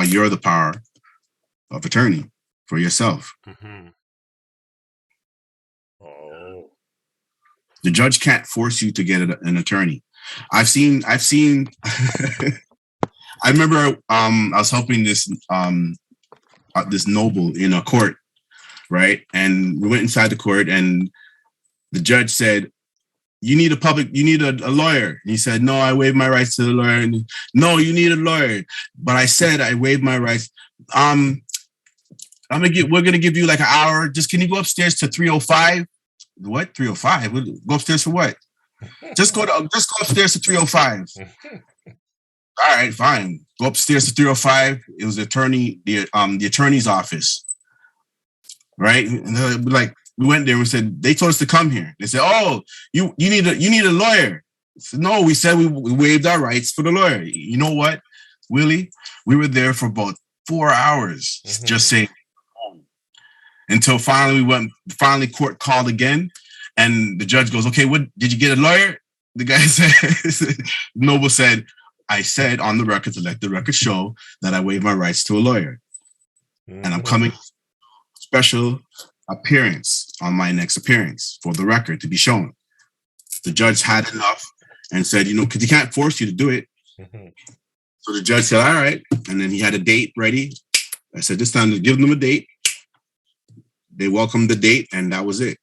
you're the power of attorney for yourself. Mm-hmm. Oh. The judge can't force you to get an attorney. I've seen I remember I was helping this noble in a court, right? And we went inside the court and the judge said, you need a lawyer. And he said, no, I waive my rights to the lawyer. And, no, you need a lawyer. But I said I waive my rights. We're gonna give you like an hour. Just can you go upstairs to 305? What? 305? Go upstairs for what? Just go upstairs to 305. All right, fine. Go upstairs to 305. It was the attorney's office. Right? And like we went there and we said, they told us to come here. They said, oh, you need a lawyer. I said, no, we said we waived our rights for the lawyer. You know what, Willie? We were there for about 4 hours, just saying, until finally court called again. And the judge goes, okay, what did you get a lawyer? The guy said, Noble said, I said on the record to let the record show that I waived my rights to a lawyer. And I'm coming special appearance on my next appearance for the record to be shown. The judge had enough and said, because he can't force you to do it. So the judge said, all right. And then he had a date ready. I said, this time to give them a date. They welcomed the date and that was it.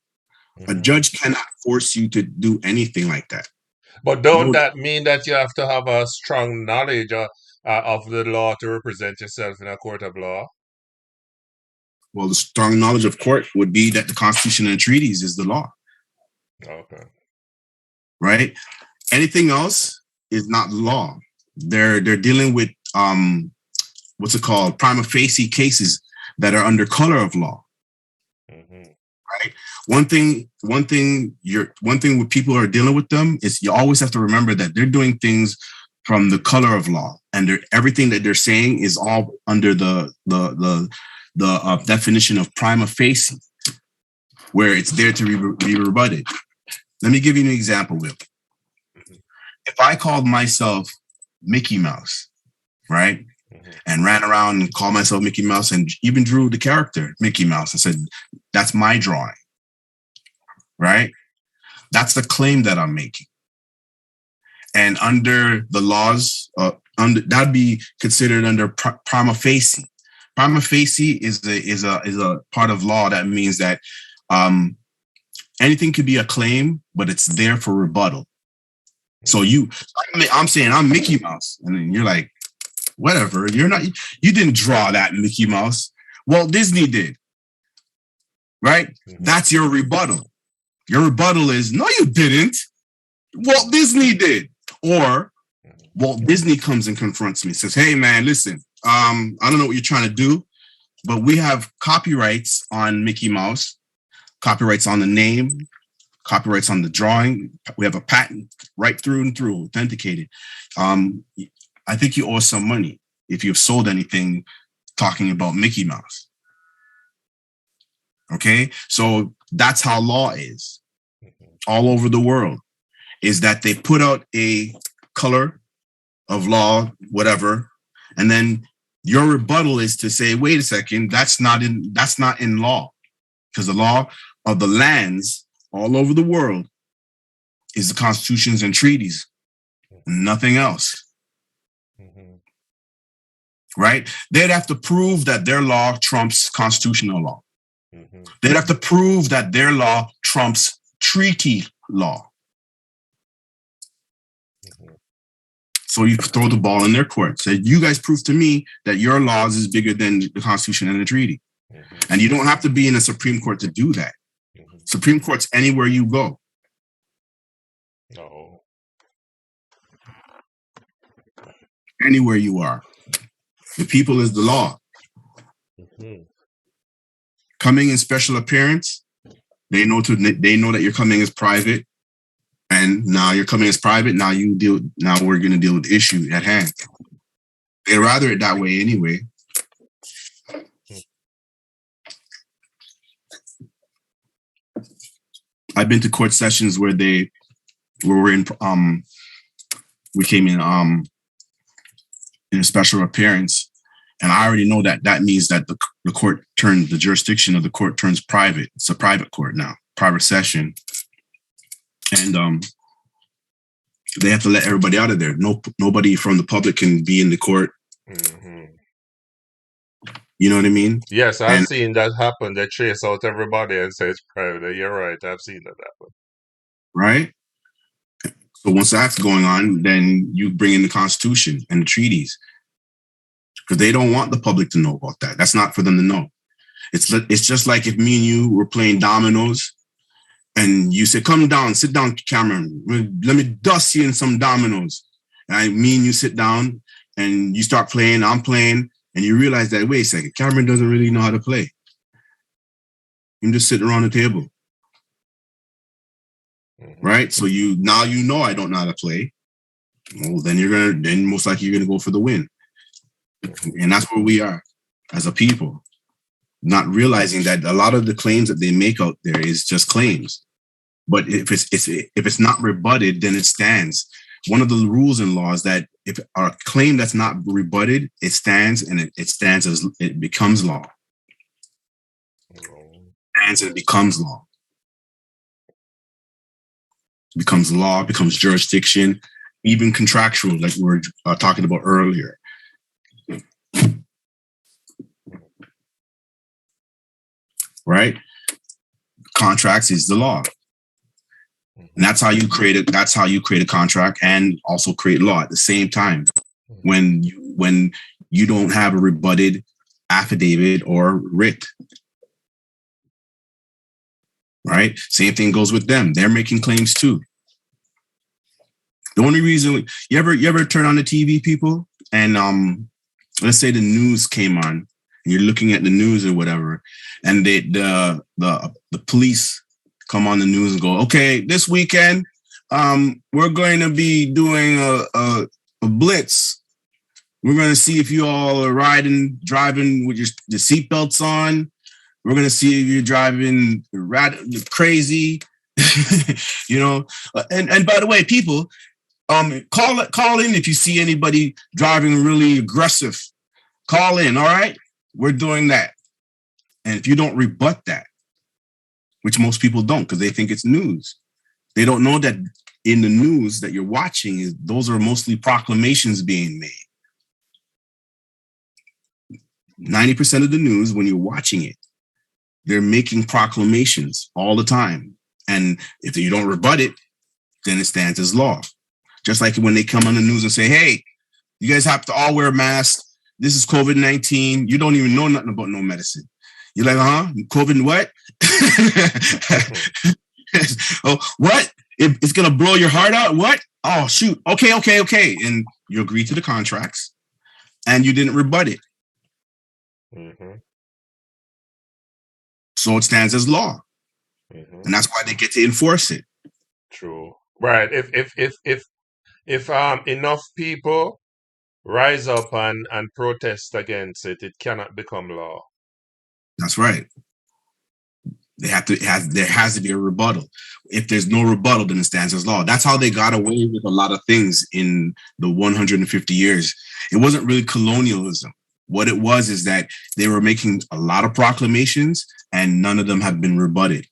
A judge cannot force you to do anything like that. But don't that mean that you have to have a strong knowledge of the law to represent yourself in a court of law? Well, the strong knowledge of court would be that the Constitution and treaties is the law. Okay. Right? Anything else is not law. They're dealing with what's it called? Prima facie cases that are under color of law. Right? One thing when people are dealing with them is you always have to remember that they're doing things from the color of law, and everything that they're saying is all under the definition of prima facie, where it's there to be rebutted. Let me give you an example, Will. If I called myself Mickey Mouse, right, and ran around and called myself Mickey Mouse and even drew the character Mickey Mouse and said, that's my drawing, right? That's the claim that I'm making. And under the laws, that'd be considered under prima facie. Prima facie is a part of law that means that anything could be a claim, but it's there for rebuttal. So I'm saying I'm Mickey Mouse, and then you're like, whatever, you didn't draw that, Mickey Mouse. Walt Disney did, right? That's your rebuttal. Your rebuttal is, no, you didn't. Walt Disney did. Or Walt Disney comes and confronts me, says, hey, man, listen, I don't know what you're trying to do, but we have copyrights on Mickey Mouse, copyrights on the name, copyrights on the drawing. We have a patent right through and through, authenticated. I think you owe us some money if you've sold anything talking about Mickey Mouse. Okay, so that's how law is all over the world, is that they put out a color of law, whatever, and then your rebuttal is to say, wait a second, that's not in law, because the law of the lands all over the world is the constitutions and treaties, nothing else. Right? They'd have to prove that their law trumps constitutional law. They'd have to prove that their law trumps treaty law. So you throw the ball in their court. Say, you guys prove to me that your laws is bigger than the Constitution and the treaty. And you don't have to be in a Supreme Court to do that. Supreme Court's anywhere you go. No. Anywhere you are. The people is the law. Coming in special appearance, they know that you're coming as private, and now you're coming as private. Now we're going to deal with the issue at hand. They'd rather it that way anyway. I've been to court sessions where we came in a special appearance, And I already know that means that the jurisdiction of the court turns private. It's a private court now, private session. And they have to let everybody out of there. Nobody from the public can be in the court. Mm-hmm. You know what I mean? Yes, I've seen that happen. They chase out everybody and say it's private. You're right. I've seen that happen. Right? So once that's going on, then you bring in the Constitution and the treaties. Because they don't want the public to know about that. That's not for them to know. It's just like if me and you were playing dominoes and you say, come down, sit down, Cameron. Let me dust you in some dominoes. And me and you sit down and you start playing, I'm playing, and you realize that, wait a second, Cameron doesn't really know how to play. I'm just sitting around the table. Mm-hmm. Right? So now you know I don't know how to play. Well, then most likely you're gonna go for the win. And that's where we are as a people, not realizing that a lot of the claims that they make out there is just claims. But if it's not rebutted, then it stands. One of the rules in law is that if a claim that's not rebutted, it stands, and it stands as it becomes law. It stands and it becomes law. It becomes law, becomes jurisdiction, even contractual, like we were talking about earlier. Right? Contracts is the law. And that's how you create it. That's how you create a contract and also create law at the same time. When you don't have a rebutted affidavit or writ. Right? Same thing goes with them. They're making claims too. The only reason you ever turn on the TV, people, and let's say the news came on. And you're looking at the news or whatever, and the police come on the news and go, okay, this weekend, we're going to be doing a blitz. We're going to see if you all are driving with your seatbelts on. We're going to see if you're driving crazy, you know. And by the way, people, call in if you see anybody driving really aggressive. Call in, all right? We're doing that. And if you don't rebut that, which most people don't because they think it's news, they don't know that in the news that you're watching, those are mostly proclamations being made. 90% of the news, when you're watching it, they're making proclamations all the time. And if you don't rebut it, then it stands as law. Just like when they come on the news and say, hey, you guys have to all wear masks. This is COVID-19. You don't even know nothing about no medicine. You're like, COVID what? Oh, what? It's going to blow your heart out? What? Oh, shoot. Okay. And you agree to the contracts and you didn't rebut it. Mm-hmm. So it stands as law. Mm-hmm. And that's why they get to enforce it. True. Right. If enough people rise up and protest against it, it cannot become law. That's right. There has to be a rebuttal. If there's no rebuttal, then it stands as law. That's how they got away with a lot of things in the 150 years. It wasn't really colonialism. What it was is that they were making a lot of proclamations and none of them have been rebutted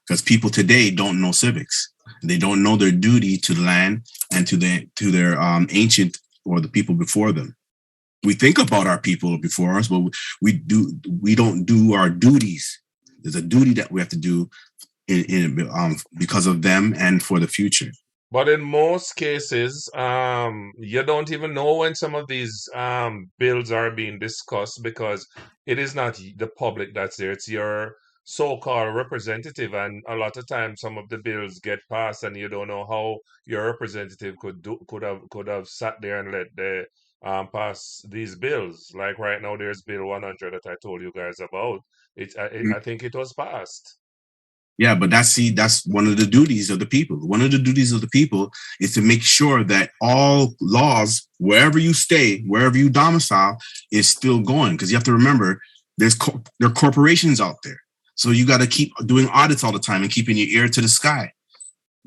because people today don't know civics. They don't know their duty to the land and to their ancient or the people before them. We think about our people before us, but we don't do our duties. There's a duty that we have to do because of them and for the future. But in most cases, you don't even know when some of these bills are being discussed because it is not the public that's there. It's your so-called representative, and a lot of times some of the bills get passed, and you don't know how your representative could have sat there and let the pass these bills. Like right now, there's Bill 100 that I told you guys about. I think it was passed. Yeah, but that's one of the duties of the people. One of the duties of the people is to make sure that all laws, wherever you stay, wherever you domicile, is still going. Because you have to remember, there are corporations out there. So you got to keep doing audits all the time and keeping your ear to the sky.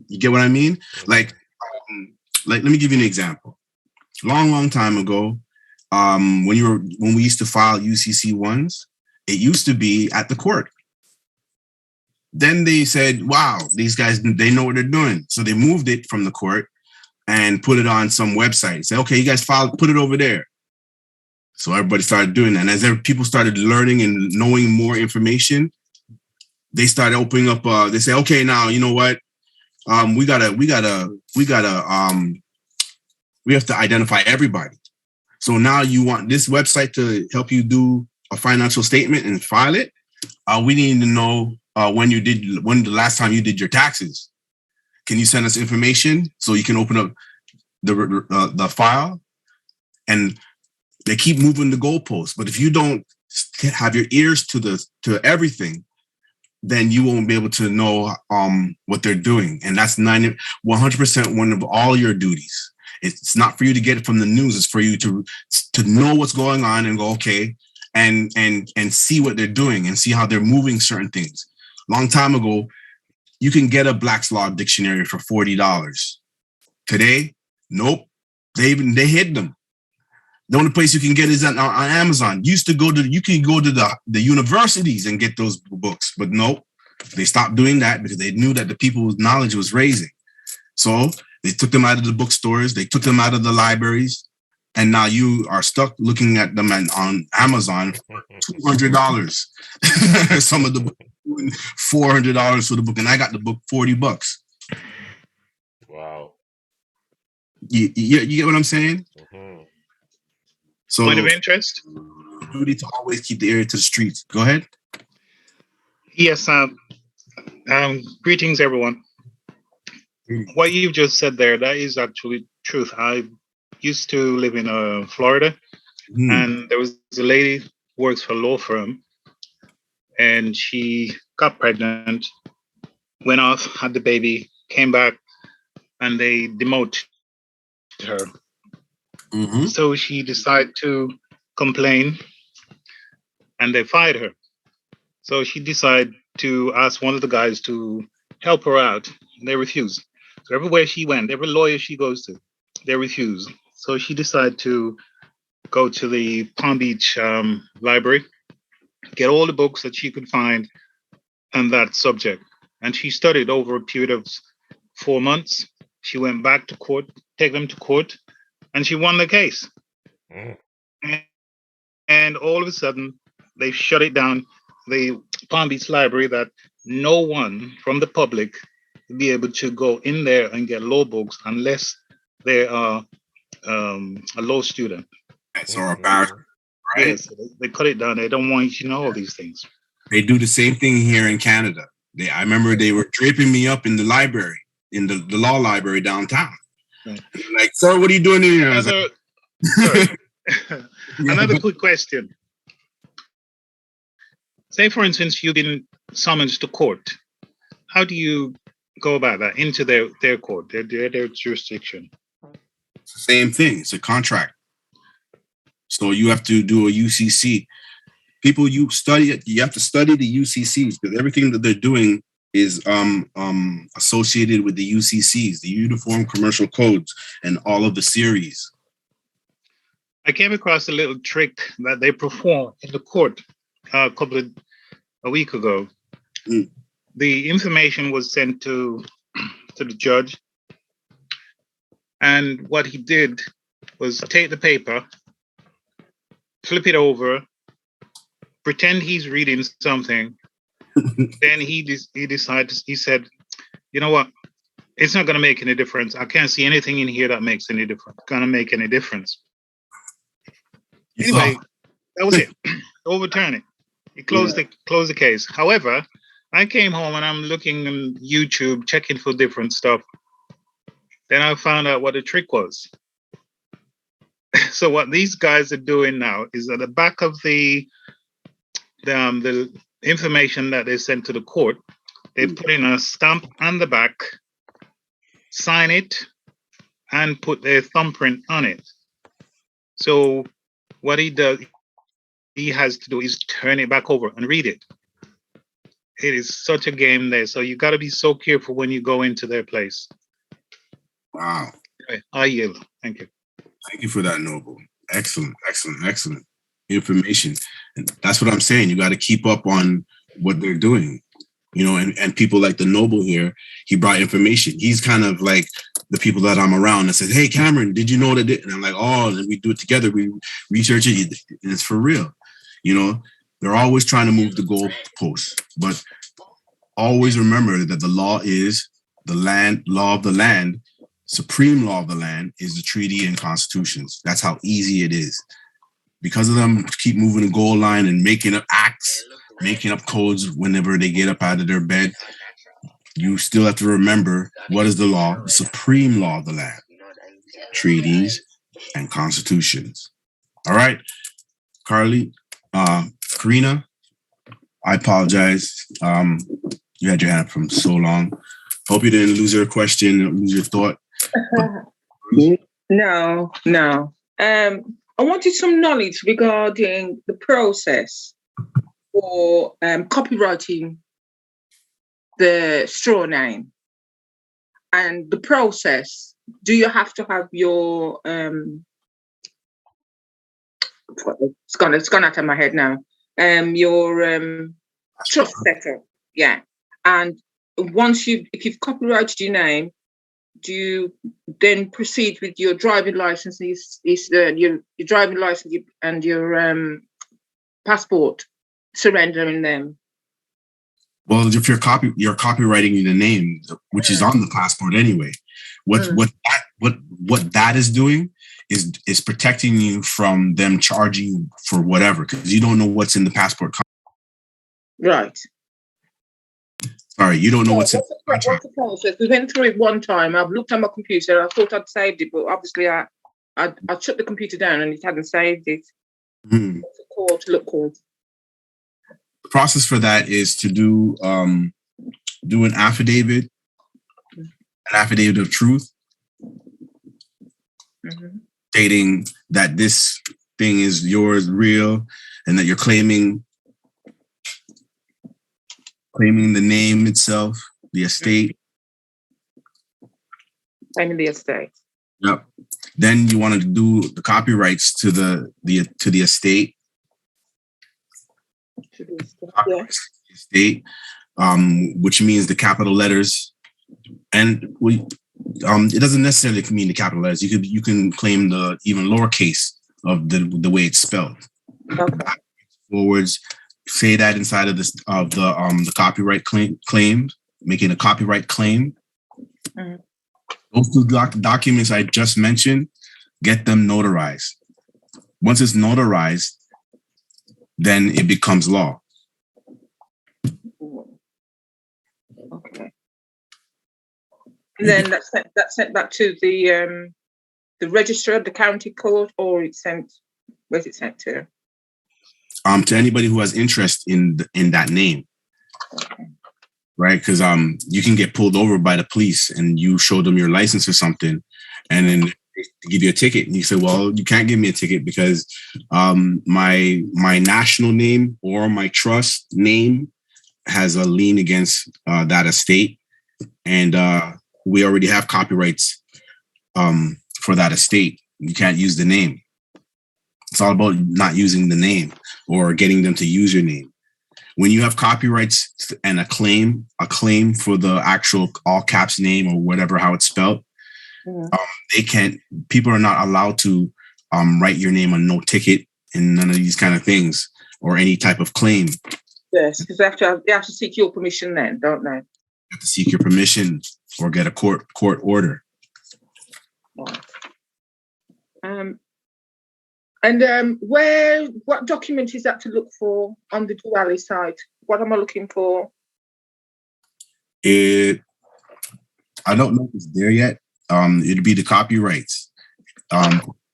You get what I mean? Like let me give you an example. Long time ago, when we used to file UCC ones, it used to be at the court. Then they said, wow, these guys, they know what they're doing. So they moved it from the court and put it on some website. Say, okay, you guys put it over there. So everybody started doing that. And as people started learning and knowing more information, they started opening up. They say, okay, now, you know what? We have to identify everybody. So now you want this website to help you do a financial statement and file it. We need to know when the last time you did your taxes. Can you send us information so you can open up the file? And they keep moving the goalposts. But if you don't have your ears to everything, then you won't be able to know what they're doing. And that's 100% one of all your duties. It's not for you to get it from the news. It's for you to know what's going on and go, okay, and see what they're doing and see how they're moving certain things. Long time ago, you can get a Black's Law dictionary for $40. Today, nope, they hid them. The only place you can get is on Amazon. You can go to the universities and get those books, but no, they stopped doing that because they knew that the people's knowledge was raising. So they took them out of the bookstores, they took them out of the libraries, and now you are stuck looking at them on Amazon for $200. Some of the books, $400 for the book, and I got the book $40. Wow. You get what I'm saying? Mm-hmm. So, point of interest? Duty to always keep the ear to the streets. Go ahead. Yes. Greetings, everyone. What you just said there, that is actually truth. I used to live in Florida, and there was a lady who works for a law firm, and she got pregnant, went off, had the baby, came back, and they demoted her. Mm-hmm. So she decided to complain, and they fired her. So she decided to ask one of the guys to help her out, and they refused. So everywhere she went, every lawyer she goes to, they refused. So she decided to go to the Palm Beach library, get all the books that she could find on that subject. And she studied over a period of 4 months. She went back to court, take them to court, and she won the case. Mm. And all of a sudden, they shut it down, the Palm Beach Library, that no one from the public would be able to go in there and get law books unless they are a law student. Yes, or a barrister, right? Yes, they cut it down. They don't want you to know all these things. They do the same thing here in Canada. I remember they were draping me up in the library, in the law library downtown. Right. Like, sir, what are you doing here? Another quick question. Say, for instance, you've been summoned to court. How do you go about that into their court, their jurisdiction? It's the same thing. It's a contract. So you have to do a UCC. People, you have to study the UCCs, because everything that they're doing is associated with the UCCs, the Uniform Commercial Codes, and all of the series. I came across a little trick that they performed in the court a week ago. Mm. The information was sent to the judge, and what he did was take the paper, flip it over, pretend he's reading something. Then he decided, he said, you know what? It's not going to make any difference. I can't see anything in here that makes any difference. Going to make any difference. Anyway, that was it. Overturn it. He closed the case. However, I came home and I'm looking on YouTube, checking for different stuff. Then I found out what the trick was. So what these guys are doing now is at the back of the information that they sent to the court, they put in a stamp on the back, sign it, and put their thumbprint on it. So what he has to do is turn it back over and read it. It is such a game there. So you got to be so careful when you go into their place. Wow. Anyway, I yield. Thank you. Thank you for that, Noble. Excellent information. And that's what I'm saying. You got to keep up on what they're doing, and people like the Noble here, he brought information. He's kind of like the people that I'm around that says, hey, Cameron, did you know that? And I'm like, oh, and we do it together. We research it. And it's for real. They're always trying to move the goalposts, but always remember that the law is the law of the land. Supreme law of the land is the treaty and constitutions. That's how easy it is. Because of them keep moving the goal line and making up acts, making up codes whenever they get up out of their bed, you still have to remember what is the law, the supreme law of the land, treaties and constitutions. All right, Carly, Karina, I apologize. You had your hand up from so long. Hope you didn't lose your question or lose your thought. No. I wanted some knowledge regarding the process for copywriting the straw name and the process. Do you have to have your it's gone out of my head now. Your trust letter, yeah. And once if you've copyrighted your name, do you then proceed with your driving license? Your driving license and your passport, surrendering them? Well, if you're copywriting the name, which is on the passport anyway, what that is doing is protecting you from them charging you for whatever, because you don't know what's in the passport. Right. Sorry, you don't know what's in the contract. What's the process? We went through it one time. I've looked at my computer. I thought I'd saved it, but obviously I shut the computer down and it hadn't saved it. What's it called? To look called? The process for that is to do an affidavit, of truth, stating that this thing is yours, real, and that you're claiming the name itself, the estate. Claiming the estate. Yep. Then you want to do the copyrights to the estate. Estate, which means the capital letters, and it doesn't necessarily mean the capital letters. You can claim the even lowercase of the way it's spelled. Okay. Forwards, say that inside of the copyright claim, making a copyright claim. Those two documents I just mentioned, get them notarized. Once it's notarized, then it becomes law. Okay. And then that's sent back to the registrar of the county court, or where's it sent to? To anybody who has interest in that name. Okay. Right? Because you can get pulled over by the police and you show them your license or something, and then they give you a ticket, and you say, well, you can't give me a ticket because my national name or my trust name has a lien against that estate, and we already have copyrights for that estate. You can't use the name. It's all about not using the name or getting them to use your name. When you have copyrights and a claim for the actual all caps name or whatever, how it's spelled, people are not allowed to write your name on no ticket and none of these kind of things or any type of claim. Yes, because they have to seek your permission then, don't they? You have to seek your permission or get a court order. What document is that to look for on the Duali site? What am I looking for? I don't know if it's there yet. It'd be the copyrights,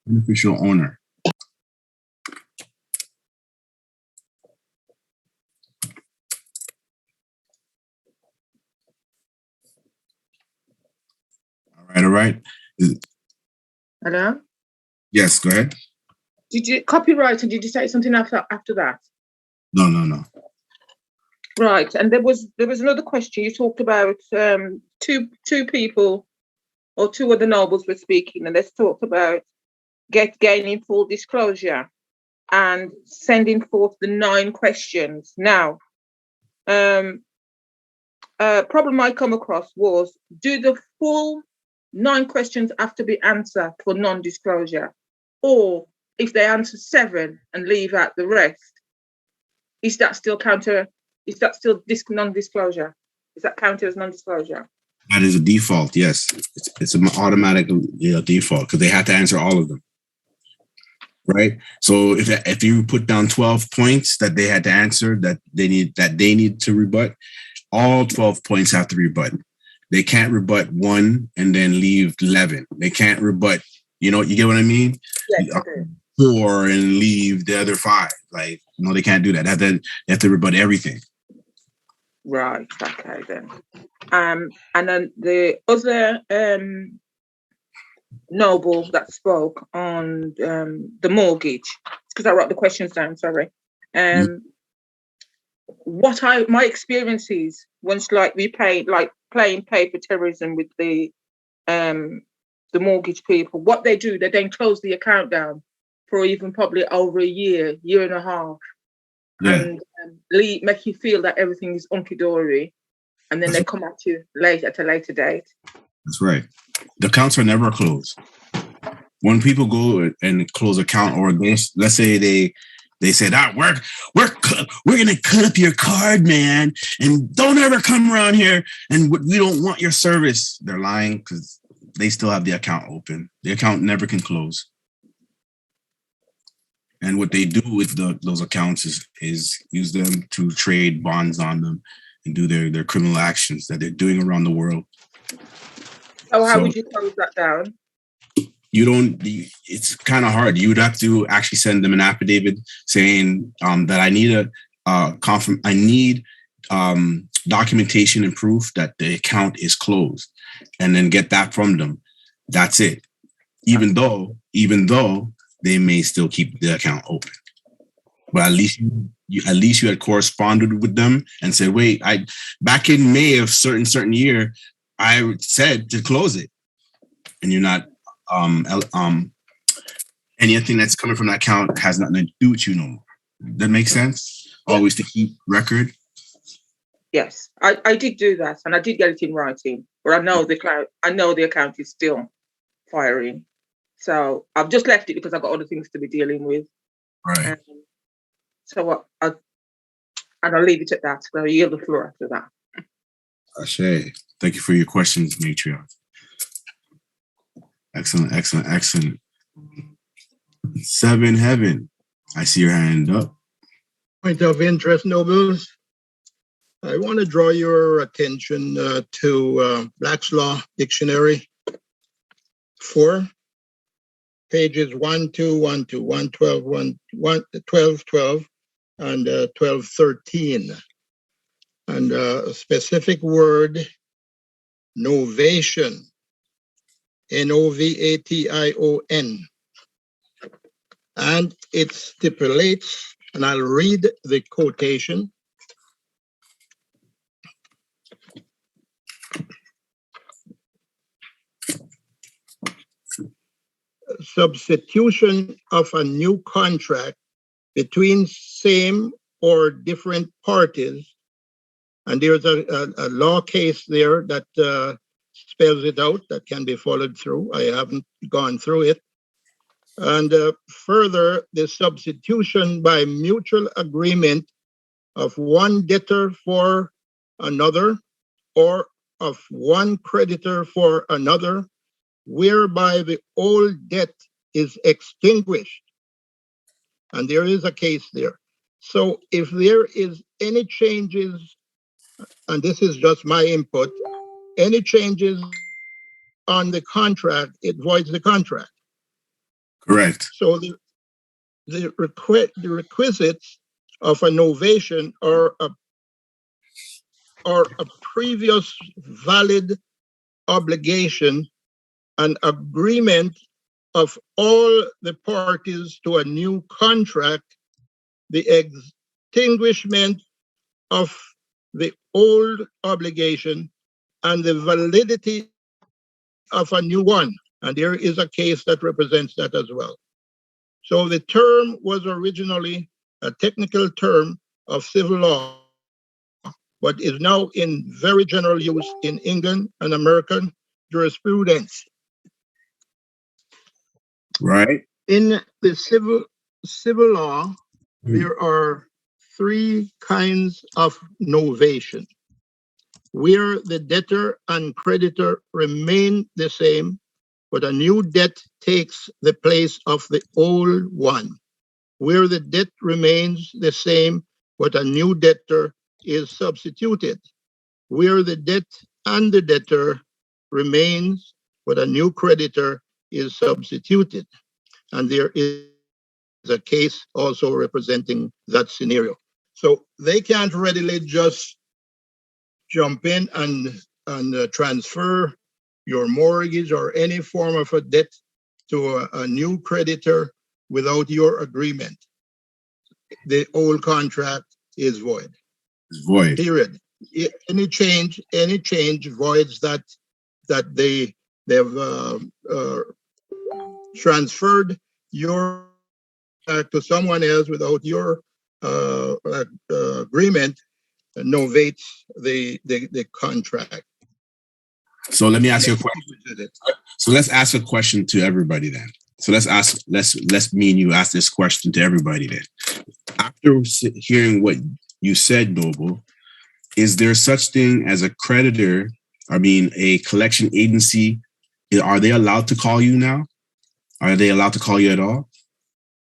beneficial owner. All right. Hello? Yes, go ahead. Did you copyright, and did you say something after that? No. Right, and there was another question. You talked about two people, or two other nobles were speaking, and they talked about gaining full disclosure and sending forth the 9 questions. Now, problem I come across was, do the full 9 questions have to be answered for non-disclosure? Or if they answer 7 and leave out the rest, is that still non-disclosure? Is that counted as non-disclosure? That is a default, yes. It's an automatic default because they have to answer all of them. Right. So if you put down 12 points that they had to answer that they need to rebut, all 12 points have to rebut. They can't rebut 1 and then leave 11. They can't rebut, you get what I mean? Yes, okay. 4 and leave the other 5. Like, no, they can't do that. They have to rebut everything. Right. Okay then. And then the other noble that spoke on the mortgage, because I wrote the questions down, sorry. My experiences once we paid, like playing paper terrorism with the mortgage people, what they do, they then close the account down for even probably over a year and a half. Yeah. And make you feel that everything is hunky-dory, and then they come at you at a later date. That's right. The accounts are never closed. When people go and close account, or let's say they said, we're gonna cut up your card, man, and don't ever come around here, and we don't want your service. They're lying because they still have the account open. The account never can close. And what they do with those accounts is use them to trade bonds on them and do their criminal actions that they're doing around the world. Oh, how would you close that down? It's kind of hard. You would have to actually send them an affidavit saying that I need documentation and proof that the account is closed, and then get that from them. That's it. Even though they may still keep the account open, but at least you had corresponded with them and said, wait, back in May of certain year, I said to close it, and you're not anything that's coming from that account has nothing to do with you no more. That makes sense? Always to keep record. Yes, I did do that, and I did get it in writing, where I know the account is still firing. So I've just left it because I've got other things to be dealing with. Right. I'll leave it at that. I'll yield the floor after that. Ashe. Thank you for your questions, Matriarch. Excellent. 7 Heaven, I see your hand up. Point of interest, nobles. I want to draw your attention to Black's Law Dictionary 4, pages 1212, 1212, and 1213. And a specific word, novation, Novation. And it stipulates, and I'll read the quotation. Substitution of a new contract between same or different parties. And there's a law case there that spells it out, that can be followed through. I haven't gone through it. And further, the substitution by mutual agreement of one debtor for another, or of one creditor for another, whereby the old debt is extinguished. And there is a case there. So if there is any changes, and this is just my input, any changes on the contract, it voids the contract. Correct. So the requisites of a novation or a previous valid obligation, an agreement of all the parties to a new contract, the extinguishment of the old obligation, and the validity of a new one. And there is a case that represents that as well. So the term was originally a technical term of civil law, but is now in very general use in England and American jurisprudence. Right. In the civil law, there are three kinds of novation, where the debtor and creditor remain the same, but a new debt takes the place of the old one, where the debt remains the same, but a new debtor is substituted, where the debt and the debtor remains, but a new creditor is substituted. And there is a case also representing that scenario. So they can't readily just jump in and transfer your mortgage or any form of a debt to a new creditor without your agreement. The old contract is void. It's void. Period. Any change voids that they've transferred your to someone else without your agreement, novates the contract. So let me ask you a question. So let's ask a question to everybody then. So let's me and you ask this question to everybody then. After hearing what you said, Noble, is there such thing as a creditor? I mean, a collection agency? Are they allowed to call you now? Are they allowed to call you at all?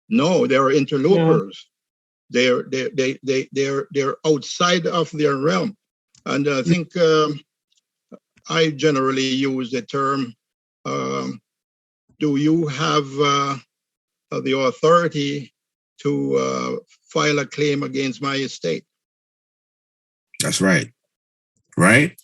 No, they're interlopers. Yeah. They're outside of their realm, and I think I generally use the term. Do you have the authority to file a claim against my estate? That's right. Right?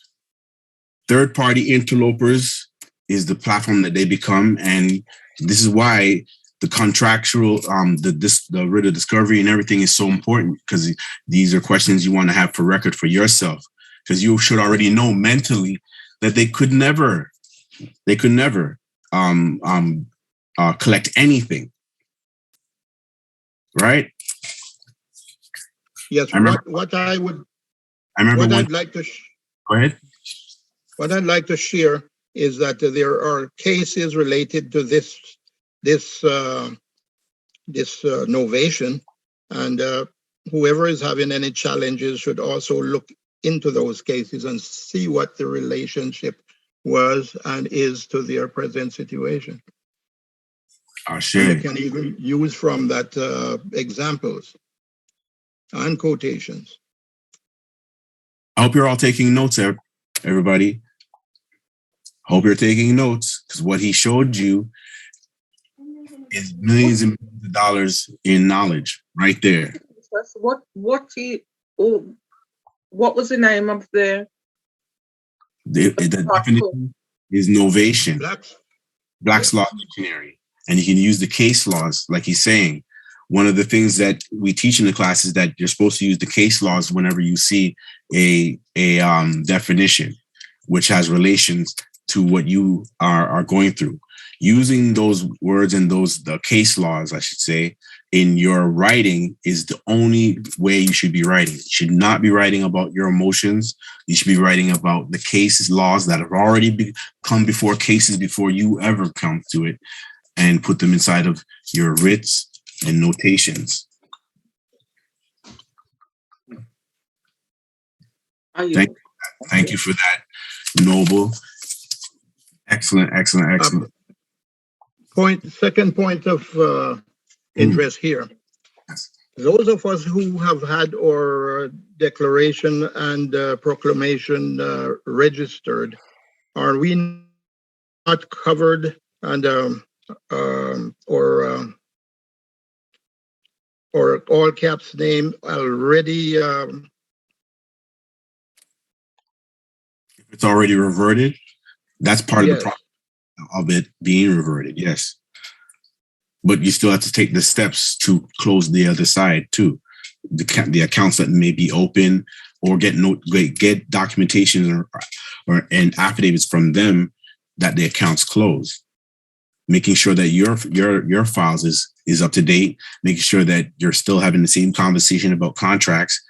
Third-party interlopers is the platform that they become, and this is why the contractual, the writ of discovery and everything is so important, because these are questions you want to have for record for yourself, because you should already know mentally that they could never collect anything, right? Yes. What I'd like to go ahead. What I'd like to share is that there are cases related to this novation, and whoever is having any challenges should also look into those cases and see what the relationship was and is to their present situation. Sure. They can even use from that examples and quotations. I hope you're all taking notes, everybody. Hope you're taking notes, because what he showed you is millions and millions of dollars in knowledge right there. What was the name of the definition is novation. Black's Law Dictionary. And you can use the case laws, like he's saying. One of the things that we teach in the class is that you're supposed to use the case laws whenever you see a definition, which has relations to what you are going through. Using those words and the case laws, I should say, in your writing is the only way you should be writing. You should not be writing about your emotions. You should be writing about the cases, laws that have already come before cases before you ever come to it, and put them inside of your writs and notations. Thank you for that, Noble. Excellent. Second point of interest here. Those of us who have had our declaration and proclamation registered, are we not covered and or all caps name already? If it's already reverted, that's part of the process of it being reverted, yes. But you still have to take the steps to close the other side too. The accounts that may be open, or get documentation or and affidavits from them that the accounts close. making sure that your files is up to date, making sure that you're still having the same conversation about contracts,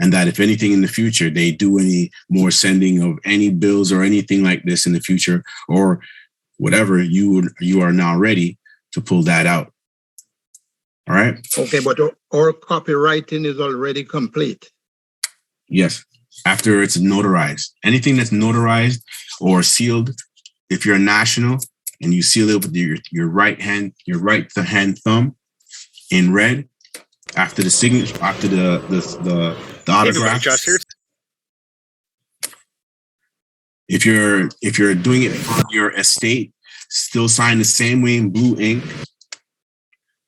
and that if anything in the future they do any more sending of any bills or anything like this in the future or whatever, you are now ready to pull that out. All right. Okay, but our copywriting is already complete. Yes. After it's notarized, anything that's notarized or sealed, if you're a national and you seal it with your right hand thumb in red, after the signature, after the autograph. If you're doing it from your estate, still sign the same way in blue ink,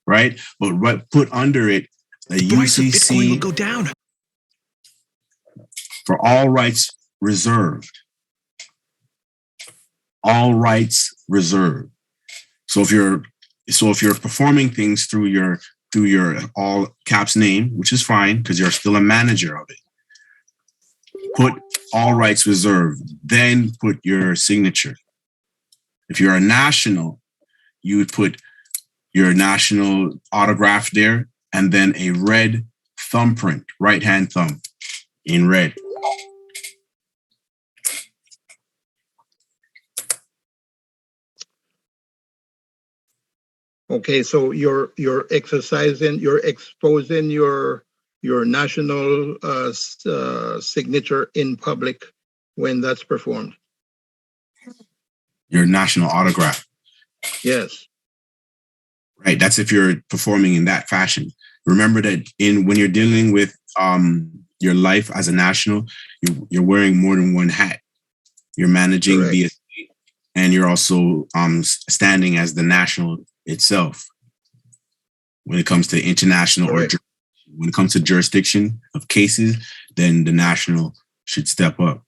right? But put under it a UCC will go down. For all rights reserved. All rights reserved. So if you're performing things through your all caps name, which is fine because you're still a manager of it, put all rights reserved, then put your signature. If you're a national, you would put your national autograph there and then a red thumbprint, right hand thumb in red. Okay, so you're exposing your national signature in public when that's performed. Your national autograph. Yes. Right. That's if you're performing in that fashion. Remember that when you're dealing with your life as a national, you're wearing more than one hat. You're managing Correct. the estate, and you're also standing as the national itself. When it comes to international Correct. or when it comes to jurisdiction of cases, then the national should step up.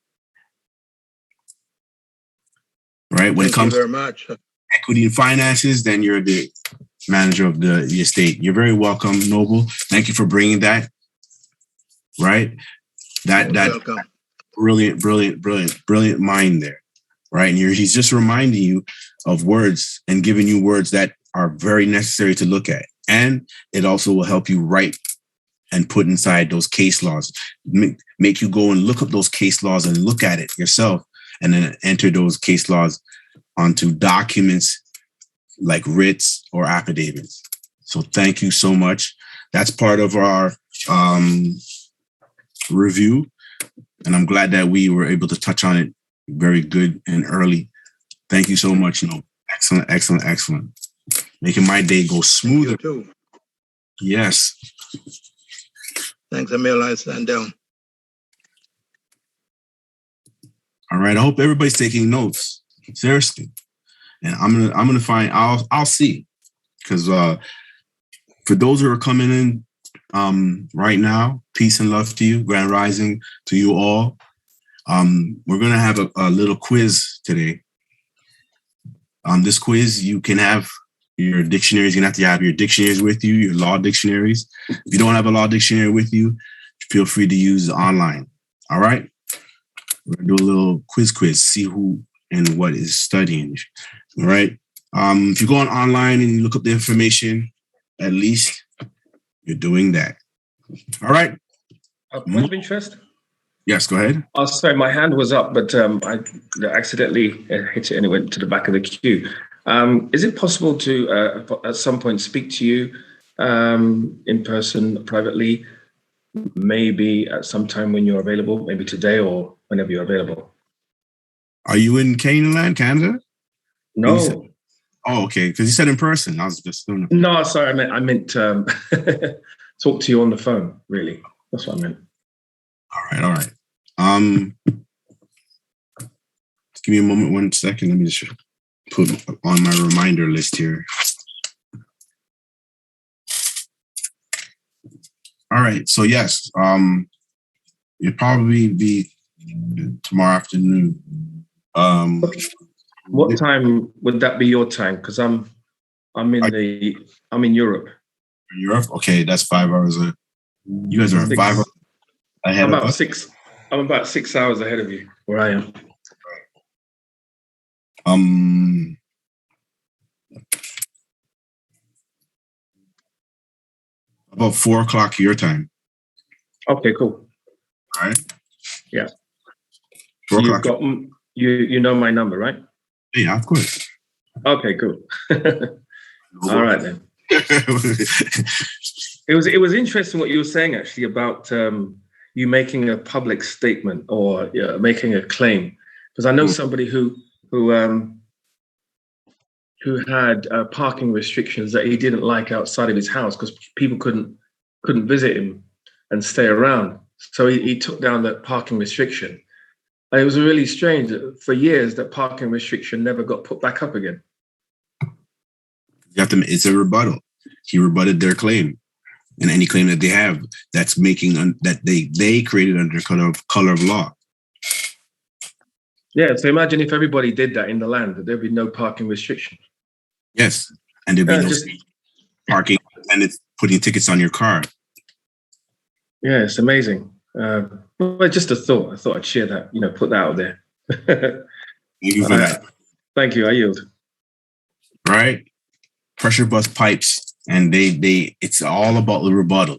Right? When it comes very much. to equity and finances, then you're the manager of the estate. You're very welcome, Noble. Thank you for bringing that. Right? That welcome. brilliant mind there. Right? And he's just reminding you of words and giving you words that are very necessary to look at. And it also will help you write and put inside those case laws. Make you go and look up those case laws and look at it yourself, and then enter those case laws onto documents like writs or affidavits. So thank you so much. That's part of our review. And I'm glad that we were able to touch on it very good and early. Thank you so much. No, excellent. Making my day go smoother. You too. Yes. Thanks, Emil. I stand down. All right. I hope everybody's taking notes. Seriously. And I'm gonna find. I'll see. Because for those who are coming in right now, peace and love to you. Grand rising to you all. We're gonna have a little quiz today. This quiz, you can have your dictionaries. You're gonna have to have your dictionaries with you, your law dictionaries. If you don't have a law dictionary with you, feel free to use online. All right. We're gonna do a little quiz, see who and what is studying. All right. If you go online and you look up the information, at least you're doing that. All right. Point of interest? Yes, go ahead. Oh, sorry, my hand was up, but I accidentally hit it and it went to the back of the queue. Is it possible to, at some point, speak to you in person, privately, maybe at some time when you're available, maybe today or whenever you're available? Are you in Canaan, Canada? No. Oh, okay. Because you said in person. I was just doing it. No, sorry, I meant talk to you on the phone, really. That's what I meant. All right. Just give me a moment, 1 second. Let me just put on my reminder list here. All right. So yes, it'll probably be tomorrow afternoon. What time would that be your time? Because I'm in Europe. Europe? Okay, that's 5 hours. You guys are 5 hours ahead of us. I'm about 6 hours ahead of you, where I am. About 4:00 your time. Okay, cool. All right. Yeah. 4 You've o'clock. got you know my number, right? Yeah, of course. Okay, cool. All right then. It was interesting what you were saying actually about you making a public statement or making a claim, because I know somebody who had parking restrictions that he didn't like outside of his house because people couldn't visit him and stay around. So he took down that parking restriction. And it was really strange that for years that parking restriction never got put back up again. It's a rebuttal. He rebutted their claim, and any claim that they have that's making that they created under color of law. Yeah. So imagine if everybody did that in the land, that there'd be no parking restriction. Yes, and there'd be no parking and it's putting tickets on your car. Yeah, it's amazing. Well, just a thought. I thought I'd share that. Put that out there. Thank you for that. Thank you. I yield. Right. Pressure bust pipes, and it's all about the rebuttal.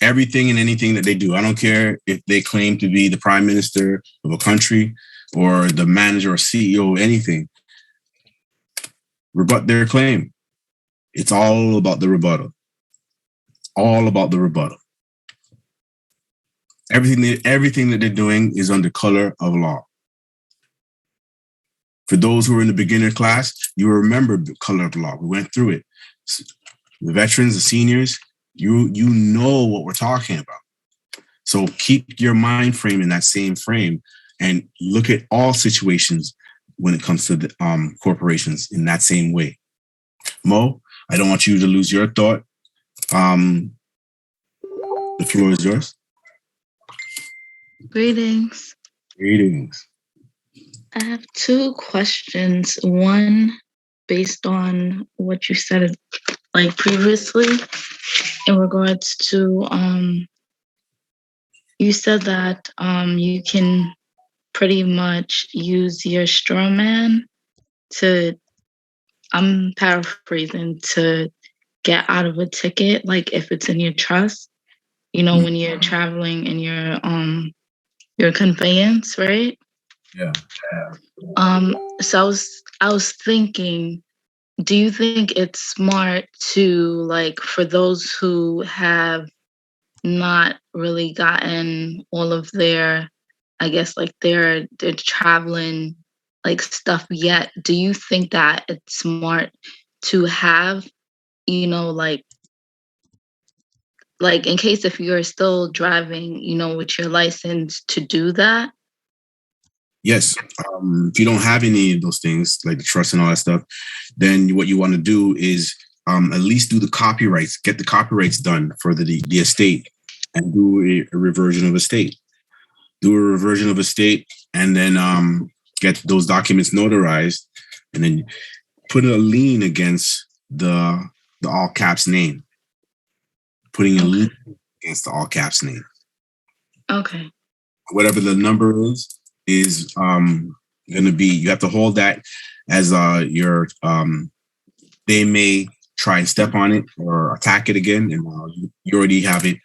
Everything and anything that they do. I don't care if they claim to be the prime minister of a country or the manager or CEO of anything. Rebut their claim. It's all about the rebuttal. All about the rebuttal. Everything that they're doing is under color of law. For those who are in the beginner class, you remember the color of law. We went through it. The veterans, the seniors, you know what we're talking about. So keep your mind frame in that same frame and look at all situations when it comes to the corporations in that same way. Mo, I don't want you to lose your thought. The floor is yours. Greetings. Greetings. I have two questions. One, based on what you said previously, in regards to you said that you can pretty much use your straw man to, I'm paraphrasing, to get out of a ticket, like if it's in your trust, when you're traveling in your conveyance, right? Yeah. So I was thinking, do you think it's smart to, for those who have not really gotten all of their, I guess, their traveling stuff yet, do you think that it's smart to have, in case if you're still driving, with your license, to do that? Yes. If you don't have any of those things, like the trust and all that stuff, then what you want to do is at least do the copyrights, get the copyrights done for the estate, and do a reversion of estate. Do a reversion of estate, and then get those documents notarized, and then put a lien against the all caps name. Putting a lien against the all caps name. Okay. Whatever the number is going to be, you have to hold that as your they may try and step on it or attack it again, and you already have it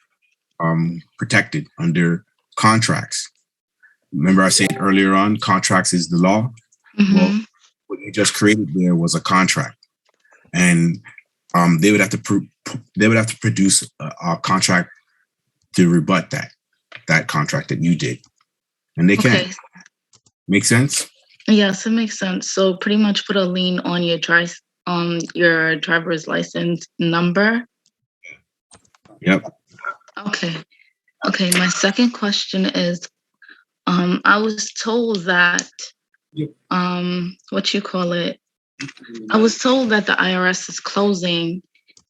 protected under contracts. Remember I said earlier on, contracts is the law. Mm-hmm. Well, what you just created there was a contract, and they would have to produce a contract to rebut that contract that you did, and they can't. Make sense? Yes, it makes sense. So pretty much put a lien on your driver's license number. Yep. Okay. My second question is, I was told that I was told that the IRS is closing,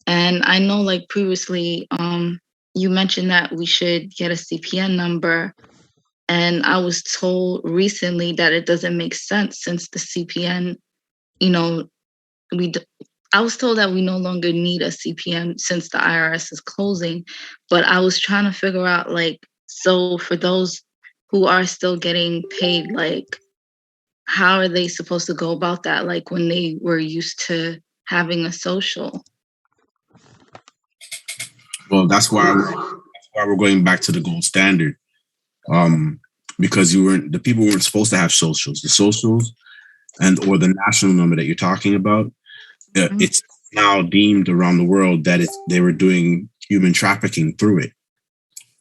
and I know previously you mentioned that we should get a CPN number. And I was told recently that it doesn't make sense since the CPN, I was told that we no longer need a CPN since the IRS is closing. But I was trying to figure out, so for those who are still getting paid, how are they supposed to go about that? When they were used to having a social? Well, that's why we're going back to the gold standard. Because the people weren't supposed to have socials. The socials or the national number that you're talking about, it's now deemed around the world that they were doing human trafficking through it.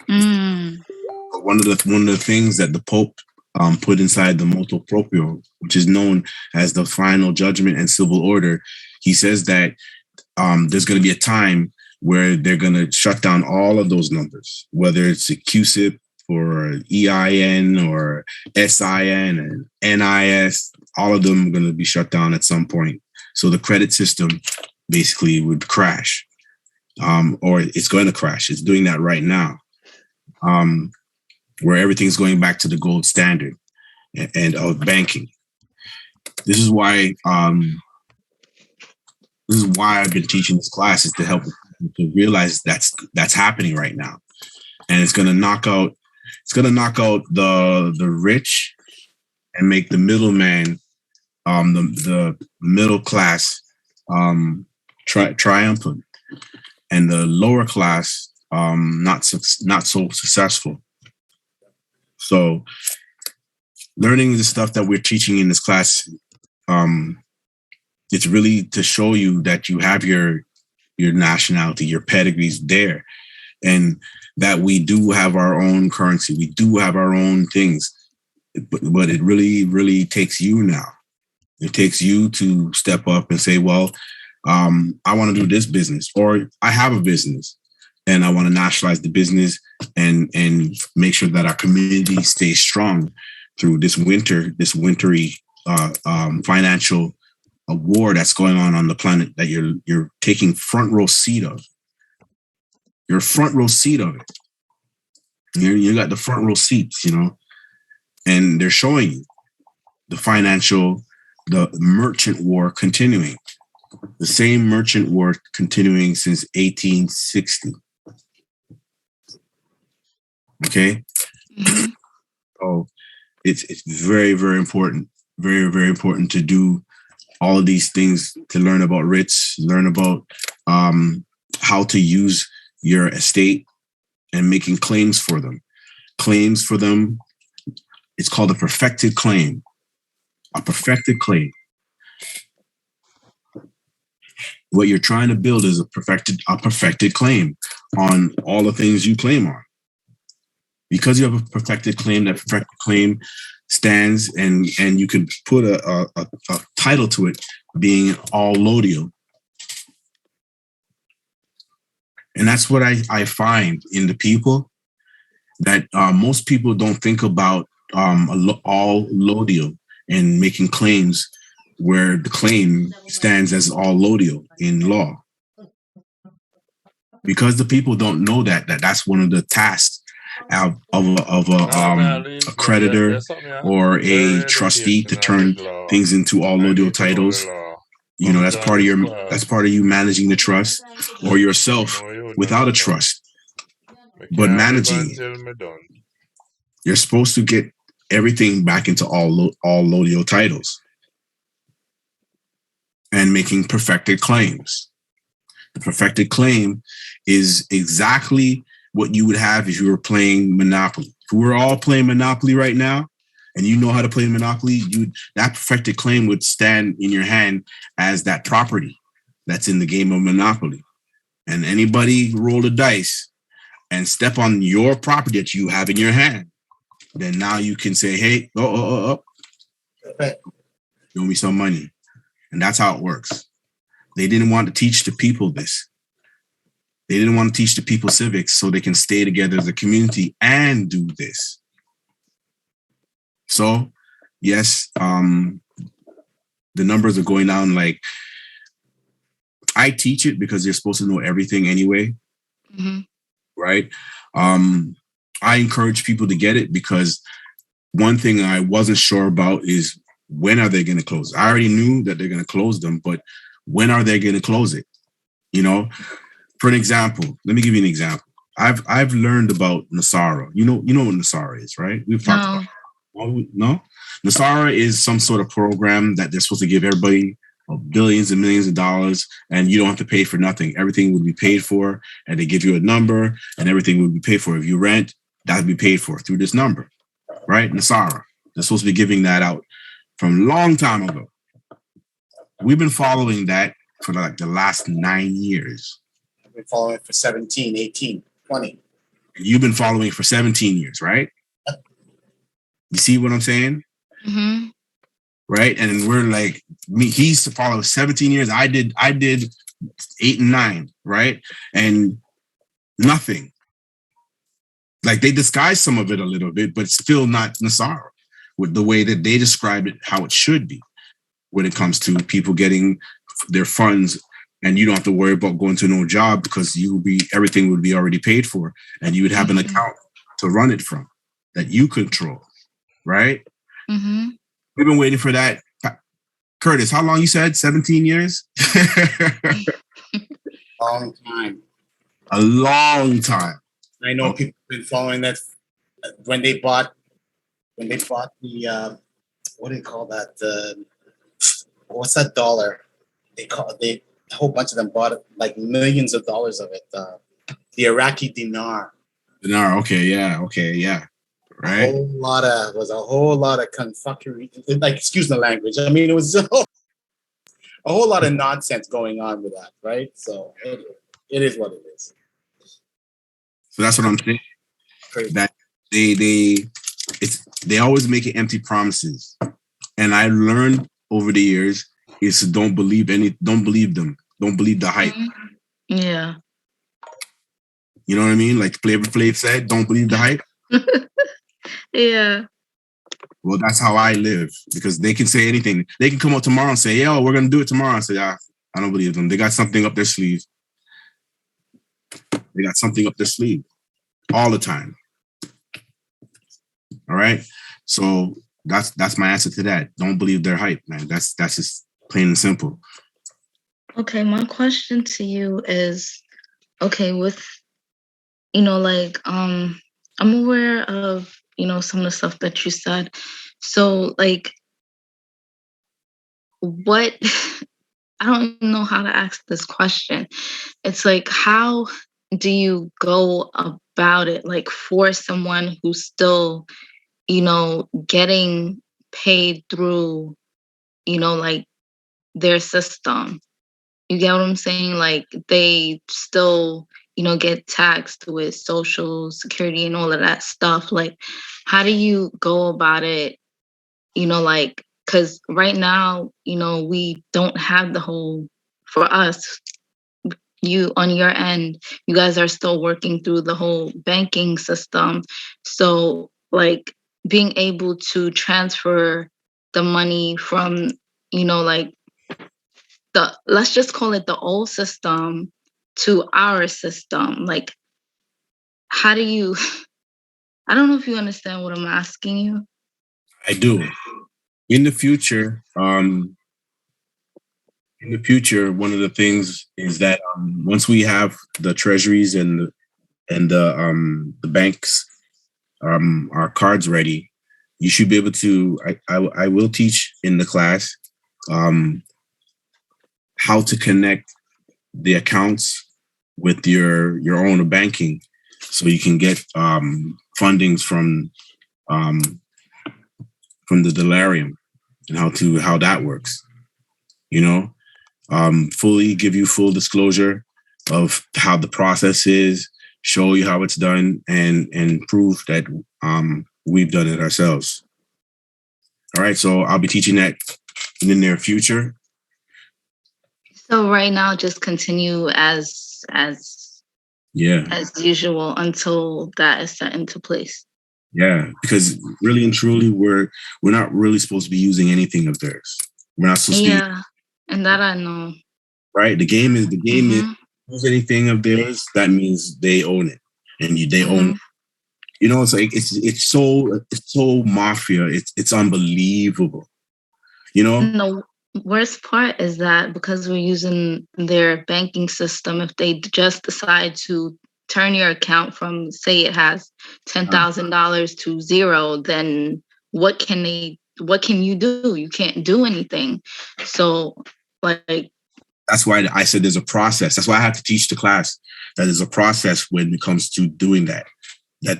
One of the things that the Pope put inside the motu proprio, which is known as the final judgment and civil order, he says that there's going to be a time where they're going to shut down all of those numbers, whether it's a QSIP or EIN or SIN and NIS, all of them are going to be shut down at some point. So the credit system basically would crash, or it's going to crash. It's doing that right now, where everything's going back to the gold standard and of banking. This is why I've been teaching this class, is to help people to realize that's happening right now, and it's going to knock out the rich and make the middleman, the middle class, triumphant, and the lower class not so successful. So, learning the stuff that we're teaching in this class, it's really to show you that you have your nationality, your pedigrees there, and that we do have our own currency, we do have our own things, but it really, really takes you now. It takes you to step up and say, well, I want to do this business, or I have a business and I want to nationalize the business and make sure that our community stays strong through this wintry financial war that's going on the planet that you're taking front row seat of. You're front row seat of it. You got the front row seats, and they're showing you the merchant war continuing. The same merchant war continuing since 1860. Okay? So it's very, very important, very, very important to do all of these things, to learn about writs, learn about how to use your estate and making claims for them. It's called a perfected claim. A perfected claim. What you're trying to build is a perfected claim on all the things you claim on. Because you have a perfected claim, that perfected claim stands, and you can put a title to it, being all lodial. And that's what I find in the people, that most people don't think about all lodial and making claims where the claim stands as all lodial in law. Because the people don't know that's one of the tasks of a creditor or a trustee, to turn things into all lodial titles. That's part of you managing the trust, or yourself without a trust, but managing it. You're supposed to get everything back into all lodial titles and making perfected claims. The perfected claim is exactly what you would have if you were playing Monopoly. If we're all playing Monopoly right now, and you know how to play Monopoly, that perfected claim would stand in your hand as that property that's in the game of Monopoly. And anybody roll the dice and step on your property that you have in your hand, then now you can say, hey, owe me some money. And that's how it works. They didn't want to teach the people this. They didn't want to teach the people civics so they can stay together as a community and do this. So, yes, the numbers are going down. Like, I teach it because you're supposed to know everything anyway, right? I encourage people to get it because one thing I wasn't sure about is, when are they going to close? I already knew that they're going to close them, but when are they going to close it? For an example, let me give you an example. I've learned about Nasara. You know what Nasara is, right? We've talked about it. No? Nasara is some sort of program that they're supposed to give everybody of billions and millions of dollars, and you don't have to pay for nothing. Everything would be paid for, and they give you a number, and everything would be paid for. If you rent, that would be paid for through this number, right? Nasara. They're supposed to be giving that out from a long time ago. We've been following that for like the last 9 years. I've been following it for 17, 18, 20. You've been following for 17 years, right? You see what I'm saying? Mm-hmm. Right? And we're like, he used to follow 17 years. I did 8 and 9, right? And nothing. Like they disguised some of it a little bit, but still not Nasara with the way that they described it, how it should be when it comes to people getting their funds, and you don't have to worry about going to no job because everything would be already paid for, and you would have an account to run it from that you control, right? Mm-hmm. We've been waiting for that. Curtis, how long you said? 17 years? Long time. A long time. I know people have been following that when they bought the what do you call that? What's that dollar? A whole bunch of them bought like millions of dollars of it. The Iraqi dinar. Dinar, okay, yeah. Right. A whole lot of confuckery. Like, excuse the language. I mean, it was a whole lot of nonsense going on with that, right? So it is what it is. So that's what I'm saying. Crazy. That they always make it empty promises, and I learned over the years is to don't believe them, don't believe the hype. Yeah. You know what I mean? Like Flavor Flav said, don't believe the hype. Yeah. Well, that's how I live, because they can say anything. They can come out tomorrow and say, "Yo, we're gonna do it tomorrow." I say, "I don't believe them. They got something up their sleeve. They got something up their sleeve all the time." All right. So that's my answer to that. Don't believe their hype, man. That's just plain and simple. Okay, my question to you is, okay, with, like, I'm aware of, some of the stuff that you said. So, like, what, I don't know how to ask this question. It's like, how do you go about it, like, for someone who's still, getting paid through, like, their system? You get what I'm saying? Like, they still, get taxed with Social Security and all of that stuff. Like, how do you go about it? Like, because right now, we don't have the whole, for us, you on your end, you guys are still working through the whole banking system. So, like, being able to transfer the money from, like, let's just call it the old system to our system. Like, how do you, I don't know if you understand what I'm asking you. I do. In the future, one of the things is that once we have the treasuries and the banks, our cards ready, you should be able to. I will teach in the class how to connect the accounts with your own banking, so you can get fundings from the Delarium, and how that works. Fully give you full disclosure of how the process is, show you how it's done, and prove that we've done it ourselves. All right, so I'll be teaching that in the near future. So right now, just continue as usual until that is set into place. Yeah, because really and truly, we're not really supposed to be using anything of theirs. We're not supposed to be. And that I know. Right, the game is use anything of theirs, that means they own it, and they own. It's like it's so mafia. It's unbelievable. And the worst part is that because we're using their banking system, if they just decide to turn your account from, say it has $10,000 to zero, then what can you do? You can't do anything. So Like, that's why I said there's a process. That's why I have to teach the class that there's a process when it comes to doing that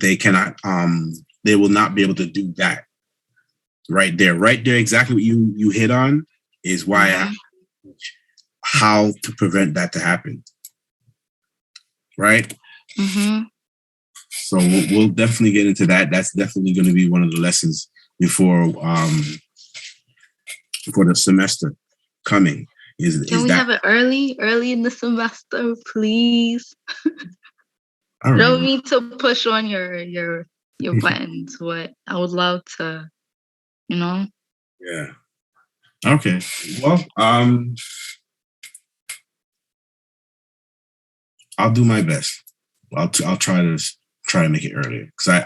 they cannot, they will not be able to do that. Right there, exactly what you hit on is why I have to teach how to prevent that to happen. Right? Mm-hmm. So we'll definitely get into that. That's definitely going to be one of the lessons before the semester coming. Can we have it early in the semester, please? All right. Don't mean to push on your buttons, but I would love to, Yeah. Okay. Well, I'll do my best. I'll try to make it earlier because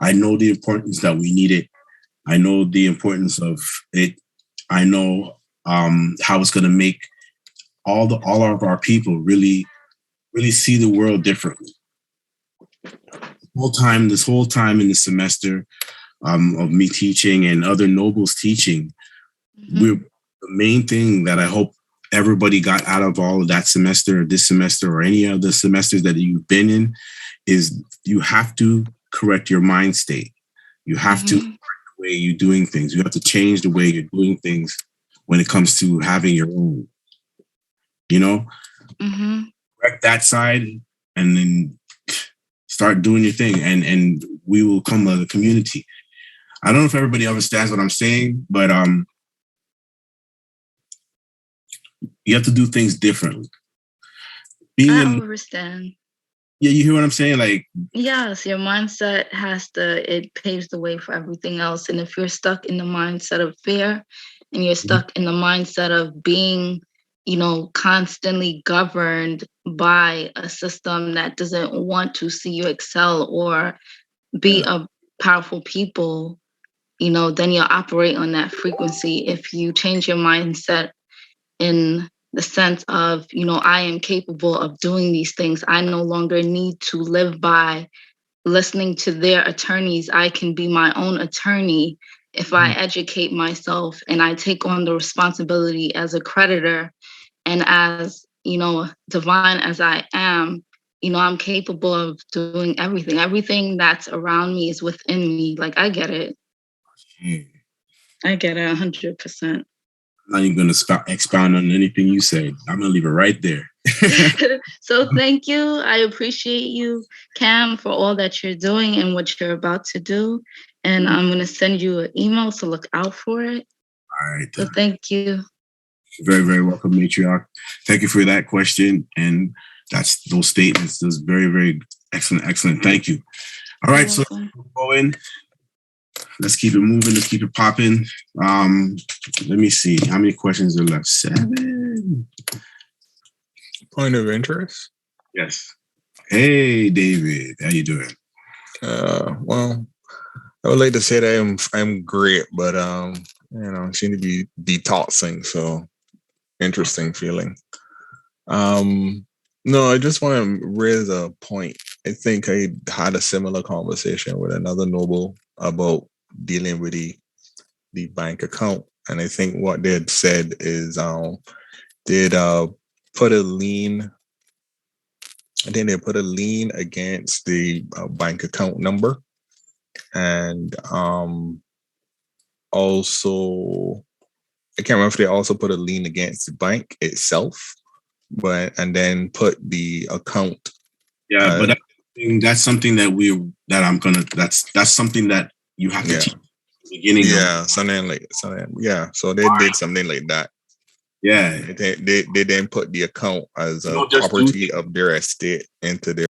I know the importance that we need it. I know the importance of it. I know how it's going to make all of our people really see the world differently. This whole time in the semester of me teaching and other nobles teaching, the main thing that I hope everybody got out of all of that semester or this semester or any other semesters that you've been in is you have to correct your mind state. You have to correct the way you're doing things. You have to change the way you're doing things when it comes to having your own, correct that side and then start doing your thing and we will come as a community. I don't know if everybody understands what I'm saying, but you have to do things differently. I understand. Yeah, you hear what I'm saying? Like, yes, your mindset it paves the way for everything else. And if you're stuck in the mindset of fear and you're stuck in the mindset of being, constantly governed by a system that doesn't want to see you excel or be a powerful people, then you'll operate on that frequency. If you change your mindset in the sense of, I am capable of doing these things. I no longer need to live by listening to their attorneys. I can be my own attorney if I educate myself and I take on the responsibility as a creditor and as, divine as I am, I'm capable of doing everything. Everything that's around me is within me. Like, I get it. I get it 100%. I'm not even going to expound on anything you say. I'm going to leave it right there. So thank you. I appreciate you, Cam, for all that you're doing and what you're about to do. And I'm going to send you an email, so look out for it. All right. So thank you. Very, very welcome, Matriarch. Thank you for that question. And those statements. Those very, very excellent. Thank you. All right. So we'll go in. Let's keep it moving. Let's keep it popping. Let me see. How many questions are left? 7. Point of interest? Yes. Hey, David. How you doing? Well, I would like to say that I'm great, but I seem to be detoxing, so interesting feeling. No, I just want to raise a point. I think I had a similar conversation with another noble about dealing with the bank account, and I think what they had said is they'd put a lien. I think they put a lien against the bank account number, and also I can't remember if they also put a lien against the bank itself, and then put the account. Yeah, but that's something that's something that you have to teach at the beginning. Yeah, so they did something like that. Yeah, they then put the account as a property of their estate into their.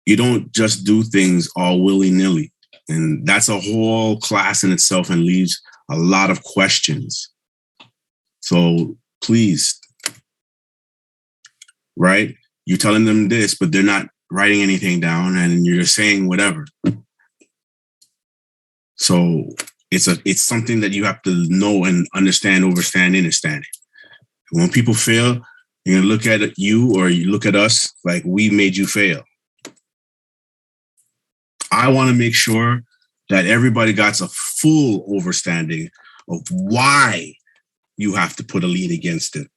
You don't just do things all willy-nilly, and that's a whole class in itself and leaves a lot of questions. So please, right? You're telling them this, but they're not writing anything down, and you're just saying whatever. So it's something that you have to know and understand, understand it. When people fail, you're gonna look at you or you look at us like we made you fail. I want to make sure that everybody got a full understanding of why you have to put a lien against it.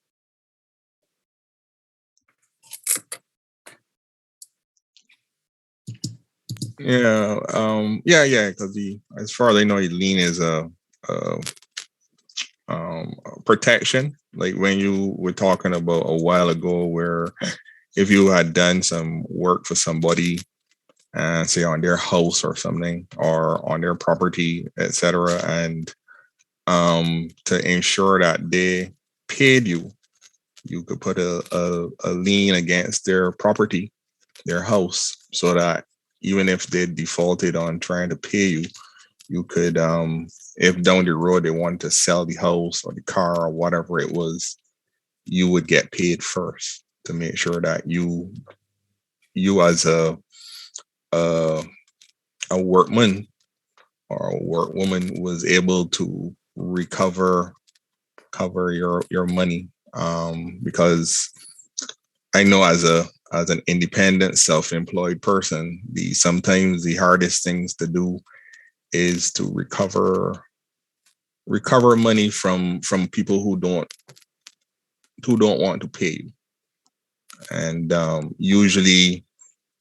Yeah, because as far as I know, lien is a protection. Like when you were talking about a while ago, where if you had done some work for somebody, and say on their house or something, or on their property, etc., and to ensure that they paid you, you could put a lien against their property, their house, so that even if they defaulted on trying to pay you, you could, if down the road they wanted to sell the house or the car or whatever it was, you would get paid first to make sure that you as a workman or a workwoman was able to cover your money, because I know as an independent self-employed person, sometimes the hardest things to do is to recover money from people who don't want to pay you. And usually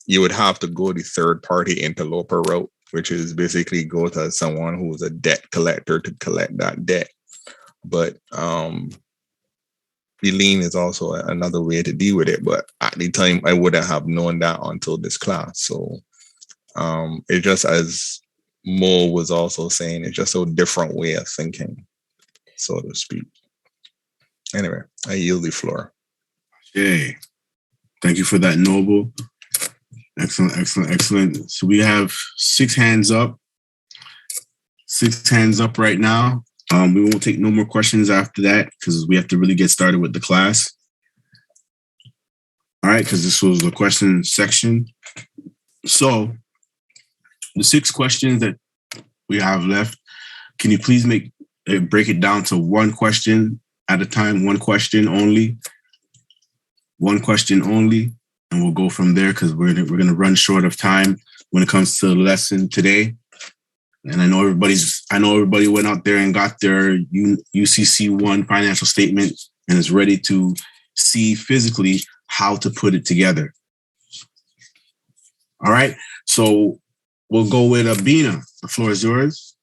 you would have to go the third party interloper route, which is basically go to someone who is a debt collector to collect that debt. But the lien is also another way to deal with it. But at the time, I wouldn't have known that until this class. So it just, as Mo was also saying, it's just a different way of thinking, so to speak. Anyway, I yield the floor. Okay. Thank you for that, Noble. Excellent. So we have 6 hands up. 6 hands up right now. We won't take no more questions after that because we have to really get started with the class. All right, because this was the question section. So the 6 questions that we have left, can you please break it down to one question at a time, one question only, and we'll go from there because we're gonna run short of time when it comes to the lesson today. And I know everybody went out there and got their UCC1 financial statement and is ready to see physically how to put it together. All right, so we'll go with Abina. The floor is yours.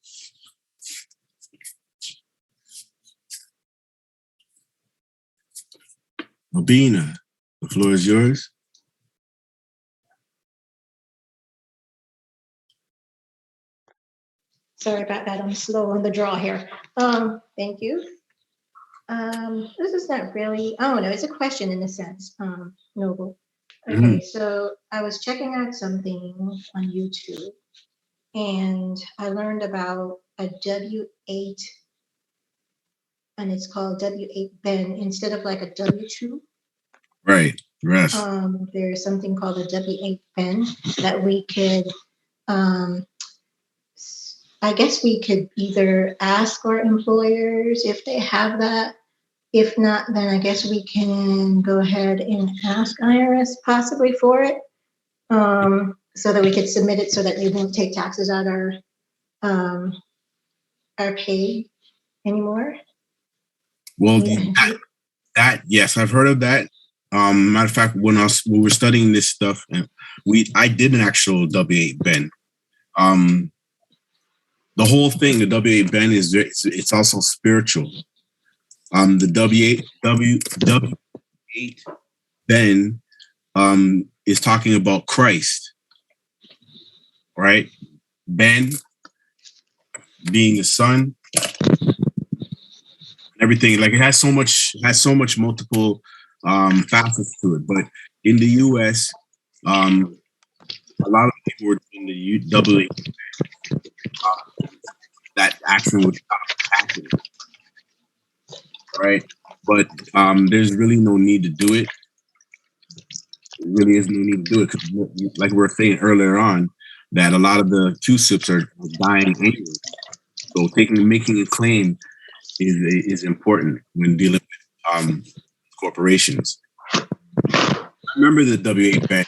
Abina, the floor is yours. Sorry about that. I'm slow on the draw here. Thank you. This is not really, no, it's a question in a sense, Noble. Okay, so I was checking out something on YouTube and I learned about a W-8, and it's called W-8 Ben instead of like a W-2. Right, yes. There's something called a W-8 Ben that we could, I guess we could either ask our employers if they have that. If not, then I guess we can go ahead and ask IRS possibly for it, so that we could submit it so that they won't take taxes out our pay anymore. Well, that yes, I've heard of that. Matter of fact, when we were studying this stuff, I did an actual W-8 Ben. The whole thing, the W-8 Ben it's also spiritual. The W-8 Ben is talking about Christ, right? Ben being the son, everything. Like it has so much multiple facets to it. But in the U.S., a lot of people were doing the W-8. That action would stop happening, right? But there's really no need to do it. There really is no need to do it because, like we were saying earlier on, that a lot of the QSIPs are dying anyway. So making a claim is important when dealing with corporations. I remember the W-8 Ben.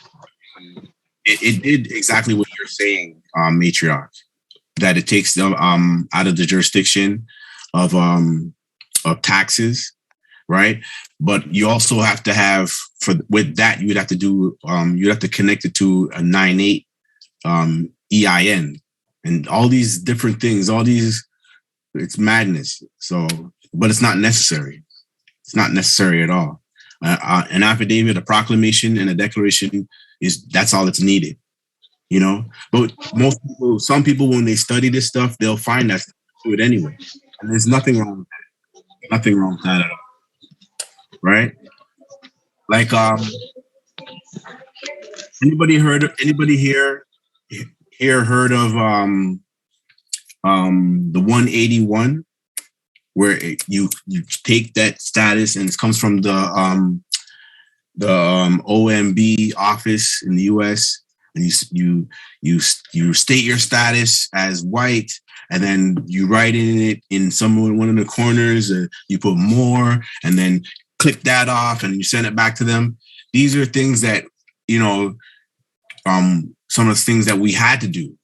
It did exactly what you're saying, Matriarch. That it takes them out of the jurisdiction of taxes, right? But you also have to have with that you'd have to do you'd have to connect it to a 9(8) EIN and all these different things. All these, it's madness. So, but it's not necessary. It's not necessary at all. An affidavit, a proclamation, and a declaration that's all that's needed. You know, but some people, when they study this stuff, they'll find that to it anyway. And there's nothing wrong with that. Nothing wrong with that at all. Right? Like, anybody here heard of the 181, where you take that status, and it comes from the OMB office in the US, and you state your status as white, and then you write in it in one of the corners, you put more, and then click that off, and you send it back to them. These are things that, you know, some of the things that we had to do,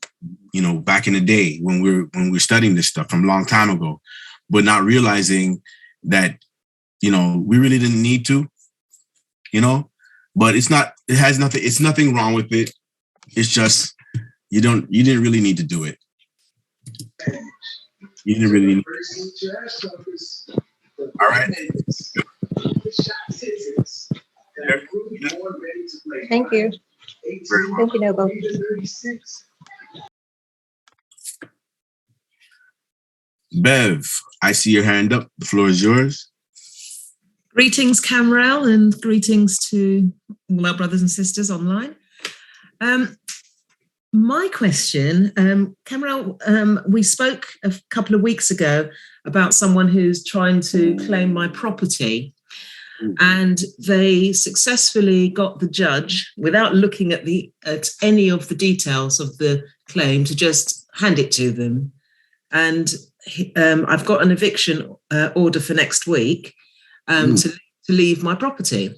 you know, back in the day when we were studying this stuff from a long time ago, but not realizing that, you know, we really didn't need to, you know. But it's nothing wrong with it. It's just you didn't really need to do it. You didn't really need to. All right. Thank you. Thank you, Noble. Bev, I see your hand up. The floor is yours. Greetings, Camrel, and greetings to all our brothers and sisters online. My question, Camrel, we spoke a couple of weeks ago about someone who's trying to claim my property, and they successfully got the judge, without looking at any of the details of the claim, to just hand it to them. And I've got an eviction order for next week to leave my property,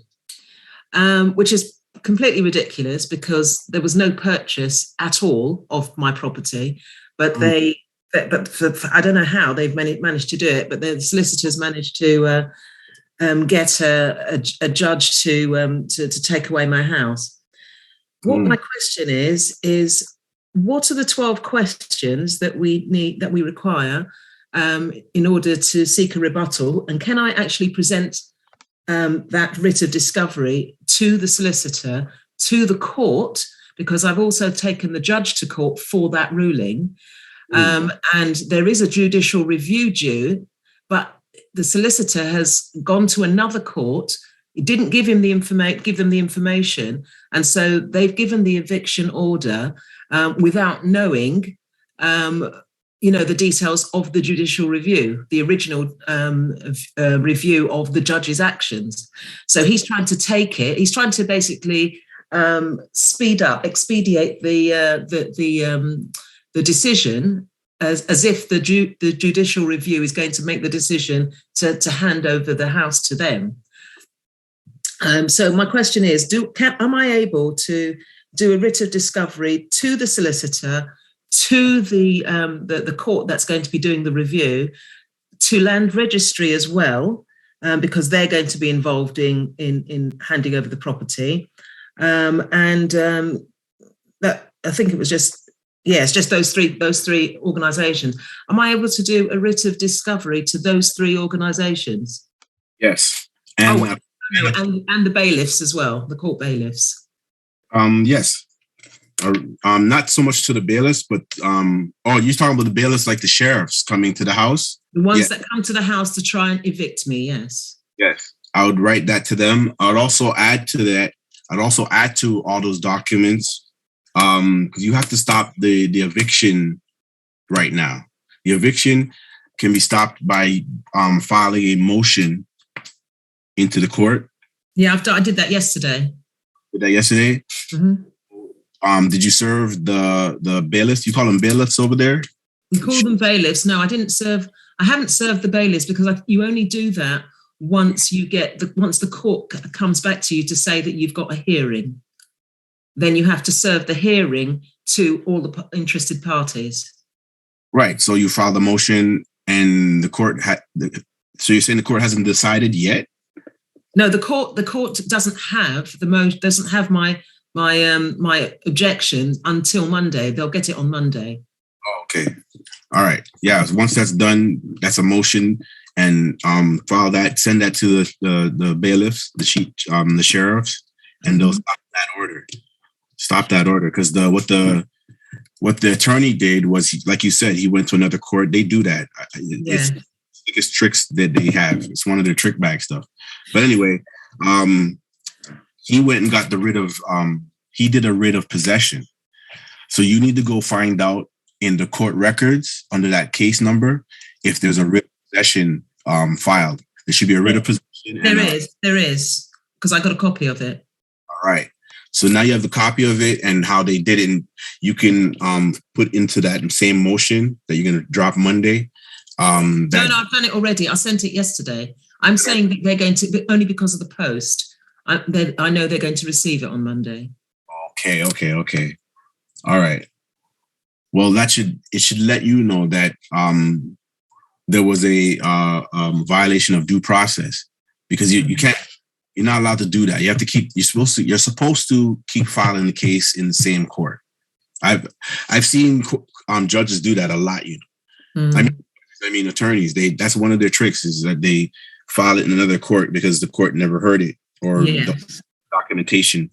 which is completely ridiculous because there was no purchase at all of my property. But I don't know how they've managed to do it, but the solicitors managed to get a judge to take away my house. What my question is what are the 12 questions that we require in order to seek a rebuttal? And can I actually present that writ of discovery to the solicitor, to the court, because I've also taken the judge to court for that ruling. And there is a judicial review due, but the solicitor has gone to another court. It didn't give them the information. And so they've given the eviction order without knowing the details of the judicial review, the original review of the judge's actions. So he's trying to take it. He's trying to basically expedite the decision as if the judicial review is going to make the decision to hand over the house to them. So my question is, am I able to do a writ of discovery to the solicitor, to the court that's going to be doing the review, to land registry as well, because they're going to be involved in handing over the property, that I think it was it's just those three organisations. Am I able to do a writ of discovery to those three organisations? Yes, and the bailiffs as well, the court bailiffs. Yes. Not so much to the bailiffs, but you're talking about the bailiffs, like the sheriffs coming to the house? The ones that come to the house to try and evict me, yes. Yes. I would write that to them. I'd also add to that. I'd also add to all those documents, because you have to stop the eviction right now. The eviction can be stopped by filing a motion into the court. Yeah, I did that yesterday. Did that yesterday? Mm-hmm. Did you serve the bailiffs? You call them bailiffs over there? We call them bailiffs. No, I haven't served the bailiffs because you only do that once the court comes back to you to say that you've got a hearing. Then you have to serve the hearing to all the interested parties. Right. So you filed the motion, and the court So you're saying the court hasn't decided yet? No, the court doesn't have my objections until Monday. They'll get it on Monday. Oh, okay. All right. Yeah. Once that's done, that's a motion, and file that. Send that to the bailiffs, the sheriffs, and they'll stop that order. Stop that order, because what the attorney did was, like you said, he went to another court. They do that. It's the biggest tricks that they have. It's one of their trick bag stuff. But anyway, he went and got the writ of. He did a writ of possession. So you need to go find out in the court records under that case number if there's a writ of possession filed. There should be a writ of possession. There is, because I got a copy of it. All right. So now you have the copy of it and how they did it, and you can put into that same motion that you're going to drop Monday. No, I've done it already. I sent it yesterday. I'm saying that they're going to, only because of the post. I know they're going to receive it on Monday. Okay. All right. Well, it should let you know that there was a violation of due process, because you can't. You're not allowed to do that. You have to keep. You're supposed to keep filing the case in the same court. I've seen judges do that a lot. I mean, attorneys. That's one of their tricks, is that they file it in another court because the court never heard it or the documentation.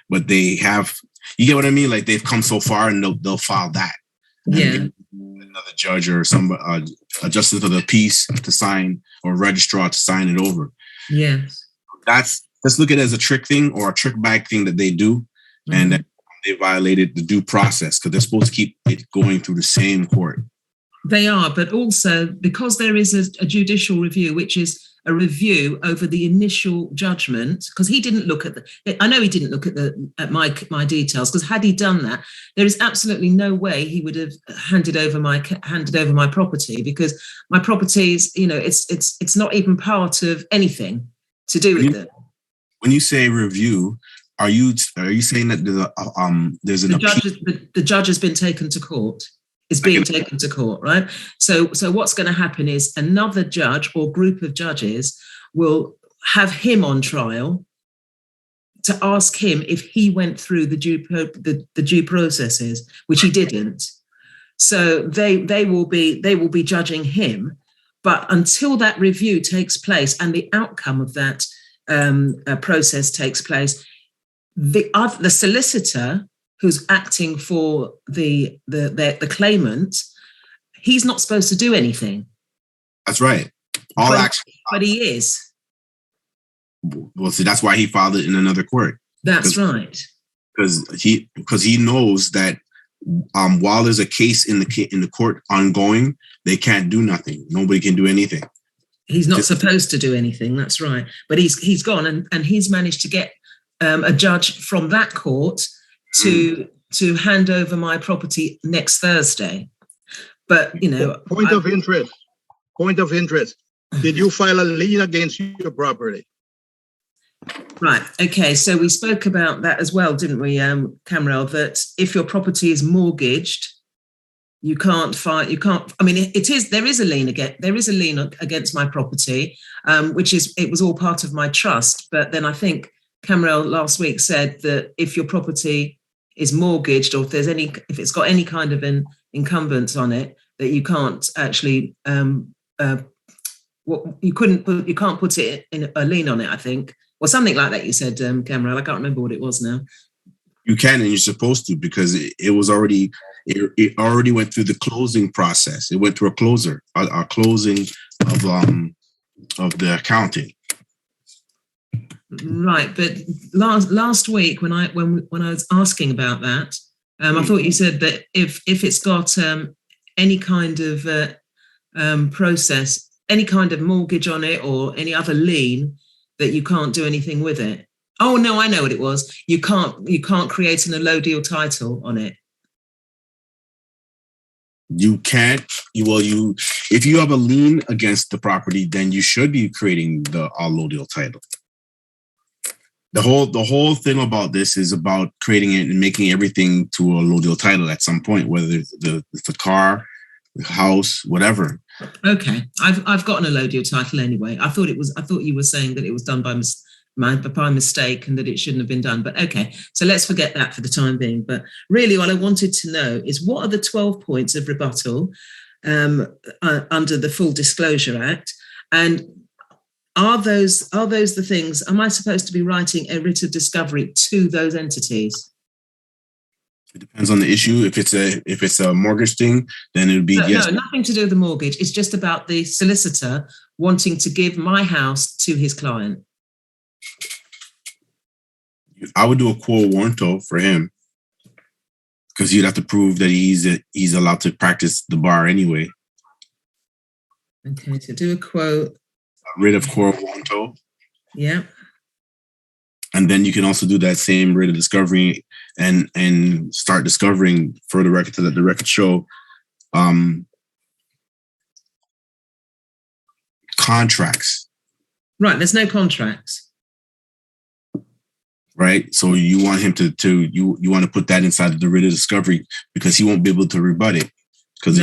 But they have. You get what I mean? Like, they've come so far, and they'll file that. Yeah. Another judge or some a justice of the peace to sign, or registrar to sign it over. Yes. Let's look at it as a trick thing or a trick bag thing that they do, and that they violated the due process, because they're supposed to keep it going through the same court. They are, but also because there is a judicial review, which is a review over the initial judgment, because he didn't look at I know he didn't look at my details, because had he done that, there is absolutely no way he would have handed over my property, because my property is, it's not even part of anything to do with it. When you say review, are you saying that there's an the judge has been taken to court? Is being taken to court, right? So what's going to happen is another judge or group of judges will have him on trial to ask him if he went through the due processes, which he didn't. So they will be judging him. But until that review takes place and the outcome of that process takes place, the solicitor who's acting for the claimant, he's not supposed to do anything. That's right. But he is. Well, see, that's why he filed it in another court. That's right. Because he knows that while there's a case in the court ongoing, they can't do nothing. Nobody can do anything. He's not supposed to do anything. That's right. But he's gone and he's managed to get a judge from that court to hand over my property next Thursday. But point of interest. Did you file a lien against your property? Right. Okay. So we spoke about that as well, didn't we, Camrell? That if your property is mortgaged, you can't file. You can't. I mean, there is a lien against my property, it was all part of my trust. But then I think Camrell last week said that if your property is mortgaged, or if it's got any kind of an encumbrance on it, that you can't actually you can't put it in a lien on it, I think, or something like that. You said, Camrell, I can't remember what it was now. You can, and you're supposed to, because it was already it already went through the closing process. It went through a closing of the accounting. Right, but last week when I was asking about that, I thought you said that if it's got any kind of process, any kind of mortgage on it or any other lien, that you can't do anything with it. Oh no, I know what it was. You can't create an allodial title on it. You can't. If you have a lien against the property, then you should be creating the allodial title. The whole thing about this is about creating it and making everything to a allodial title at some point, whether it's the car, house, whatever. Okay, I've got an allodial title anyway. I thought you were saying that it was done by mistake and that it shouldn't have been done. But okay, so let's forget that for the time being. But really, what I wanted to know is what are the 12 points of rebuttal under the Full Disclosure Act, and are those the things? Am I supposed to be writing a writ of discovery to those entities? It depends on the issue. If it's a mortgage thing, then it would be yes. No, nothing to do with the mortgage. It's just about the solicitor wanting to give my house to his client. I would do a quo warranto for him because you'd have to prove that he's allowed to practice the bar anyway. Okay, so do a quote. Writ of quo warranto. Yeah. And then you can also do that same writ of discovery and start discovering for the record, so that the record show contracts. Right, there's no contracts. Right, so you want him you want to put that inside of the writ of discovery because he won't be able to rebut it because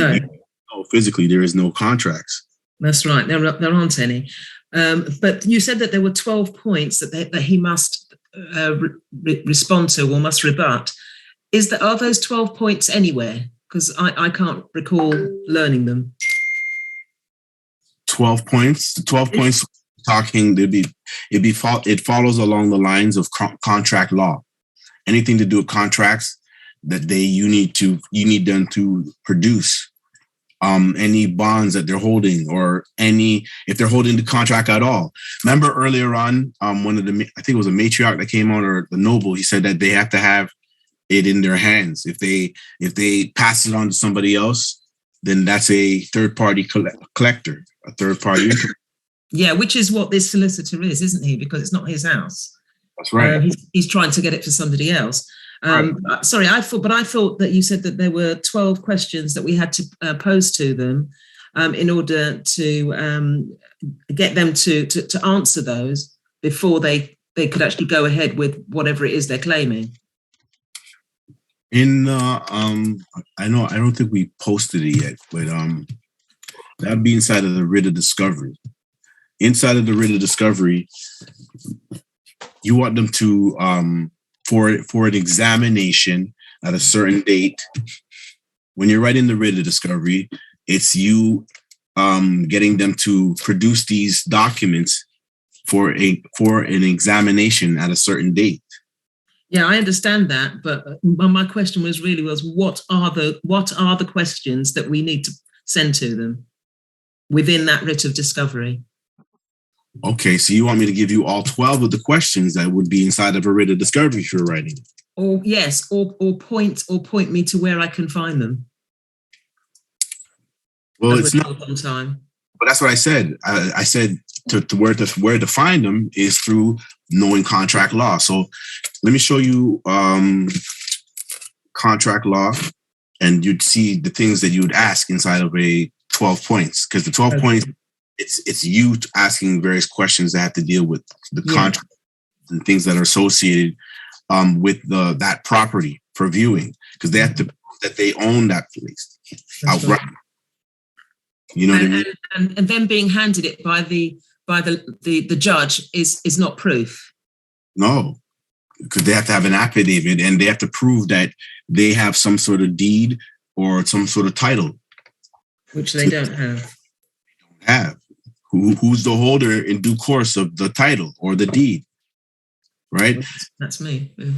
physically there is no contracts. That's right, there aren't any. But you said that there were 12 points that he must respond to or must rebut. Are those 12 points anywhere? Because I can't recall learning them. 12 points. The 12 points talking. It follows along the lines of contract law. Anything to do with contracts that you need them to produce. Any bonds that they're holding or if they're holding the contract at all. Remember earlier on, one of I think it was a matriarch that came on, or the noble, he said that they have to have it in their hands. If they pass it on to somebody else, then that's a third party collector, a third party. Yeah, which is what this solicitor is, isn't he? Because it's not his house. That's right. He's trying to get it for somebody else. Sorry, I thought that you said that there were 12 questions that we had to pose to them in order to get them to answer those before they could actually go ahead with whatever it is they're claiming. I don't think we posted it yet, but that'd be inside of the writ of discovery. Inside of the writ of discovery, you want them to for an examination at a certain date. When you're writing the writ of discovery, it's you getting them to produce these documents for an examination at a certain date. Yeah, I understand that, but my question was what are the questions that we need to send to them within that writ of discovery? Okay, so you want me to give you all 12 of the questions that would be inside of a writ of discovery if you're writing? Or yes, or point me to where I can find them. Well, it's not on time. But that's what I said. I said to where to find them is through knowing contract law. So let me show you contract law, and you'd see the things that you would ask inside of a 12 points, because the 12 points. It's you asking various questions that have to deal with the contract and things that are associated with that property for viewing, because they have to prove that they own that place outright. Right. You know what I mean? And them being handed it by the judge is not proof. No, because they have to have an affidavit and they have to prove that they have some sort of deed or some sort of title, which they don't have. Who's the holder in due course of the title or the deed, right? That's me. Yeah.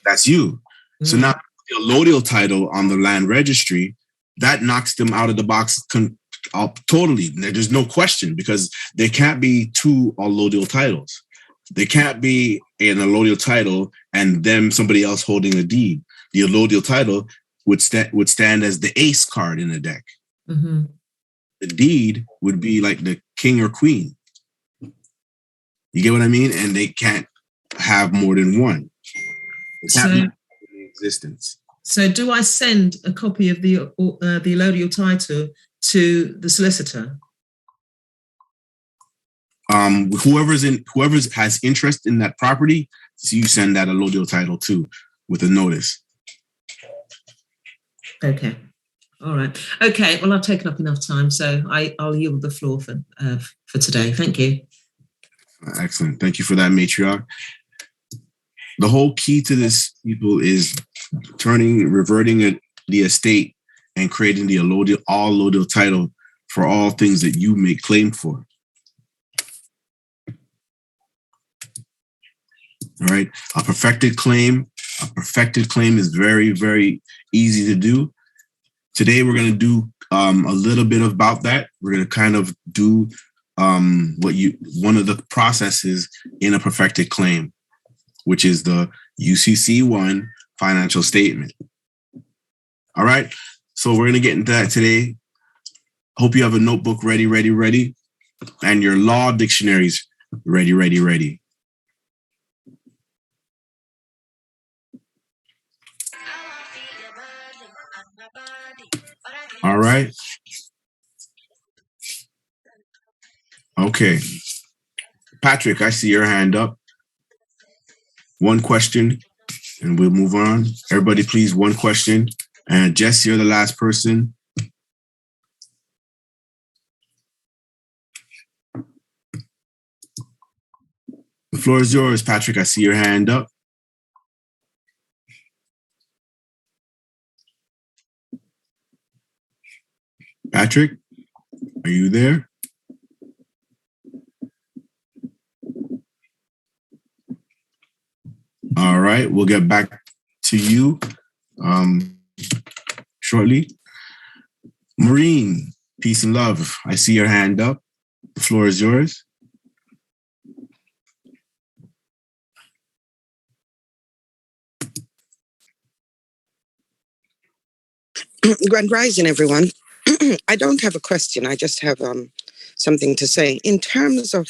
That's you. Mm. So now the allodial title on the land registry, that knocks them out of the box totally. There's no question, because there can't be two allodial titles. There can't be an allodial title and then somebody else holding a deed. The allodial title would stand as the ace card in the deck. Mm-hmm. The deed would be like the king or queen. You get what I mean? And they can't have more than one. It can't be in existence. So do I send a copy of the allodial title to the solicitor? Whoever has interest in that property, so you send that allodial title to with a notice. Okay. All right. Okay. Well, I've taken up enough time, so I'll yield the floor for today. Thank you. Excellent. Thank you for that, matriarch. The whole key to this, people, is reverting the estate and creating the allodial title for all things that you may claim for. All right. A perfected claim is very, very easy to do. Today, we're going to do a little bit about that. We're going to kind of do one of the processes in a perfected claim, which is the UCC1 financial statement. All right. So we're going to get into that today. Hope you have a notebook ready, and your law dictionaries ready. All right. Okay. Patrick, I see your hand up. One question, and we'll move on. Everybody, please, one question. And Jess, you're the last person. The floor is yours, Patrick. I see your hand up. Patrick, are you there? All right, we'll get back to you shortly. Maureen, peace and love. I see your hand up. The floor is yours. Grand Rising, everyone. I don't have a question. I just have something to say. In terms of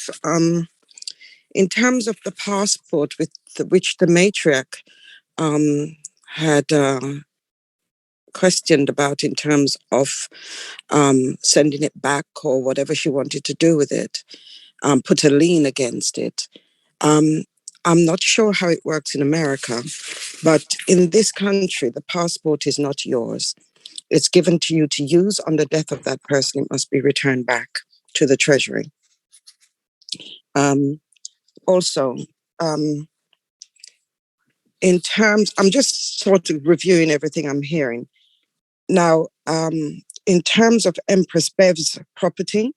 the passport which the matriarch had questioned about in terms of sending it back or whatever she wanted to do with it, put a lien against it. I'm not sure how it works in America, but in this country, the passport is not yours. It's given to you to use on the death of that person. It must be returned back to the Treasury. Also, in terms, I'm just sort of reviewing everything I'm hearing. Now, in terms of Empress Bev's property,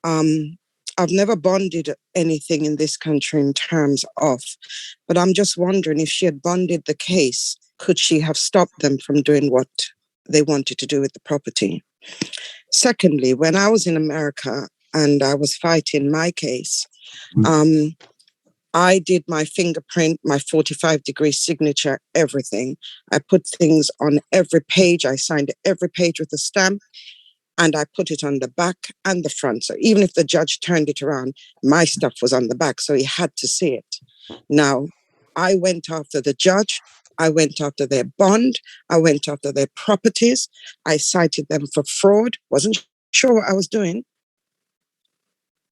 I've never bonded anything in this country in terms of, but I'm just wondering if she had bonded the case, could she have stopped them from doing what they wanted to do with the property? Secondly, when I was in America and I was fighting my case, I did my fingerprint, my 45-degree signature, everything. I put things on every page. I signed every page with a stamp, and I put it on the back and the front. So even if the judge turned it around, my stuff was on the back, so he had to see it. Now, I went after the judge. I went after their bond. I went after their properties. I cited them for fraud. Wasn't sure what I was doing,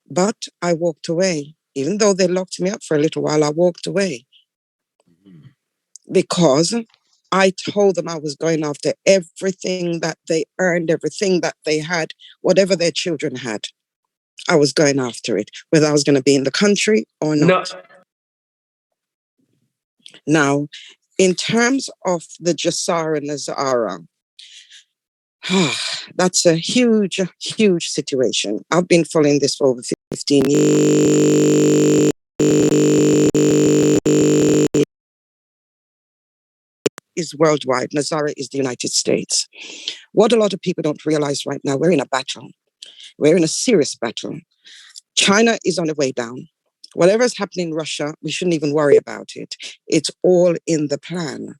but I walked away. Even though they locked me up for a little while, I walked away because I told them I was going after everything that they earned, everything that they had, whatever their children had. I was going after it, whether I was going to be in the country or not. No. Now, in terms of the Jassara and the Zahara, that's a huge, huge situation. I've been following this for over 15 years. Is worldwide. Nazara is the United States. What a lot of people don't realize right now, we're in a battle. We're in a serious battle. China is on the way down. Whatever's happening in Russia, we shouldn't even worry about it. It's all in the plan.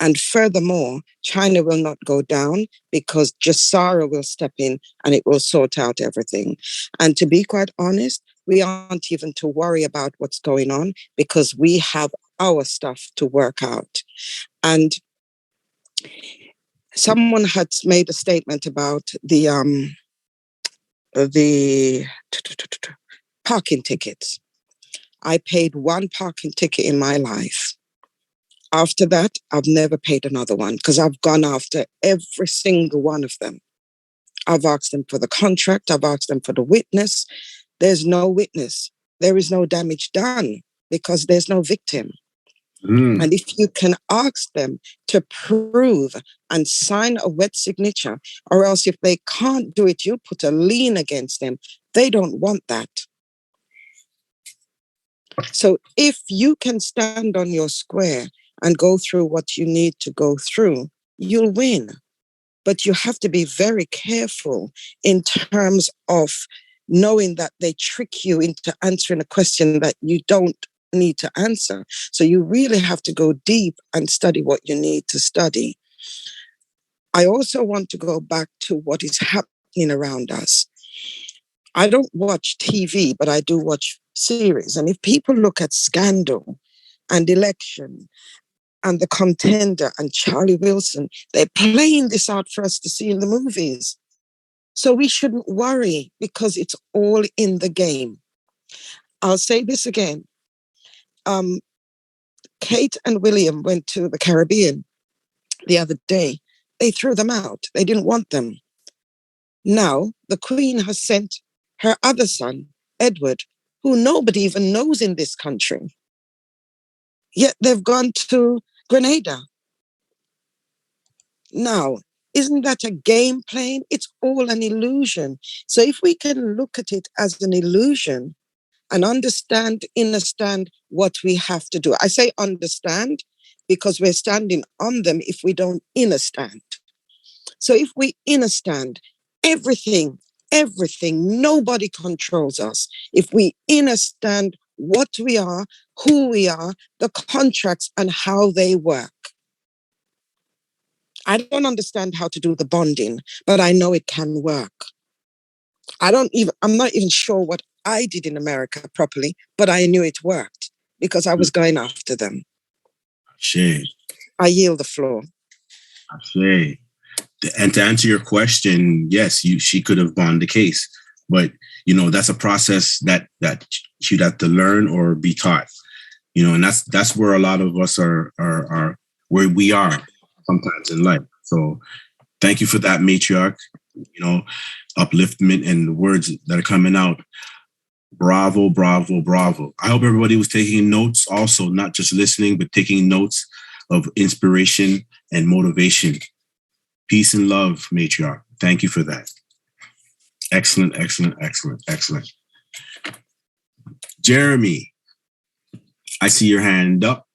And furthermore, China will not go down because Jassara will step in and it will sort out everything. And to be quite honest, we aren't even to worry about what's going on because we have our stuff to work out. And someone had made a statement about the parking tickets. I paid one parking ticket in my life. After that, I've never paid another one because I've gone after every single one of them. I've asked them for the contract. I've asked them for the witness. There's no witness. There is no damage done because there's no victim. And if you can ask them to prove and sign a wet signature, or else if they can't do it, you put a lien against them. They don't want that. So if you can stand on your square and go through what you need to go through, you'll win. But you have to be very careful in terms of knowing that they trick you into answering a question that you don't need to answer. So you really have to go deep and study what you need to study. I also want to go back to what is happening around us. I don't watch TV, but I do watch series. And if people look at Scandal and Election and The Contender and Charlie Wilson, they're playing this out for us to see in the movies. So we shouldn't worry because it's all in the game. I'll say this again. Kate and William went to the Caribbean the other day. They threw them out. They didn't want them. Now the Queen has sent her other son, Edward, who nobody even knows in this country. Yet they've gone to Grenada. Now, isn't that a game playing? It's all an illusion. So if we can look at it as an illusion and understand what we have to do. I say understand because we're standing on them if we don't understand. So if we understand everything, nobody controls us. If we understand what we are, who we are, the contracts and how they work. I don't understand how to do the bonding, but I know it can work. I'm not even sure what I did in America properly, but I knew it worked because I was going after them. Shay. I yield the floor. Shay. And to answer your question, yes, she could have won the case, but that's a process that she'd have to learn or be taught. And that's where a lot of us are where we are sometimes in life. So thank you for that, matriarch. Upliftment and the words that are coming out. Bravo, bravo, bravo. I hope everybody was taking notes also, not just listening, but taking notes of inspiration and motivation. Peace and love, matriarch. Thank you for that. Excellent, excellent, excellent, excellent. Jeremy, I see your hand up.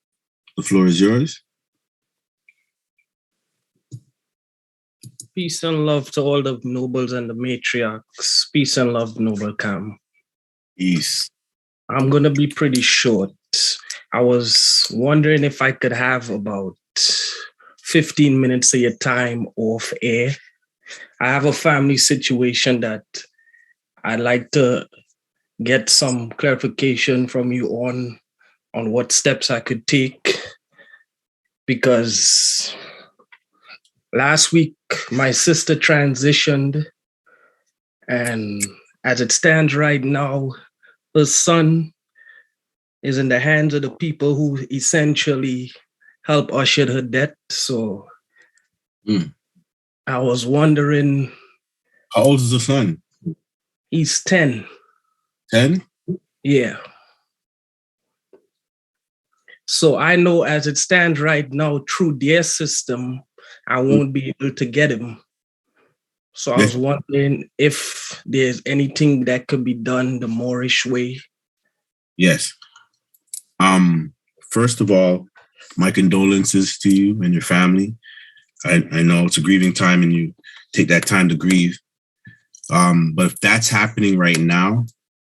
The floor is yours. Peace and love to all the nobles and the matriarchs. Peace and love, Noble Cam. Peace. I'm going to be pretty short. I was wondering if I could have about 15 minutes of your time off air. I have a family situation that I'd like to get some clarification from you on what steps I could take. Because last week, my sister transitioned, and as it stands right now, her son is in the hands of the people who essentially help usher her death. So I was wondering. How old is the son? He's 10. 10? Yeah. So I know as it stands right now, through their system, I won't be able to get him. So I was wondering if there's anything that could be done the Moorish way. Yes. First of all, my condolences to you and your family. I know it's a grieving time and you take that time to grieve. But if that's happening right now,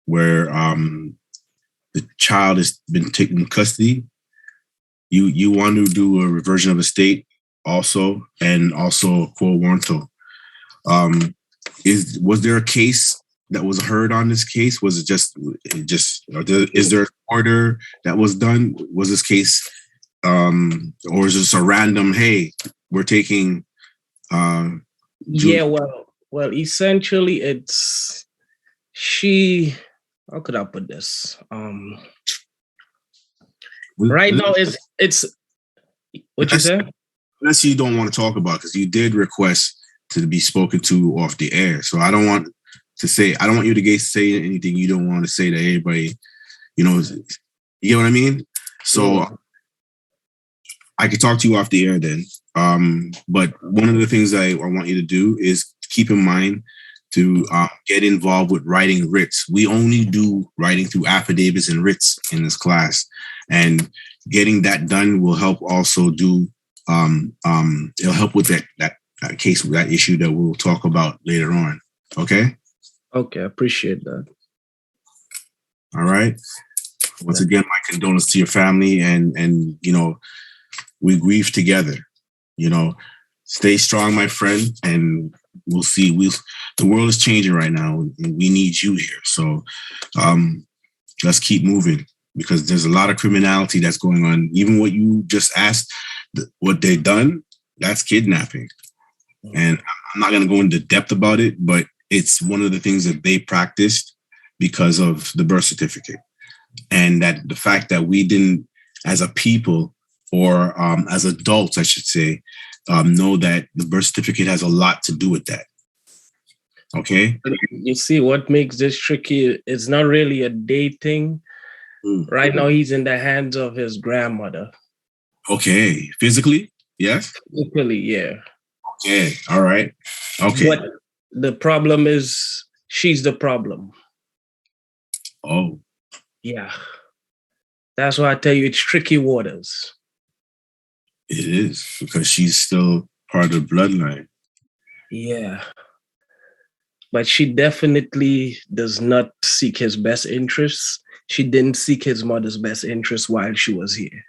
where the child has been taken in custody, you want to do a reversion of estate also, and also a quo warranto. Was there a case that was heard on this case? Was it just is there an order that was done? Was this case or is this a random, hey, we're taking yeah, well, essentially it's how could I put this? Right now it's What you say? Unless you don't want to talk about, because you did request to be spoken to off the air. So I don't want you to say anything you don't want to say to everybody. You know, you get what I mean? So I could talk to you off the air then. But one of the things I want you to do is keep in mind to get involved with writing writs. We only do writing through affidavits and writs in this class. And getting that done will help also do, it'll help with that case, that issue that we'll talk about later on. Okay? Okay, I appreciate that. All right. Once again, my condolences to your family, and you know, we grieve together. You know, stay strong, my friend, and we'll see. The world is changing right now, and we need you here. So let's keep moving, because there's a lot of criminality that's going on. Even what you just asked, what they've done, that's kidnapping. And I'm not going to go into depth about it, but it's one of the things that they practiced because of the birth certificate. And that the fact that we didn't, as a people, or as adults, I should say, know that the birth certificate has a lot to do with that. Okay? You see, what makes this tricky is not really a day thing. Right now, he's in the hands of his grandmother. Okay. Physically? Yes? Physically, yeah. Okay. All right. Okay. But the problem is, she's the problem. Oh. Yeah. That's why I tell you, it's tricky waters. It is, because she's still part of the bloodline. Yeah. But she definitely does not seek his best interests. She didn't seek his mother's best interest while she was here.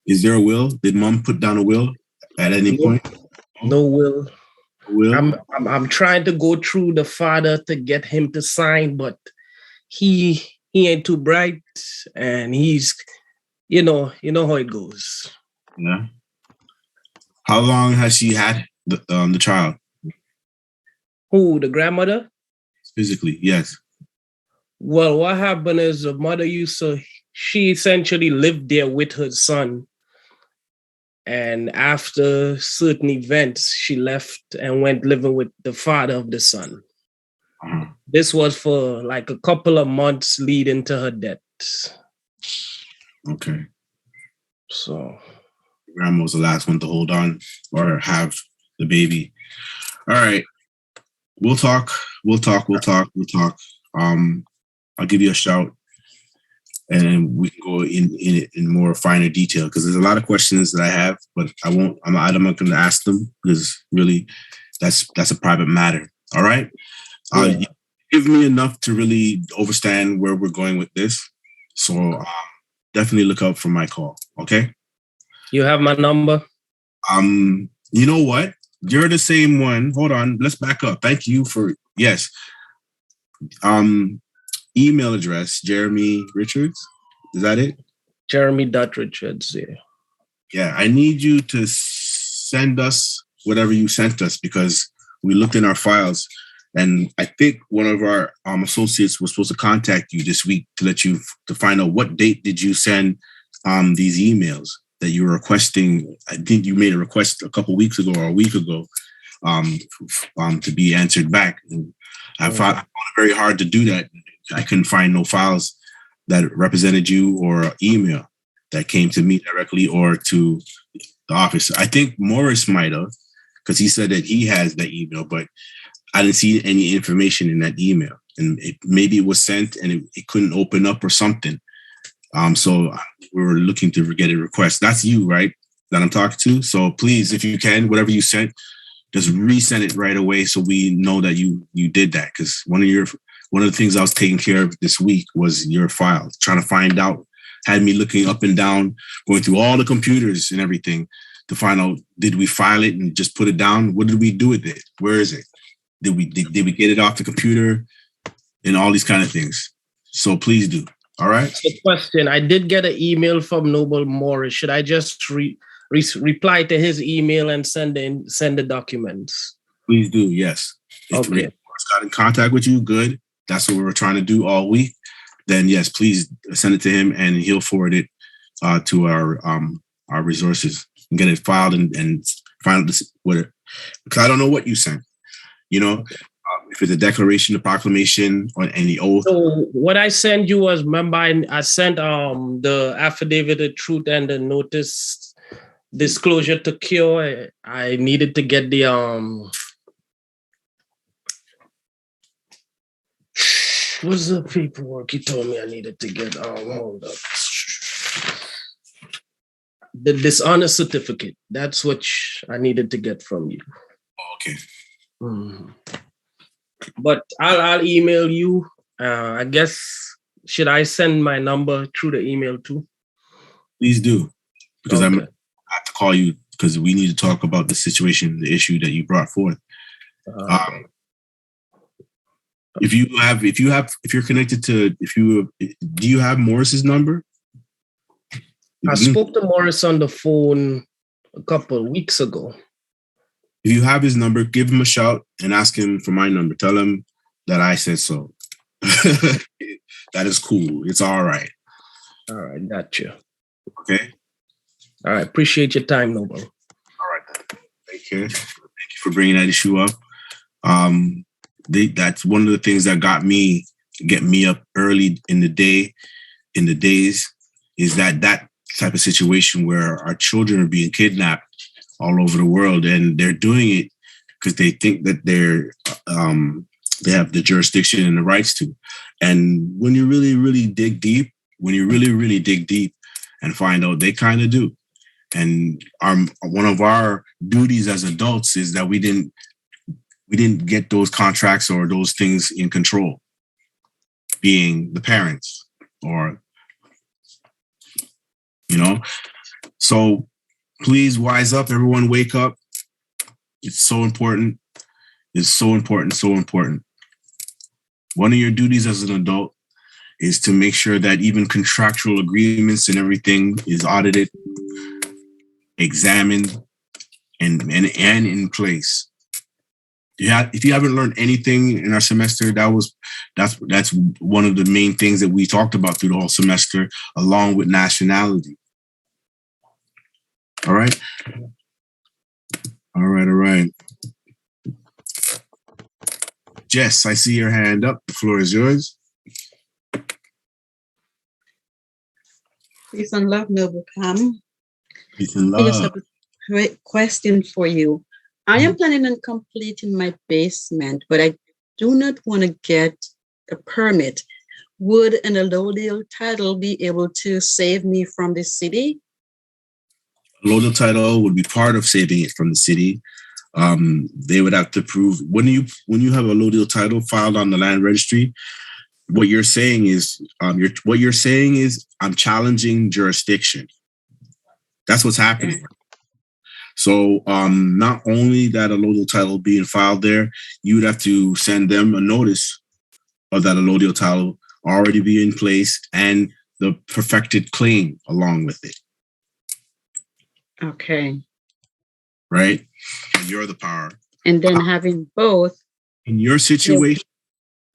Is there a will? Did mom put down a will at any point? No will. I'm trying to go through the father to get him to sign, but he ain't too bright, and he's, you know how it goes. Yeah. How long has she had the child? Who, the grandmother? Physically, yes. Well, what happened is the mother she essentially lived there with her son. And after certain events, she left and went living with the father of the son. Uh-huh. This was for like a couple of months leading to her death. Okay. So grandma was the last one to hold on or have the baby. All right. We'll talk. I'll give you a shout, and then we can go in more finer detail, because there's a lot of questions that I have, but I'm not going to ask them, because really that's a private matter. All right. You give me enough to really understand where we're going with this. So definitely look out for my call. Okay. You have my number? You know what? You're the same one. Hold on. Let's back up. Thank you for, yes. Email address, Jeremy Richards. Is that it? Jeremy.Richards, yeah. Yeah, I need you to send us whatever you sent us, because we looked in our files, and I think one of our associates was supposed to contact you this week to find out what date did you send these emails that you were requesting. I think you made a request a couple weeks ago or a week ago to be answered back. And I found it very hard to do that. I couldn't find no files that represented you or email that came to me directly or to the office. I think Morris might have, because he said that he has that email, but I didn't see any information in that email. And maybe it was sent and it couldn't open up or something. So we were looking to get a request. That's you, right? That I'm talking to. So please, if you can, whatever you sent, just resend it right away so we know that you did that. Because one of the things I was taking care of this week was your file, trying to find out, had me looking up and down, going through all the computers and everything to find out, did we file it and just put it down? What did we do with it? Where is it? Did we get it off the computer? And all these kind of things. So please do. All right. Good question. I did get an email from Noble Moorish. Should I just reply to his email and send the documents? Please do. Yes. If okay. Morris got in contact with you, good. That's what we were trying to do all week. Then yes, please send it to him and he'll forward it to our our resources and get it filed and file this with it. Because I don't know what you sent. You know, if it's a declaration, a proclamation, or any oath. So what I sent you was, remember, I sent the affidavit of truth and the notice disclosure to cure. I needed to get the what's the paperwork you told me I needed to get? Hold up. The dishonor certificate. That's what I needed to get from you. Okay. But I'll email you. I guess, should I send my number through the email too? Please do, because Okay. I'm gonna have to call you because we need to talk about the situation, the issue that you brought forth. If you're connected to, do you have Morris's number? I spoke to Morris on the phone a couple of weeks ago. If you have his number, give him a shout and ask him for my number. Tell him that I said so. That is cool. It's all right. All right, gotcha. Okay. All right, appreciate your time, Noble. All right. Take care. Thank you for bringing that issue up. That's one of the things that get me up early in the days, is that type of situation where our children are being kidnapped all over the world, and they're doing it because they think that they have the jurisdiction and the rights to. And when you really, really dig deep, and find out they kind of do. And one of our duties as adults is that we didn't get those contracts or those things in control, being the parents, or, you know. So please wise up, everyone, wake up. It's so important. It's so important, so important. One of your duties as an adult is to make sure that even contractual agreements and everything is audited, examined, and in place. If you haven't learned anything in our semester, that's one of the main things that we talked about through the whole semester, along with nationality. All right. All right. Jess, I see your hand up. The floor is yours. Peace and love, Noble Cam. Peace and I just love. have a quick question for you. I am planning on completing my basement, but I do not want to get a permit. Would an allodial title be able to save me from the city? Allodial title would be part of saving it from the city. They would have to prove when you have a allodial title filed on the land registry. What you're saying is I'm challenging jurisdiction. That's what's happening. So not only that allodial title being filed there, you would have to send them a notice of that allodial title already be in place and the perfected claim along with it. Okay. Right? You're the power. And then having both. In your situation,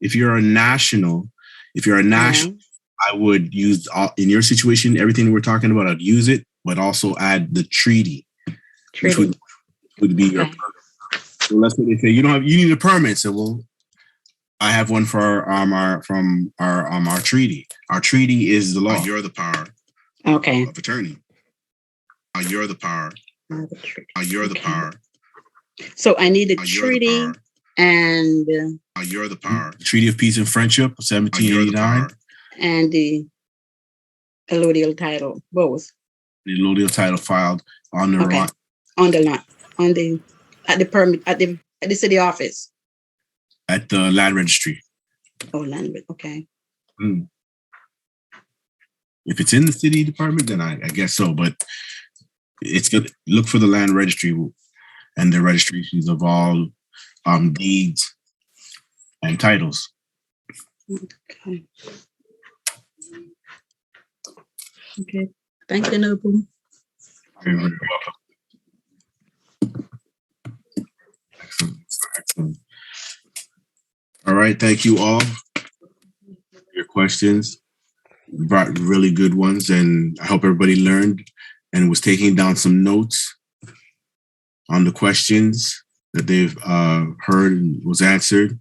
if you're a national, I would use, in your situation, everything we're talking about, I'd use it, but also add the treaty. Which would be your permit. So that's what they say. You need a permit. So, well, I have one for our treaty. Our treaty is the law. You're the power. Okay. Of attorney. You're the power. You're the power. So I need a treaty and you're the power. Treaty of Peace and Friendship, 1789. And the allodial title, both. The allodial title filed on the lot. On the lot. At the permit at the city office. At the land registry. Oh, land, okay. If it's in the city department, then I guess so. But it's good. Look for the land registry and the registrations of all deeds and titles. Okay. Okay. Thank you, Noble. You're very welcome. Excellent. All right. Thank you all for your questions. You brought really good ones, and I hope everybody learned and was taking down some notes on the questions that they've heard and was answered.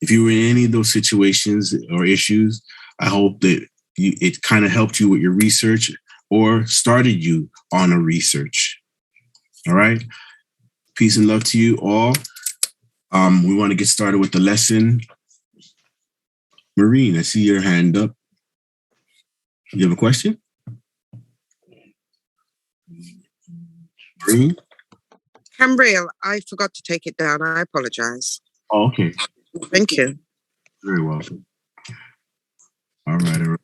If you were in any of those situations or issues, I hope that it kind of helped you with your research or started you on a research. All right. Peace and love to you all. We want to get started with the lesson. Maureen, I see your hand up. You have a question? Maureen? Cambriel, I forgot to take it down. I apologize. Oh, okay. Thank you. Very welcome. All right. All right.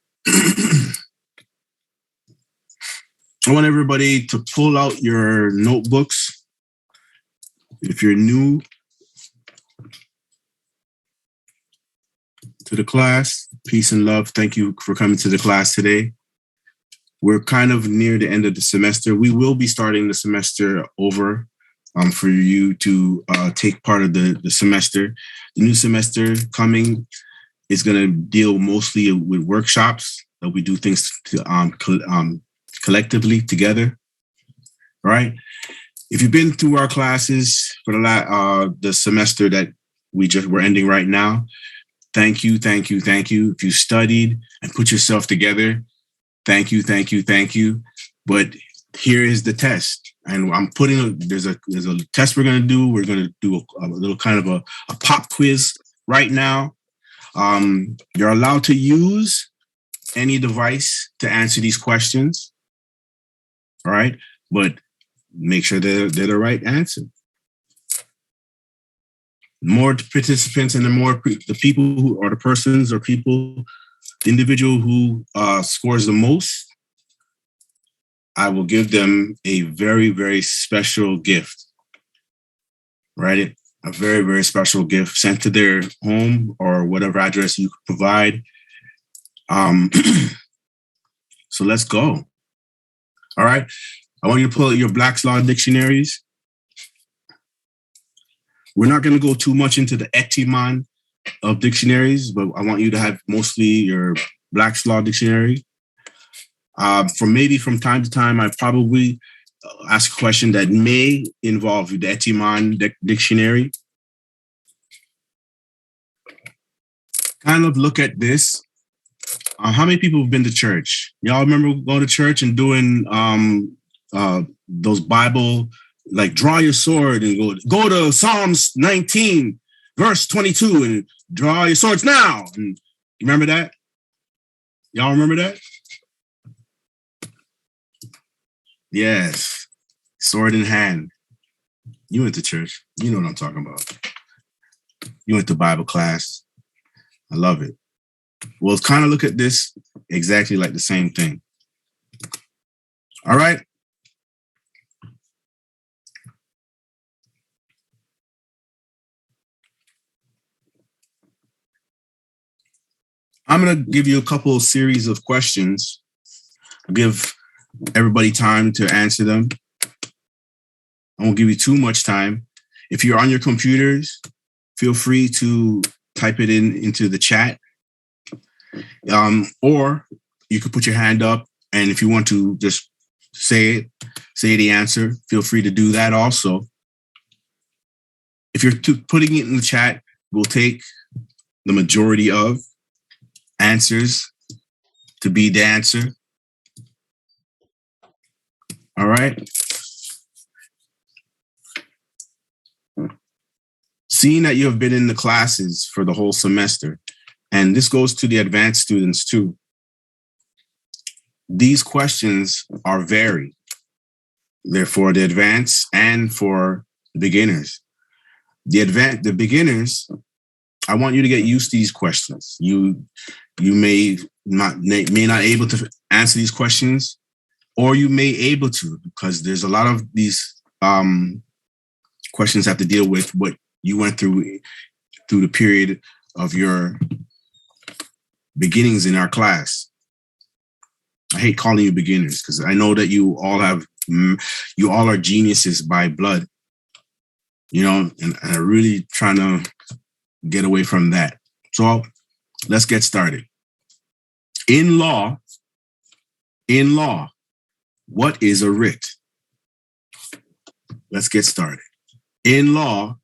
I want everybody to pull out your notebooks. If you're new to the class, peace and love. Thank you for coming to the class today. We're kind of near the end of the semester. We will be starting the semester over for you to take part of the semester. The new semester coming is going to deal mostly with workshops that we do things to, collectively together. All right. If you've been through our classes for the semester that we're ending right now, thank you, thank you, thank you. If you studied and put yourself together, thank you, thank you, thank you. But here is the test, and I'm putting there's a test we're going to do. We're going to do a little kind of a pop quiz right now. You're allowed to use any device to answer these questions. All right, but make sure they're the right answer. More participants and the people who are the persons or people, the individual who scores the most, I will give them a very, very special gift. Right? A very, very special gift sent to their home or whatever address you provide. So let's go. All right. I want you to pull out your Black's Law dictionaries. We're not going to go too much into the etymon of dictionaries, but I want you to have mostly your Black's Law dictionary. From time to time, I probably ask a question that may involve the etymon dictionary. Kind of look at this. How many people have been to church? Y'all remember going to church and doing those Bible, like draw your sword and go to Psalms 19, verse 22 and draw your swords now. And you remember that? Y'all remember that? Yes. Sword in hand. You went to church. You know what I'm talking about. You went to Bible class. I love it. Well, let's kind of look at this exactly like the same thing. All right. I'm going to give you a couple of series of questions. I'll give everybody time to answer them. I won't give you too much time. If you're on your computers, feel free to type it into the chat. Or you could put your hand up, and if you want to just say the answer, feel free to do that also. If you're putting it in the chat, we'll take the majority of answers to be the answer. All right. Seeing that you have been in the classes for the whole semester, and this goes to the advanced students too, these questions are varied. They're for the advanced and for the beginners. The beginners, I want you to get used to these questions. You may not able to answer these questions, or you may able to, because there's a lot of these questions have to deal with what you went through the period of your beginnings in our class. I hate calling you beginners because I know that you all are geniuses by blood, and I'm really trying to get away from that. So let's get started. In law, what is a writ? Let's get started. In law,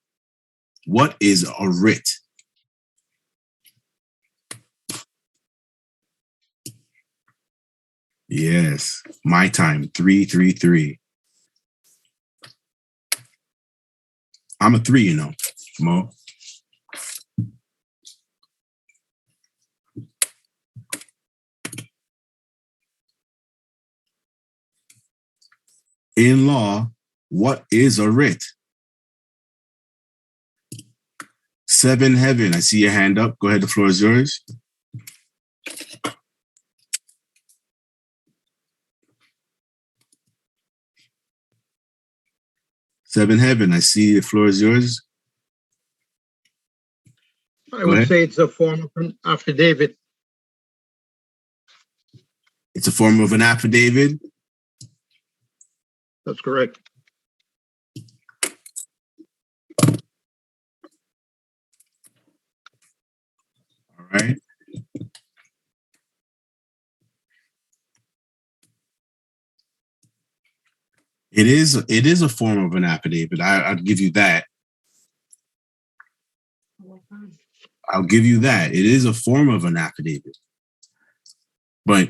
what is a writ? Yes, my time, 333. I'm a 3, you know, Mo. In law, what is a writ? 7 Heaven, I see your hand up. Go ahead, the floor is yours. Seven Heaven, I see the floor is yours. I would say it's a form of an affidavit. It's a form of an affidavit. That's correct. All right. It is a form of an affidavit. I'd give you that. I'll give you that. It is a form of an affidavit. But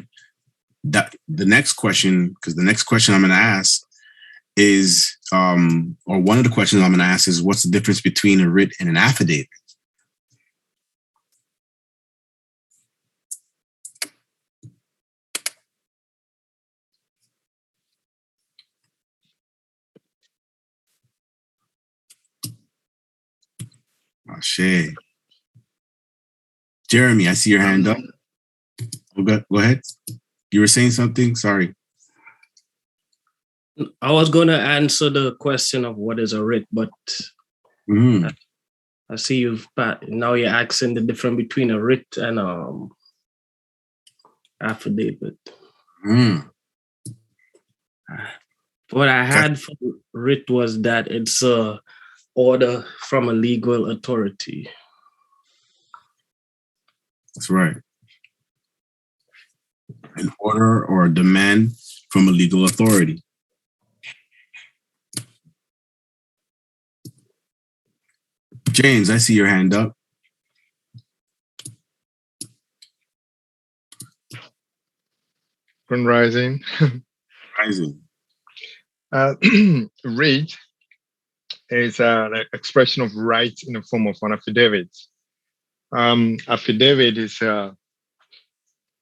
that the next question, because the next question I'm going to ask is, or one of the questions I'm going to ask is, what's the difference between a writ and an affidavit? Oh, shit. Jeremy, I see your hand up. Go ahead. You were saying something? Sorry. I was going to answer the question of what is a writ, but I see you've now you're asking the difference between a writ and affidavit. What I had for writ was that it's a order from a legal authority. That's right. An order or a demand from a legal authority. James, I see your hand up. Good rising. Rising. Read is an expression of rights in the form of an affidavit. Affidavit is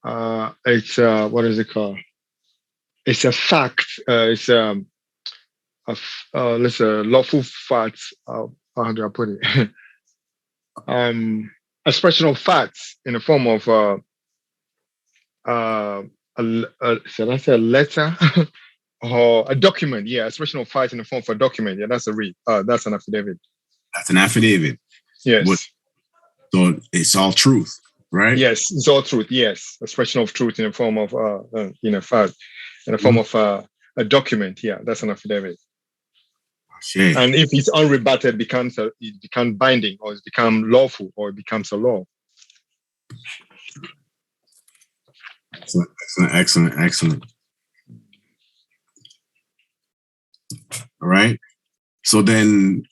what is it called? It's a fact. It's lawful facts. How do I put it? Expression of facts in the form of should I say a letter or a document? Yeah, expression of facts in the form of a document. Yeah, that's a read. That's an affidavit. That's an affidavit. Yes. So it's all truth, right? Yes, it's all truth. Yes, expression of truth in the form of fact, in the form of a document. Yeah, that's an affidavit. Shit. And if it's unrebutted, it becomes binding, or it becomes lawful, or it becomes a law. Excellent. All right. So then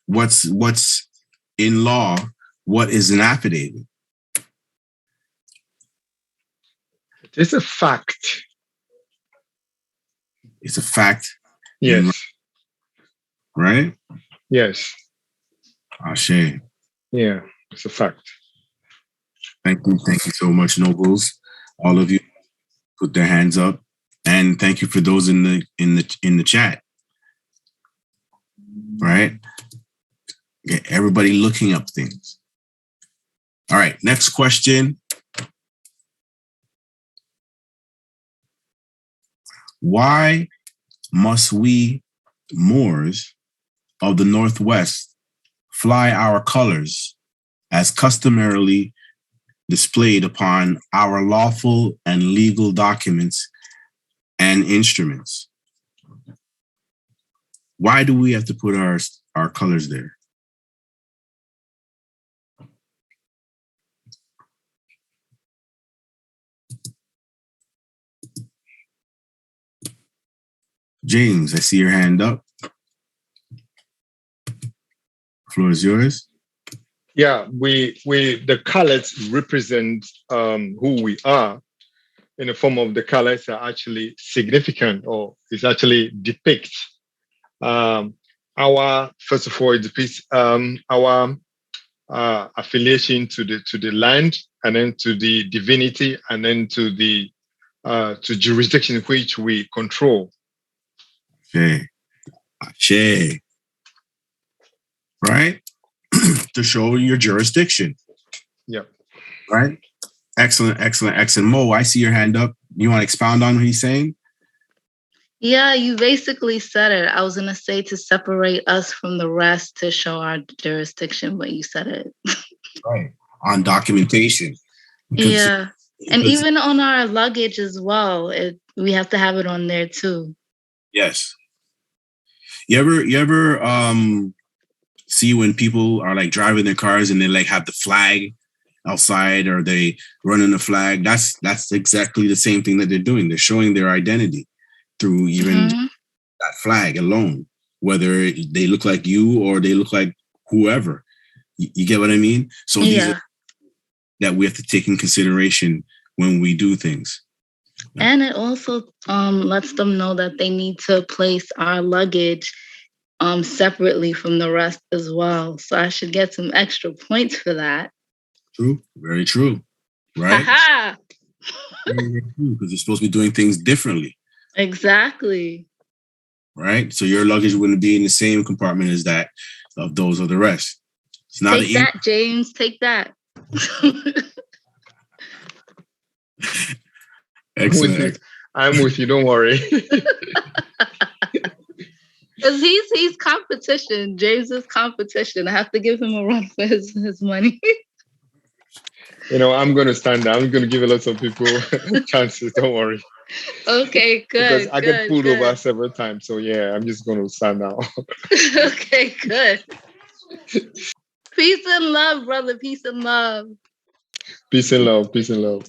what's in law? What is an affidavit? It's a fact. It's a fact. Yes. Right? Yes. Ashe. Yeah, it's a fact. Thank you so much, nobles. All of you put their hands up, and thank you for those in the chat. Right? Get everybody looking up things. All right, next question. Why must we Moors of the Northwest fly our colors as customarily displayed upon our lawful and legal documents and instruments? Why do we have to put our colors there? James, I see your hand up. Floor is yours. Yeah, the colors represent who we are in the form of the colors are actually significant, or it's actually depict our, first of all, it depicts our affiliation to the land, and then to the divinity, and then to the to jurisdiction which we control. Ashe. Right? To show your jurisdiction. Yep. Right? Excellent. Mo, I see your hand up. You want to expound on what he's saying? Yeah, you basically said it. I was going to say to separate us from the rest to show our jurisdiction, but you said it. Right. On documentation. Yeah. And even on our luggage as well, we have to have it on there too. Yes. You ever see when people are like driving their cars and they like have the flag outside, or they running the flag? That's exactly the same thing that they're doing. They're showing their identity through even that flag alone, whether they look like you or they look like whoever. You get what I mean? So these are that we have to take in consideration when we do things. And it also lets them know that they need to place our luggage separately from the rest as well. So I should get some extra points for that. True. Very true. Right? Because you're supposed to be doing things differently. Exactly. Right? So your luggage wouldn't be in the same compartment as that of those of the rest. It's not take that, James. Take that. Excellent. I'm with you. Don't worry. Because he's competition. James is competition. I have to give him a run for his money. I'm going to stand down. I'm going to give a lot of people chances. Don't worry. Okay, good. Because I get pulled over several times. So yeah, I'm just going to stand down. Okay, good. Peace and love, brother. Peace and love. Peace and love. Peace and love.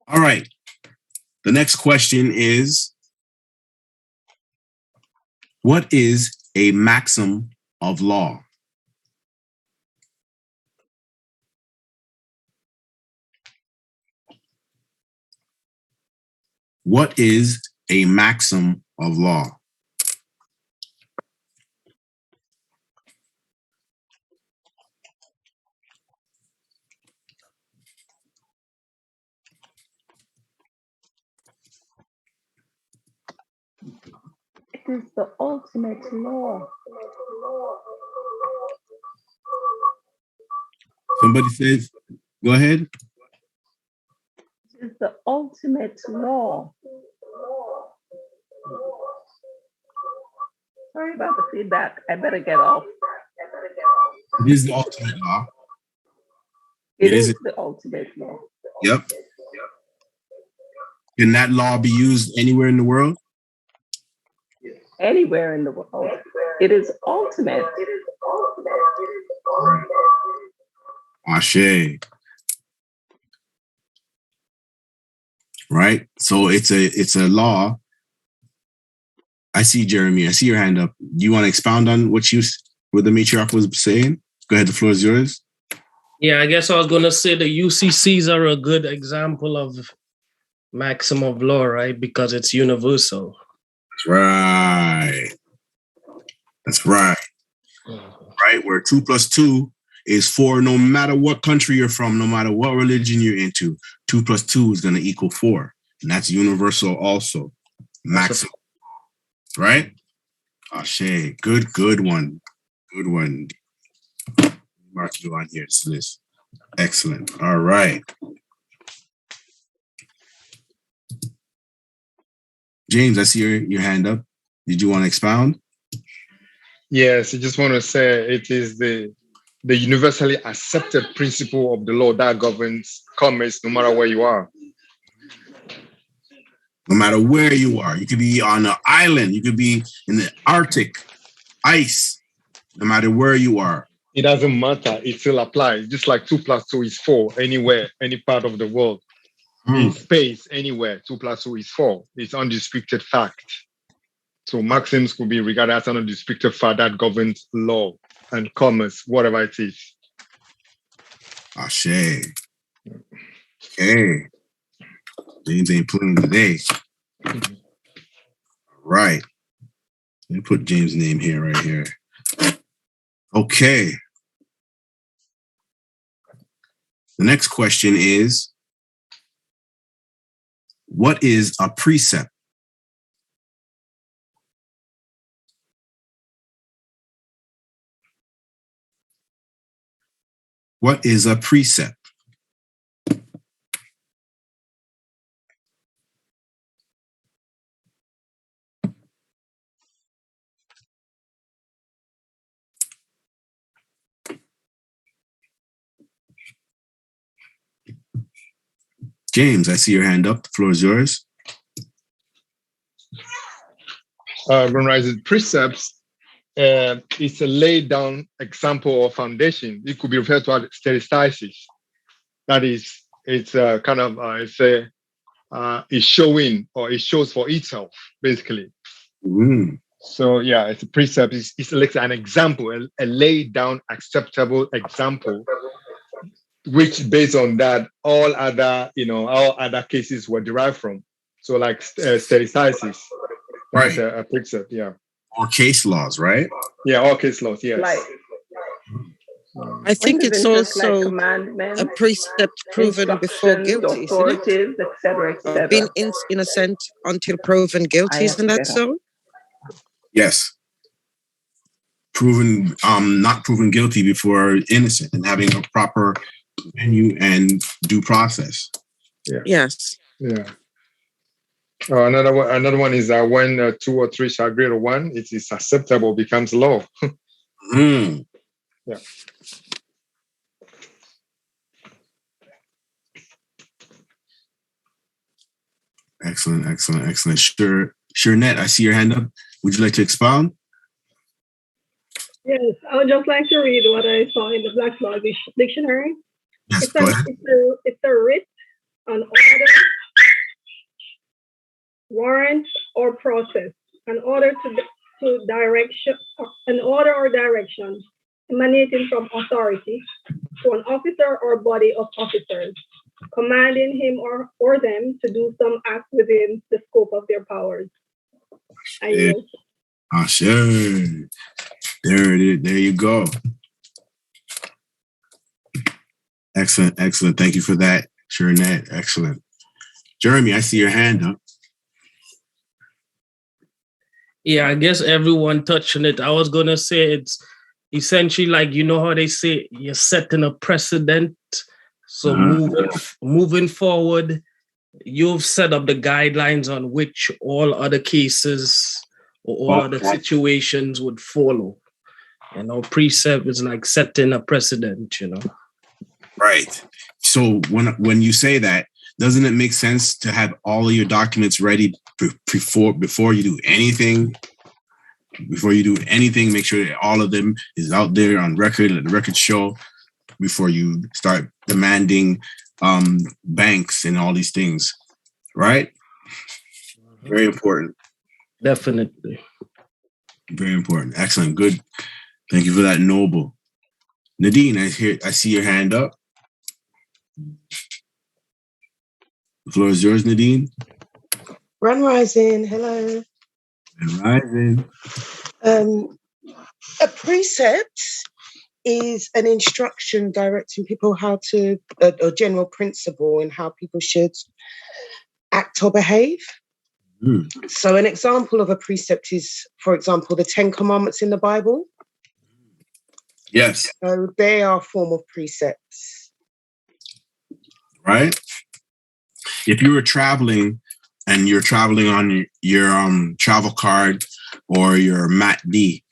All right. The next question is, what is a maxim of law? What is a maxim of law? It is the ultimate law. Somebody says, go ahead. It is the ultimate law. Sorry about the feedback. I better get off. It is the ultimate law. It is the ultimate law. Yep. Can that law be used anywhere in the world? Anywhere in the world. It is ultimate. Ashe. Right? So it's a law. I see Jeremy. I see your hand up. Do you want to expound on what the matriarch was saying? Go ahead. The floor is yours. Yeah, I guess I was going to say the UCCs are a good example of maxim of law, right? Because it's universal. That's right. That's right. Right? Where 2 + 2 is 4, no matter what country you're from, no matter what religion you're into, 2 + 2 is going to equal 4. And that's universal also. Maximum. Right? Ashe. Good one. Good one. Mark you on here. This list. Excellent. All right. James, I see your hand up. Did you want to expound? Yes, I just want to say it is the universally accepted principle of the law that governs commerce no matter where you are. No matter where you are. You could be on an island. You could be in the Arctic, ice. No matter where you are. It doesn't matter. It still applies. Just like 2 + 2 is 4 anywhere, any part of the world. in space anywhere. 2 + 2 is 4. It's undisputed fact. So maxims could be regarded as an undisputed fact that governs law and commerce, whatever it is. Ashe. Okay. James ain't playing today. Right. Let me put James' name here, right here. Okay. The next question is, what is a precept? What is a precept? James, I see your hand up. The floor is yours. Memorizing precepts, it's a laid down example or foundation. It could be referred to as statisticus. That is, it's kind of, it's showing or it shows for itself, basically. So yeah, it's a precept. It's like an example, a laid down acceptable example, which based on that, all other cases were derived from. So like statisticus, that's a precept, yeah. Or case laws, right? Yeah, all case laws, yes. I think it's also a precept proven before guilty, isn't it? Etc. Being innocent until proven guilty, isn't that so? Yes. Proven, not proven guilty before innocent, and having a proper venue and due process. Yeah. Yes. Yeah. Another one is that when 2 or 3 shall agree to one, it is acceptable, becomes law. Yeah. Excellent. Sure, Net, I see your hand up. Would you like to expound? Yes, I would just like to read what I saw in the Black Law Dictionary. Yes, go ahead. It's a writ, an order, warrant, or process, an order to direction, an order or direction emanating from authority to an officer or body of officers, commanding him or them to do some act within the scope of their powers. Sure. There you go. Excellent. Thank you for that, sure, Net. Excellent. Jeremy, I see your hand up. Yeah, I guess everyone touched on it. I was going to say it's essentially like, you know how they say you're setting a precedent. So moving forward, you've set up the guidelines on which all other cases or all other situations would follow. Precept is like setting a precedent, Right. So when you say that, doesn't it make sense to have all of your documents ready before you do anything? Before you do anything, make sure that all of them is out there on record, let the record show before you start demanding banks and all these things, right? Very important. Definitely. Very important. Excellent. Good. Thank you for that, Noble. Nadine, I see your hand up. The floor is yours, Nadine. Run Rising, hello. Run Rising. A precept is an instruction directing people how to, a general principle in how people should act or behave. So an example of a precept is, for example, the 10 Commandments in the Bible. Yes. So they are a form of precepts. Right? If you were traveling and you're traveling on your travel card or your MAT-D,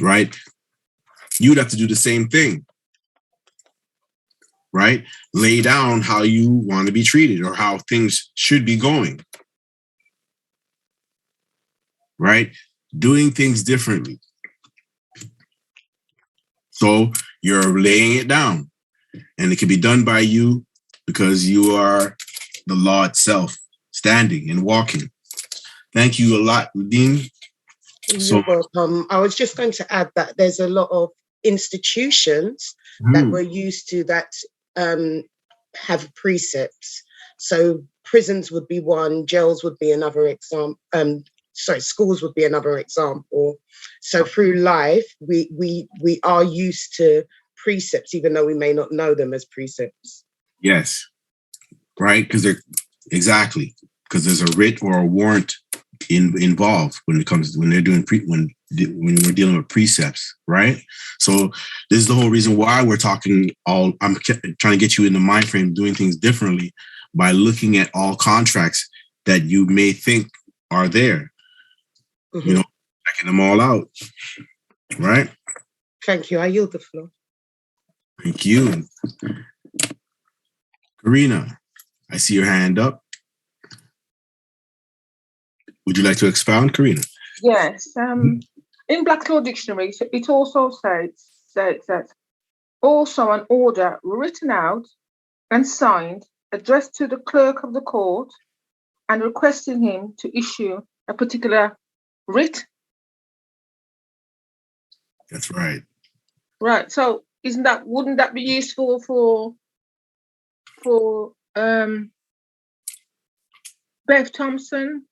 right? You'd have to do the same thing, right? Lay down how you want to be treated or how things should be going, right? Doing things differently. So you're laying it down, and it can be done by you because you are the law itself, standing and walking. Thank you a lot, Dean. You're welcome. I was just going to add that there's a lot of institutions that we're used to that have precepts. So prisons would be one, jails would be another example. Schools would be another example. So through life, we are used to precepts, even though we may not know them as precepts. Yes, right, because there's a writ or a warrant involved when they're doing when we're dealing with precepts, right? So this is the whole reason why we're talking I'm trying to get you in the mind frame doing things differently by looking at all contracts that you may think are there, checking them all out, right? Thank you. I yield the floor. Thank you. Karina, I see your hand up. Would you like to expound, Karina? Yes. In Black's Law Dictionary, it also says that also an order written out and signed, addressed to the clerk of the court and requesting him to issue a particular writ. That's right. Right. So wouldn't that be useful for Bev Thompson?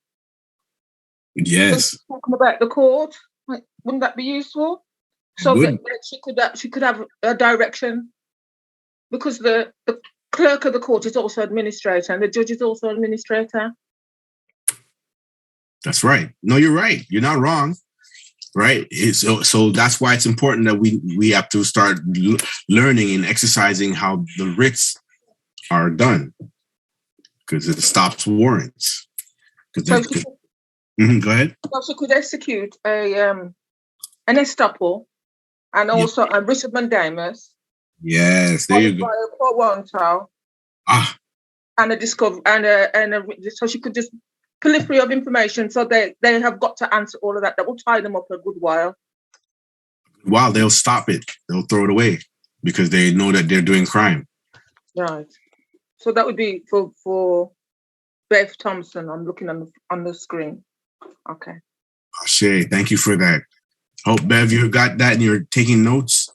Yes. Talking about the court, wouldn't that be useful? So that she could have a direction, because the clerk of the court is also administrator and the judge is also administrator. That's right. No, you're right. You're not wrong. Right. So that's why it's important that we have to start learning and exercising how the writs are done, because it stops warrants. Go ahead. So she could execute an estoppel and also a writ of mandamus. Yes, there you go. A portmanteau. And a discovery so she could just proliferate of information. So they have got to answer all of that. That will tie them up a good while. While they'll stop it, they'll throw it away because they know that they're doing crime. Right. So that would be for Bev Thompson. I'm looking on the screen. Okay. Shay, thank you for that. Hope, Bev, you got that and you're taking notes.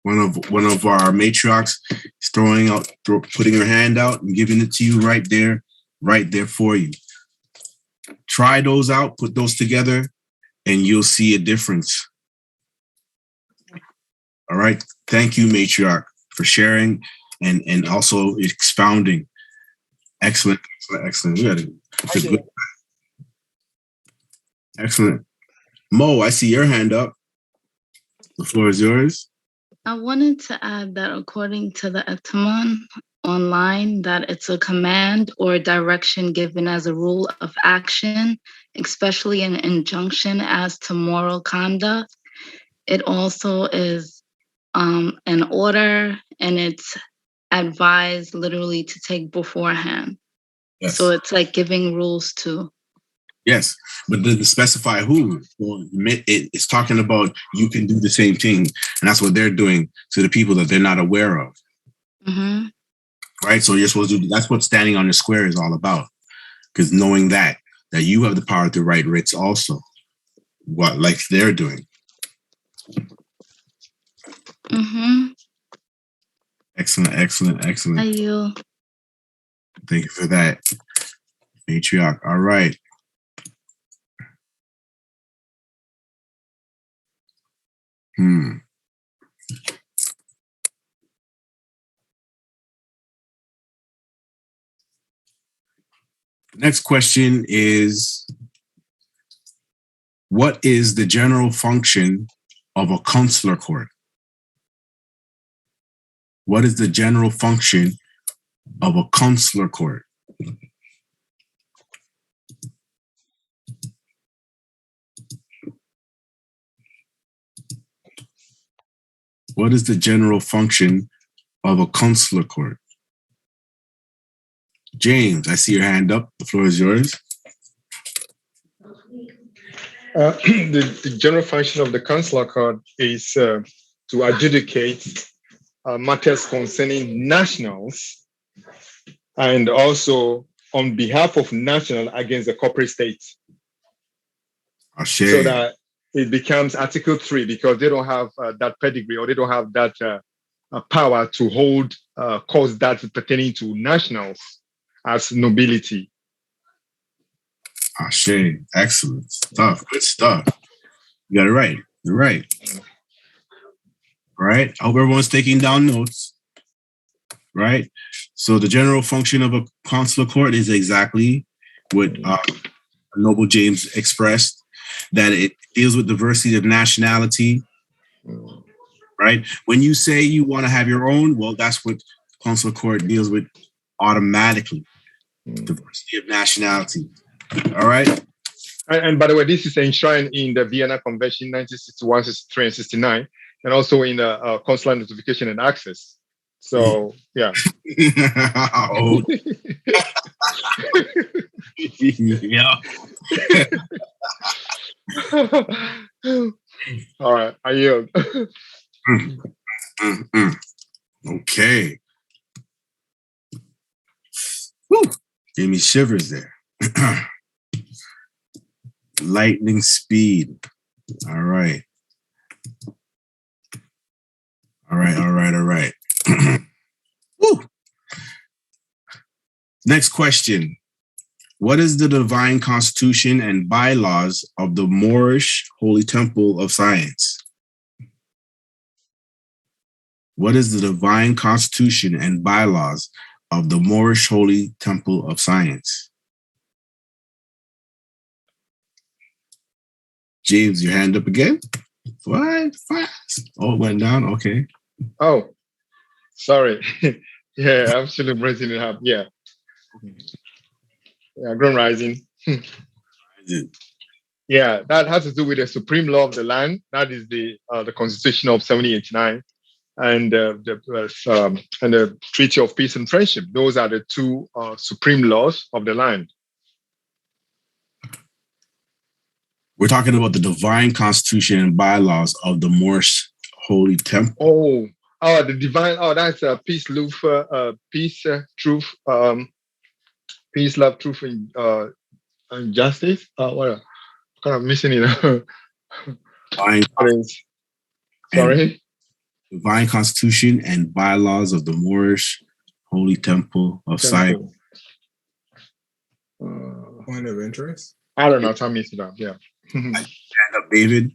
One of our matriarchs is putting her hand out and giving it to you right there for you. Try those out, put those together, and you'll see a difference. All right. Thank you, matriarch, for sharing and also expounding. Excellent. Excellent. Mo, I see your hand up. The floor is yours. I wanted to add that according to the Etaman online, that it's a command or direction given as a rule of action, especially an injunction as to moral conduct. It also is an order, and it's advised literally to take beforehand. Yes. So it's like giving rules too. Yes, but to specify who, it's talking about you can do the same thing, and that's what they're doing to the people that they're not aware of. Mm-hmm. Right, so you're supposed to do. That's what standing on the square is all about, because knowing that you have the power to write writs also, like they're doing. Mm-hmm. Excellent. Thank you. Thank you for that, matriarch. All right. Next question is, what is the general function of a consular court? What is the general function of a consular court? What is the general function of a consular court? James, I see your hand up. The floor is yours. The general function of the consular court is to adjudicate matters concerning nationals, and also on behalf of national against the corporate state. So that it becomes Article 3 because they don't have that pedigree, or they don't have that power to hold cause that pertaining to nationals as nobility. Ashe, excellent stuff. Good stuff. You got it right. You're right. Right. I hope everyone's taking down notes. Right. So the general function of a consular court is exactly what Noble James expressed, that it deals with diversity of nationality. Right. When you say you want to have your own, well, that's what consular court deals with automatically. Diversity of nationality. All right. And by the way, this is enshrined in the Vienna Convention 1961, 63, and 69, and also in the Consular Notification and Access. So, yeah. Oh. Yeah. All right, I yield. Okay. Woo. Gave me shivers there. Lightning speed. All right. All right. Woo. Next question. What is the divine constitution and bylaws of the Moorish Holy Temple of Science? What is the divine constitution and bylaws of the Moorish Holy Temple of Science? James, your hand up again? What? Fast. Oh, it went down? Okay. Oh, sorry. Yeah, I'm celebrating it up. Yeah. Yeah, Grand Rising. Yeah, that has to do with the supreme law of the land. That is the Constitution of 1789, and the Treaty of Peace and Friendship. Those are the two supreme laws of the land. We're talking about the divine constitution and bylaws of the Moorish Holy Temple. Oh, the divine. Oh, that's peace, love, truth, peace, love, truth, and justice. What? Kind of missing it. Sorry. Divine constitution and bylaws of the Moorish Holy Temple of Science. Point of interest? I don't know. Tell me it up. Yeah. Hand up, David.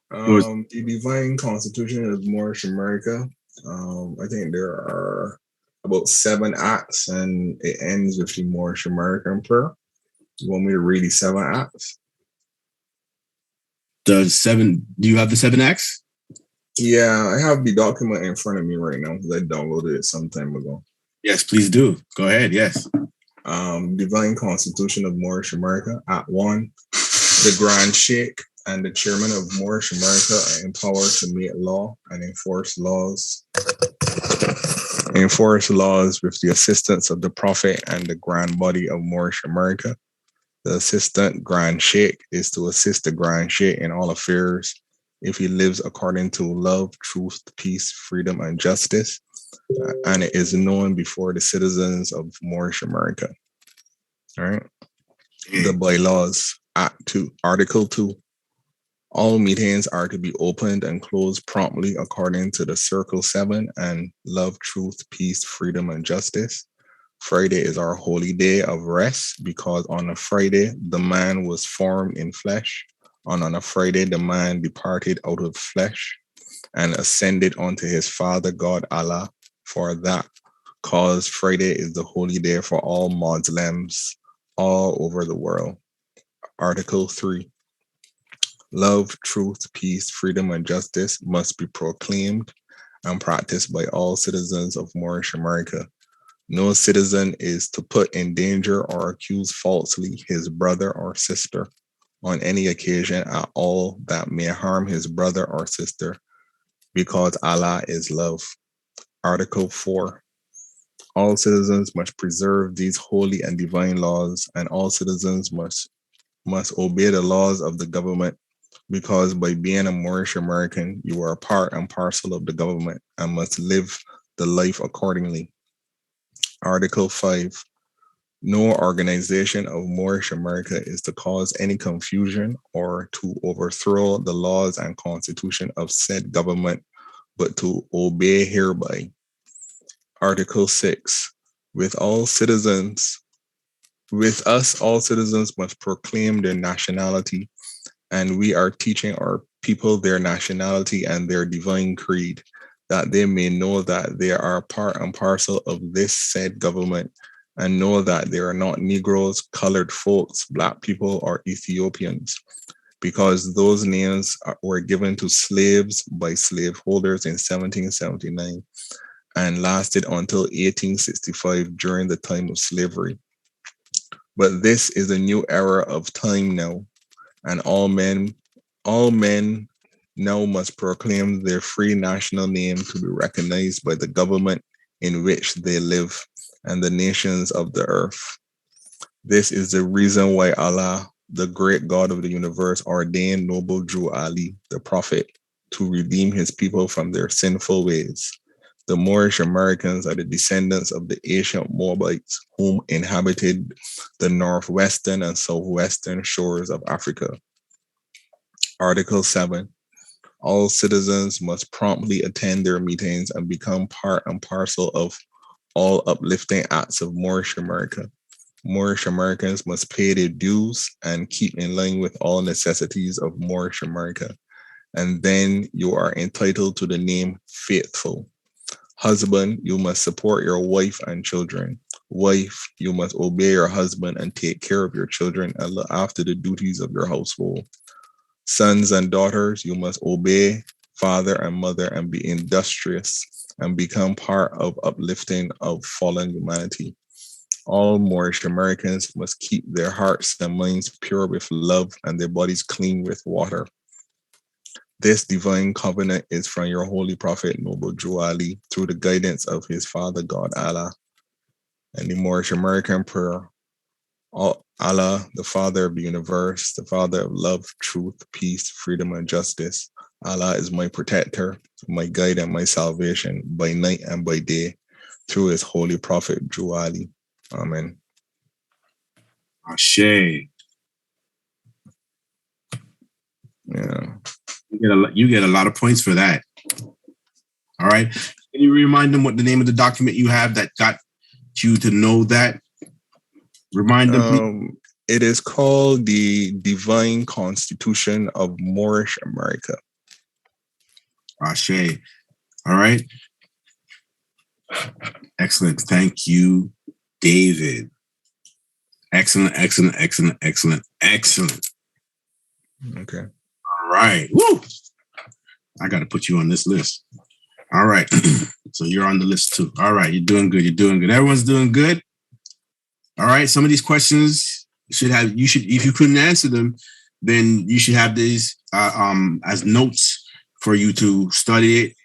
The divine constitution of Moorish America. I think there are about 7 acts, and it ends with the Moorish American prayer. You want me to read the 7 acts? Do you have the 7 acts? Yeah, I have the document in front of me right now because I downloaded it some time ago. Yes, please do. Go ahead. Yes. Divine Constitution of Moorish America. Act 1. The Grand Sheikh and the Chairman of Moorish America are empowered to make law and enforce laws with the assistance of the Prophet and the Grand Body of Moorish America. The Assistant Grand Sheikh is to assist the Grand Sheikh in all affairs if he lives according to love, truth, peace, freedom, and justice, and it is known before the citizens of Moorish America. All right. The Bylaws, Act 2, Article 2. All meetings are to be opened and closed promptly according to the Circle 7 and love, truth, peace, freedom, and justice. Friday is our holy day of rest because on a Friday, the man was formed in flesh. And on a Friday, the man departed out of flesh and ascended unto his Father, God Allah. For that cause, Friday is the holy day for all Muslims all over the world. Article 3. Love, truth, peace, freedom, and justice must be proclaimed and practiced by all citizens of Moorish America. No citizen is to put in danger or accuse falsely his brother or sister on any occasion at all that may harm his brother or sister, because Allah is love. Article 4. All citizens must preserve these holy and divine laws, and all citizens must obey the laws of the government because by being a Moorish American, you are a part and parcel of the government and must live the life accordingly. Article 5. No organization of Moorish America is to cause any confusion or to overthrow the laws and constitution of said government, but to obey hereby. Article 6. With us, all citizens must proclaim their nationality, and we are teaching our people their nationality and their divine creed, that they may know that they are part and parcel of this said government, and know that they are not Negroes, colored folks, Black people, or Ethiopians, because those names were given to slaves by slaveholders in 1779 and lasted until 1865 during the time of slavery. But this is a new era of time now, and all men now must proclaim their free national name to be recognized by the government in which they live and the nations of the earth. This is the reason why Allah, the great God of the universe, ordained noble Jew Ali, the prophet, to redeem his people from their sinful ways. The Moorish Americans are the descendants of the ancient Moabites whom inhabited the northwestern and southwestern shores of Africa. Article 7. All citizens must promptly attend their meetings and become part and parcel of all uplifting acts of Moorish America. Moorish Americans must pay their dues and keep in line with all necessities of Moorish America. And then you are entitled to the name faithful. Husband, you must support your wife and children. Wife, you must obey your husband and take care of your children and look after the duties of your household. Sons and daughters, you must obey father and mother and be industrious and become part of uplifting of fallen humanity. All Moorish Americans must keep their hearts and minds pure with love and their bodies clean with water. This divine covenant is from your holy prophet, Noble Jew Ali, through the guidance of his father, God Allah. And the Moorish American prayer: Allah, the Father of the universe, the Father of love, truth, peace, freedom, and justice. Allah is my protector, my guide, and my salvation by night and by day, through his holy prophet, Jew Ali. Amen. Ashe. Yeah. You get a lot of points for that. All right. Can you remind them what the name of the document you have that got you to know that? Remind them. It is called the Divine Constitution of Moorish America. Ashe. All right. Excellent. Thank you, David. Excellent, excellent, excellent, excellent, excellent. Okay. All right. Woo! I got to put you on this list. All right. So you're on the list too. All right. You're doing good. You're doing good. Everyone's doing good. All right. Some of these questions if you couldn't answer them, then you should have these as notes for you to study it,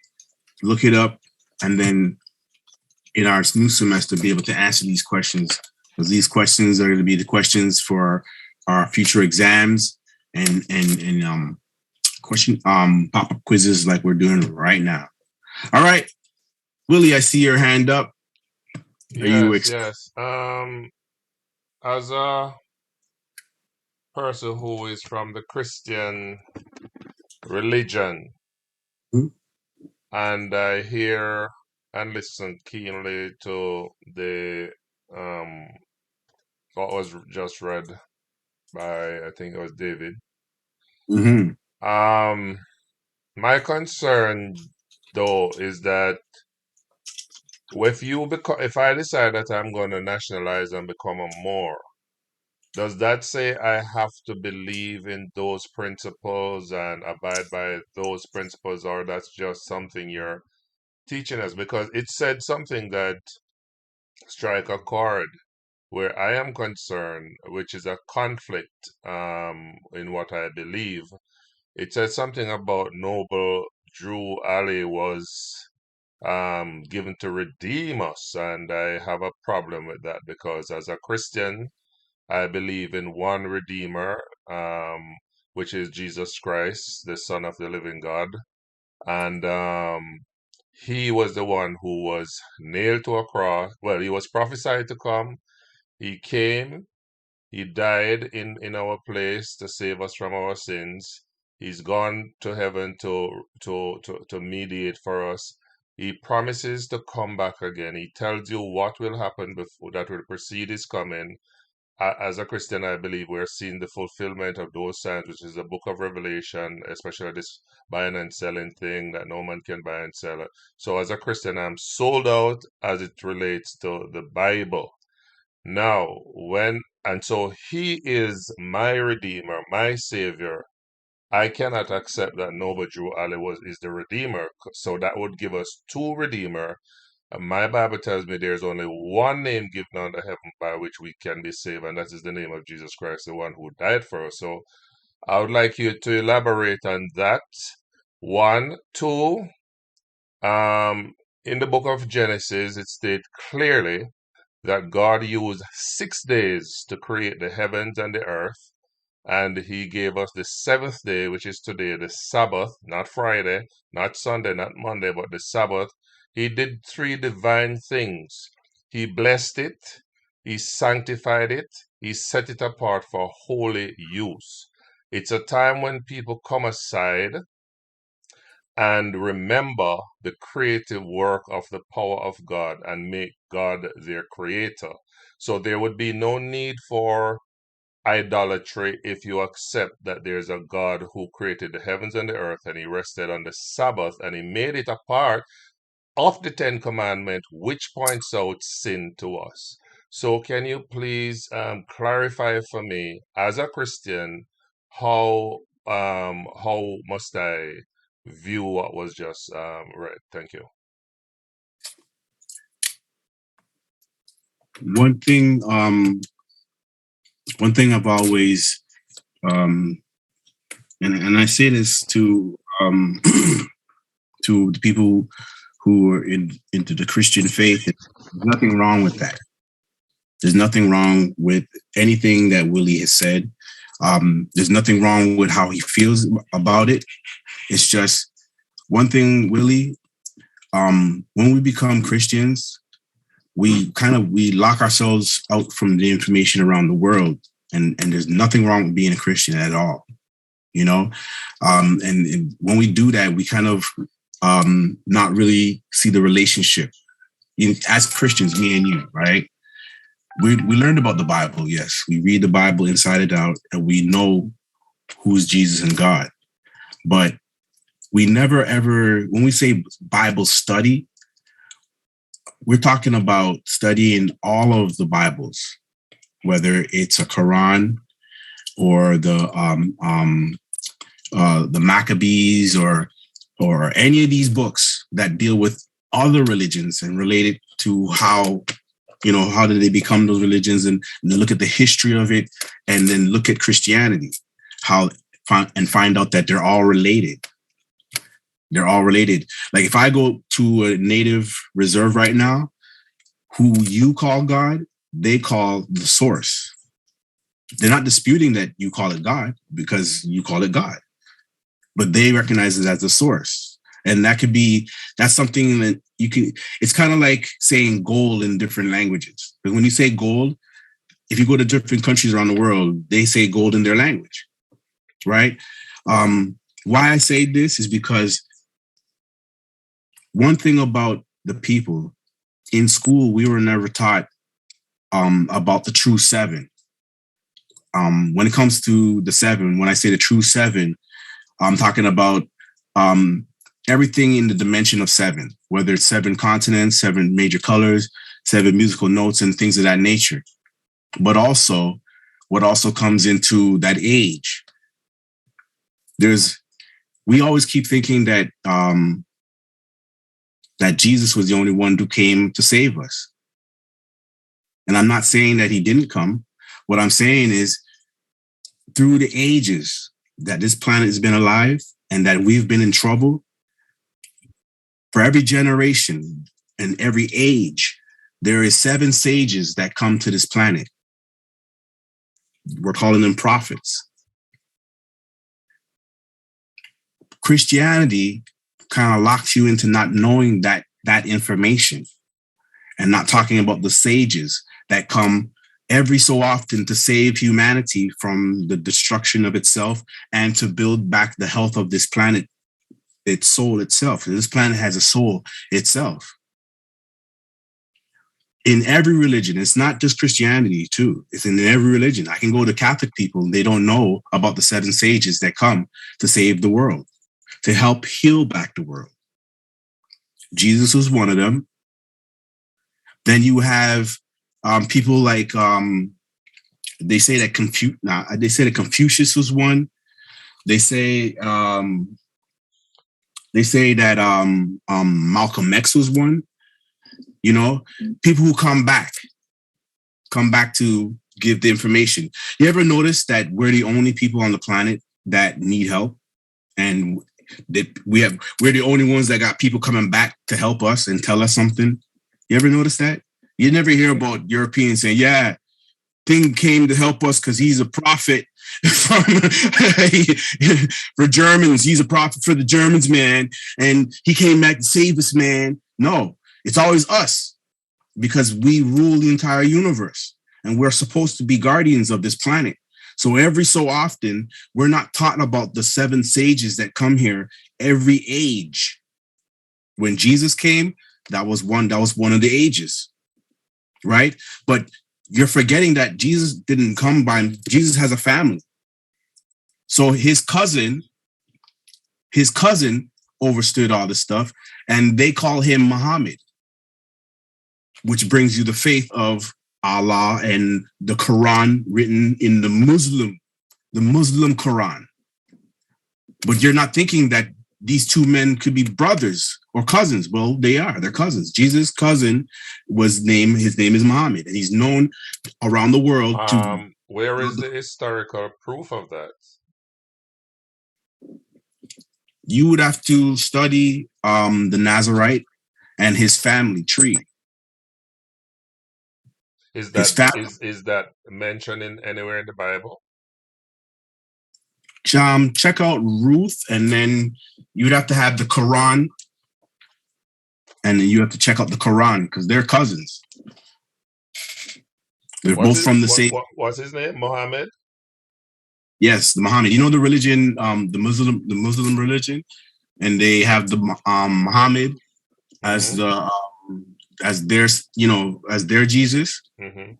look it up, and then in our new semester be able to answer these questions, because these questions are going to be the questions for our future exams and question pop-up quizzes like we're doing right now. All right, Willie, I see your hand up. Yes. As a person who is from the Christian religion, and I hear and listen keenly to the what was just read by, I think it was David. My concern though is that if I decide that I'm going to nationalize and become a Moor, does that say I have to believe in those principles and abide by those principles, or that's just something you're teaching us? Because it said something that strike a chord where I am concerned, which is a conflict in what I believe. It said something about Noble Drew Ali was given to redeem us, and I have a problem with that because as a Christian, I believe in one Redeemer, which is Jesus Christ, the Son of the living God. And he was the one who was nailed to a cross. Well, he was prophesied to come. He came. He died in our place to save us from our sins. He's gone to heaven to mediate for us. He promises to come back again. He tells you what will happen before that will precede his coming. As a Christian, I believe we're seeing the fulfillment of those signs, which is the book of Revelation, especially this buying and selling thing that no man can buy and sell. So as a Christian, I'm sold out as it relates to the Bible. Now, so he is my redeemer, my savior. I cannot accept that Noble Drew Ali is the redeemer. So that would give us two redeemer. My Bible tells me there's only one name given under heaven by which we can be saved, and that is the name of Jesus Christ, the one who died for us. So I would like you to elaborate on that. One, two, in the book of Genesis, it states clearly that God used 6 days to create the heavens and the earth, and he gave us the seventh day, which is today, the Sabbath, not Friday, not Sunday, not Monday, but the Sabbath. He did 3 divine things. He blessed it, he sanctified it, he set it apart for holy use. It's a time when people come aside and remember the creative work of the power of God and make God their creator. So there would be no need for idolatry if you accept that there's a God who created the heavens and the earth, and he rested on the Sabbath, and he made it a part of the 10 Commandments, which points out sin to us. So can you please clarify for me, as a Christian, how must I view what was just read? Thank you. One thing I've always, and I say this to to the people who are into the Christian faith, there's nothing wrong with that. There's nothing wrong with anything that Willie has said. There's nothing wrong with how he feels about it. It's just one thing, Willie, when we become Christians, we lock ourselves out from the information around the world. And there's nothing wrong with being a Christian at all, you know? And when we do that, we kind of not really see the relationship. As Christians, me and you, right? We learned about the Bible, yes. We read the Bible inside and out, and we know who's Jesus and God. But we never ever, when we say Bible study, we're talking about studying all of the Bibles, whether it's a Quran or the Maccabees or any of these books that deal with other religions and related to how did they become those religions, and look at the history of it, and then look at Christianity, and find out that they're all related. They're all related. Like if I go to a native reserve right now, who you call God, they call the source. They're not disputing that you call it God because you call it God, but they recognize it as the source. And that's something that you can, it's kind of like saying gold in different languages. Because when you say gold, if you go to different countries around the world, they say gold in their language, right? Why I say this is because one thing about the people in school, we were never taught about the true 7. When it comes to the 7, when I say the true 7, I'm talking about everything in the dimension of 7, whether it's 7 continents, 7 major colors, 7 musical notes, and things of that nature. But also, what also comes into that age, we always keep thinking that that Jesus was the only one who came to save us. And I'm not saying that he didn't come. What I'm saying is, through the ages that this planet has been alive and that we've been in trouble, for every generation and every age, there is 7 sages that come to this planet. We're calling them prophets. Christianity kind of locks you into not knowing that information and not talking about the sages that come every so often to save humanity from the destruction of itself and to build back the health of this planet, its soul itself. This planet has a soul itself. In every religion, it's not just Christianity too. It's in every religion. I can go to Catholic people, they don't know about the 7 sages that come to save the world, to help heal back the world. Jesus was one of them. Then you have people like they say that Confucius was one. They say that Malcolm X was one. You know, people who come back to give the information. You ever notice that we're the only people on the planet that need help, and that we're the only ones that got people coming back to help us and tell us something? You ever notice that? You never hear about Europeans saying, yeah, Thing came to help us because he's a prophet for Germans. He's a prophet for the Germans, man. And he came back to save us, man. No, it's always us because we rule the entire universe and we're supposed to be guardians of this planet. So every so often, we're not taught about the 7 sages that come here every age. When Jesus came, that was one of the ages, right? But you're forgetting that Jesus didn't come by, Jesus has a family. So his cousin overstood all this stuff, and they call him Muhammad, which brings you the faith of Allah and the Quran written in the Muslim Quran. But you're not thinking that these 2 men could be brothers or cousins. Well, they are. They're cousins. Jesus' cousin his name is Muhammad, and he's known around the world to. Where is the historical proof of that? You would have to study the Nazarite and his family tree. Is that mentioned anywhere in the Bible? Check out Ruth, and then you'd have to have the Quran, and then you have to check out the Quran because they're cousins. They're both from the same. What's his name? Muhammad? Yes, the Muhammad. You know the religion, the Muslim religion, and they have the Muhammad as the as their Jesus. Mm-hmm.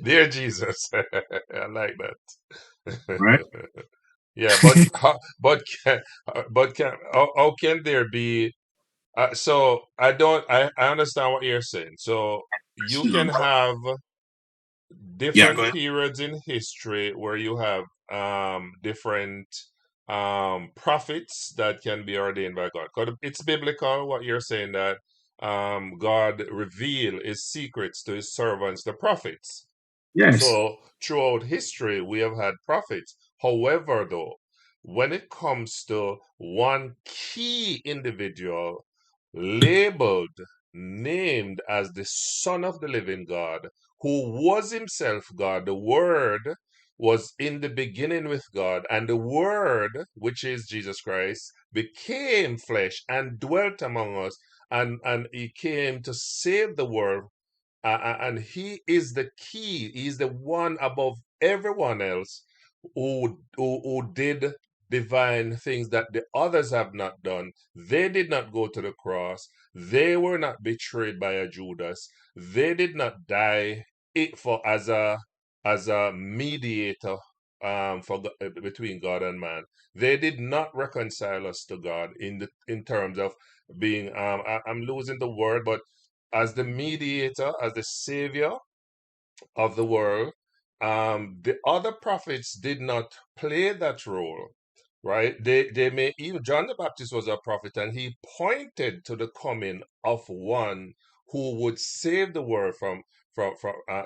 Dear Jesus. I like that. Right? Yeah, how can there be? So I understand what you're saying. So you can have different periods in history where you have different prophets that can be ordained by God. 'Cause it's biblical what you're saying, that God reveal his secrets to his servants, the prophets. Yes. So throughout history, we have had prophets. However, though, when it comes to one key individual labeled, named as the Son of the living God, who was himself God, the Word was in the beginning with God, and the Word, which is Jesus Christ, became flesh and dwelt among us, and he came to save the world. And he is the key. He's the one above everyone else who did divine things that the others have not done. They did not go to the cross. They were not betrayed by a Judas. They did not die as a mediator between God and man. They did not reconcile us to God in terms of being. I'm losing the word, but as the mediator, as the savior of the world. The other prophets did not play that role, right? They may even John the Baptist was a prophet, and he pointed to the coming of one who would save the world from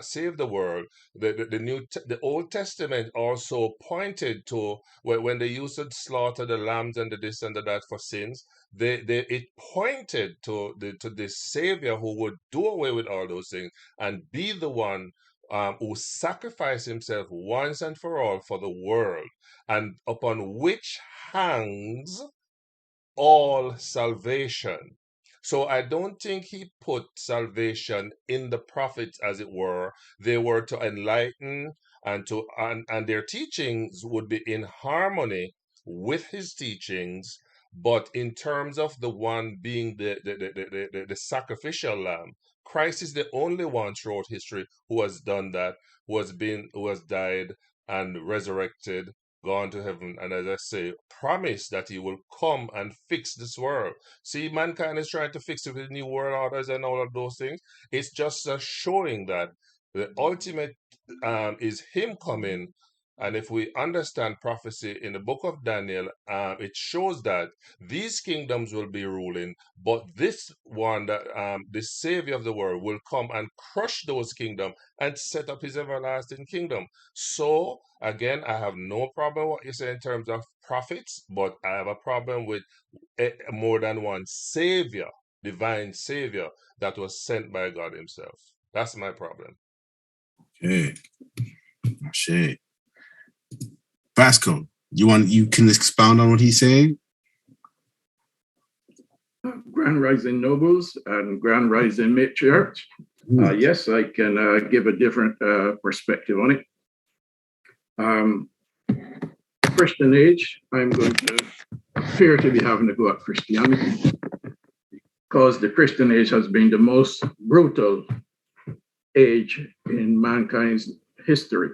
save the world. The Old Testament also pointed to when they used to slaughter the lambs and the this and the that for sins. It pointed to the Savior who would do away with all those things and be the one who sacrificed himself once and for all for the world, and upon which hangs all salvation. So I don't think he put salvation in the prophets, as it were. They were to enlighten and their teachings would be in harmony with his teachings. But in terms of the one being the sacrificial lamb, Christ is the only one throughout history who has done that, who has died and resurrected, gone to heaven, and as I say, promise that he will come and fix this world. See, mankind is trying to fix it with new world orders and all of those things. It's just showing that the ultimate is him coming. And if we understand prophecy in the book of Daniel, it shows that these kingdoms will be ruling, but this one, that the Savior of the world, will come and crush those kingdoms and set up his everlasting kingdom. So, again, I have no problem with what you say in terms of prophets, but I have a problem with more than one Savior, divine Savior, that was sent by God himself. That's my problem. Okay. Shit. Vasco, you can expound on what he's saying? Grand Rising Nobles and Grand Rising Matriarch. Yes, I can give a different perspective on it. Christian age, I'm going to appear to be having to go at Christianity because the Christian age has been the most brutal age in mankind's history.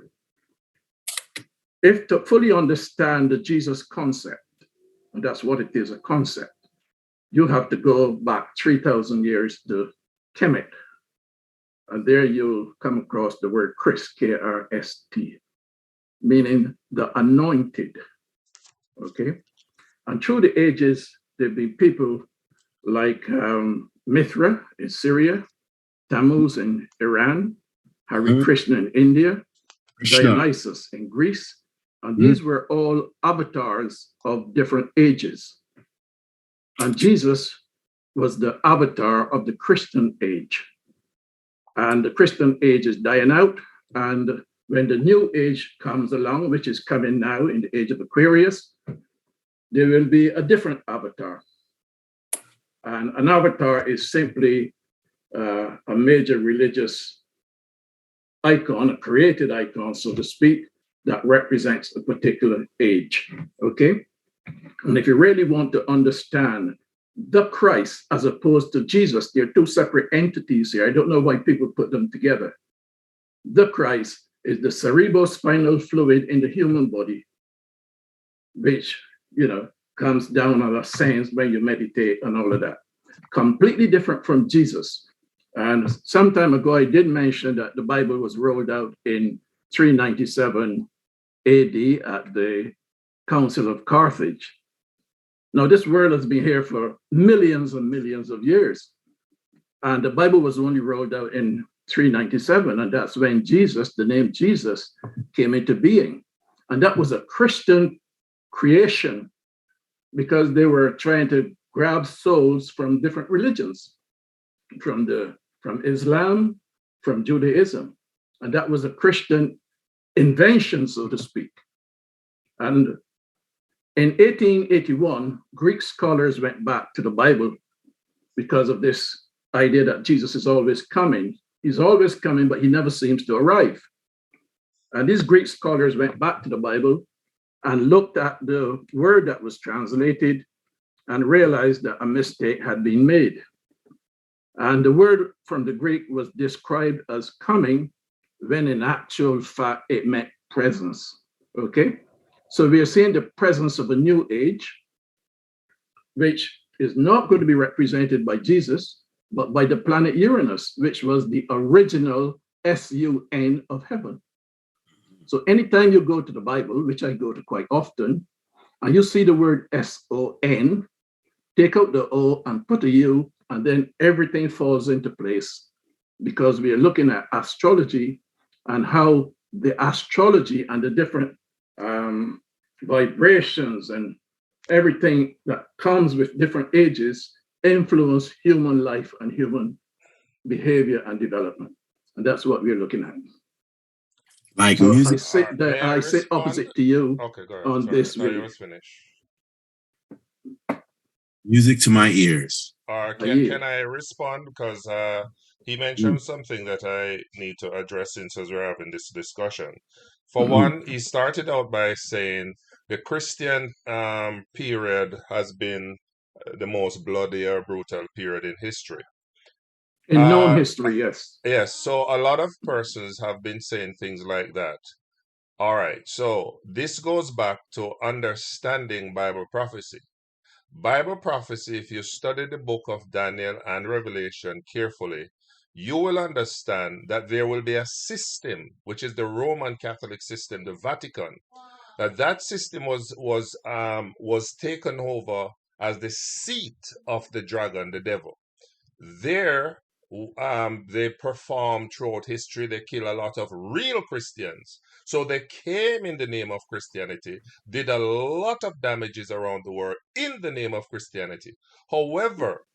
If to fully understand the Jesus concept, and that's what it is, a concept, you have to go back 3,000 years to Kemet. And there you'll come across the word Christ, K-R-S-T, meaning the anointed, okay? And through the ages, there've been people like Mithra in Syria, Tammuz in Iran, Hare Krishna in India, Dionysus in Greece, and these were all avatars of different ages. And Jesus was the avatar of the Christian age. And the Christian age is dying out. And when the new age comes along, which is coming now in the age of Aquarius, there will be a different avatar. And an avatar is simply a major religious icon, a created icon, so to speak, that represents a particular age, okay? And if you really want to understand the Christ as opposed to Jesus, they're two separate entities here. I don't know why people put them together. The Christ is the cerebrospinal fluid in the human body, which, comes down on a sense when you meditate and all of that. Completely different from Jesus. And some time ago, I did mention that the Bible was rolled out in 397 AD at the Council of Carthage. Now, this world has been here for millions and millions of years. And the Bible was only rolled out in 397. And that's when Jesus, the name Jesus, came into being. And that was a Christian creation because they were trying to grab souls from different religions, from Islam, from Judaism. And that was a Christian invention, so to speak. And in 1881, Greek scholars went back to the Bible because of this idea that Jesus is always coming. He's always coming, but he never seems to arrive. And these Greek scholars went back to the Bible and looked at the word that was translated and realized that a mistake had been made. And the word from the Greek was described as coming when in actual fact it meant presence, okay? So we are seeing the presence of a new age, which is not going to be represented by Jesus, but by the planet Uranus, which was the original S-U-N of heaven. So anytime you go to the Bible, which I go to quite often, and you see the word S-O-N, take out the O and put a U, and then everything falls into place because we are looking at astrology and how the astrology and the different vibrations and everything that comes with different ages influence human life and human behavior and development. And that's what we're looking at. Like I music. sit May I I sit respond? opposite to you Okay, go ahead. on Sorry, this I thought you really. was finished. Music to my ears. Can I respond? Because he mentioned something that I need to address since as we're having this discussion. For one, he started out by saying the Christian period has been the most bloody or brutal period in history. In known history, yes. Yes, so a lot of persons have been saying things like that. All right, so this goes back to understanding Bible prophecy. Bible prophecy, if you study the book of Daniel and Revelation carefully, you will understand that there will be a system, which is the Roman Catholic system, the Vatican, that system was taken over as the seat of the dragon, the devil. There, they performed throughout history, they kill a lot of real Christians. So they came in the name of Christianity, did a lot of damages around the world in the name of Christianity. However,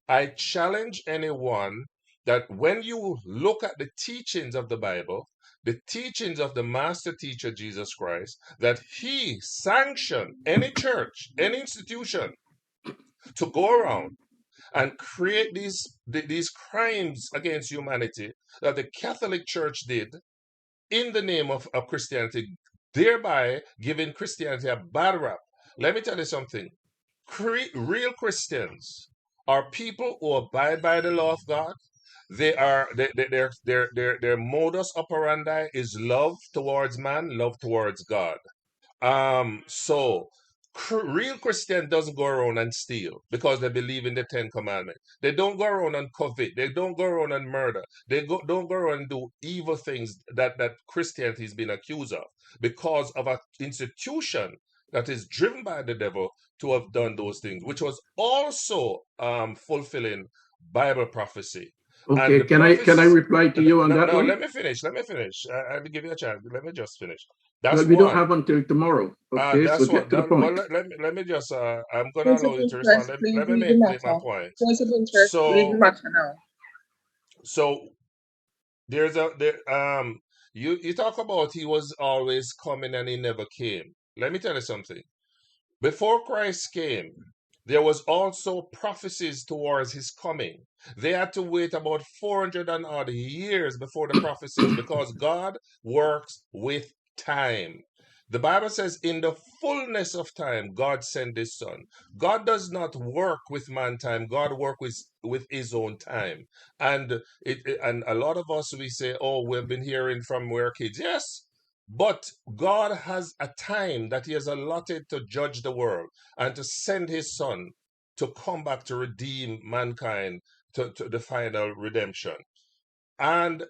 I challenge anyone that when you look at the teachings of the Bible, the teachings of the master teacher Jesus Christ, that he sanctioned any church, any institution to go around and create these crimes against humanity that the Catholic Church did in the name of Christianity, thereby giving Christianity a bad rap. Let me tell you something. Real Christians are people who abide by the law of God. Their modus operandi is love towards man, love towards God. So real Christian doesn't go around and steal because they believe in the 10 Commandments. They don't go around and covet. They don't go around and murder. Don't go around and do evil things that Christianity has been accused of because of an institution that is driven by the devil to have done those things, which was also fulfilling Bible prophecy. Okay, can I reply to you on that No, one? let me finish. I'll give you a chance. Let me just finish. Well, That's we don't one. have until tomorrow. Okay, so That's get what. to the point. Well, let me just. I'm gonna Points allow of you to respond. interest, please Let me read the make my matter. point. Points of interest, read the matter now. So you talk about he was always coming and he never came. Let me tell you something. Before Christ came, there was also prophecies towards his coming. They had to wait about 400 and odd years before the prophecies because God works with time. The Bible says, in the fullness of time, God sent his son. God does not work with man time. God works with his own time. And and a lot of us, we say, oh, we've been hearing from we're kids. Yes, but God has a time that he has allotted to judge the world and to send his son to come back to redeem mankind to the final redemption. And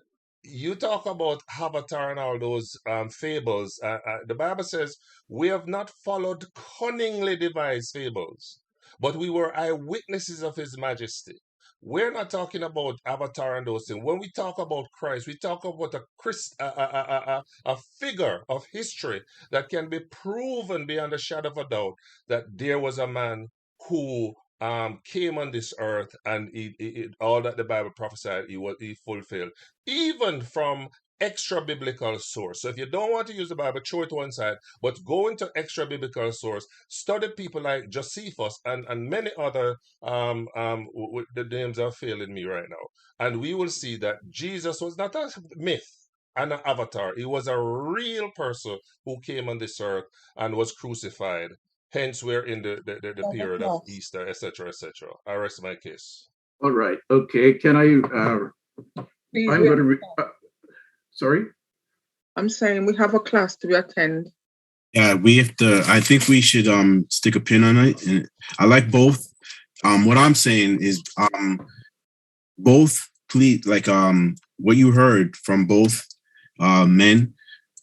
you talk about Avatar and all those fables. The Bible says, we have not followed cunningly devised fables, but we were eyewitnesses of his majesty. We're not talking about Avatar and those things. When we talk about Christ, we talk about a figure of history that can be proven beyond a shadow of a doubt that there was a man who came on this earth, and all that the Bible prophesied, he fulfilled, even from extra biblical source. So if you don't want to use the Bible, throw it to one side, but go into extra biblical source, study people like Josephus and many other the names are failing me right now, and we will see that Jesus was not a myth and an avatar. He was a real person who came on this earth and was crucified. Hence, we're in the period of Easter, etc., etc. I rest my case. All right. Okay. Can I? I'm going to. Sorry. I'm saying we have a class to attend. Yeah, we have to. I think we should stick a pin on it. And I like both. What I'm saying is both. Please, like what you heard from both men.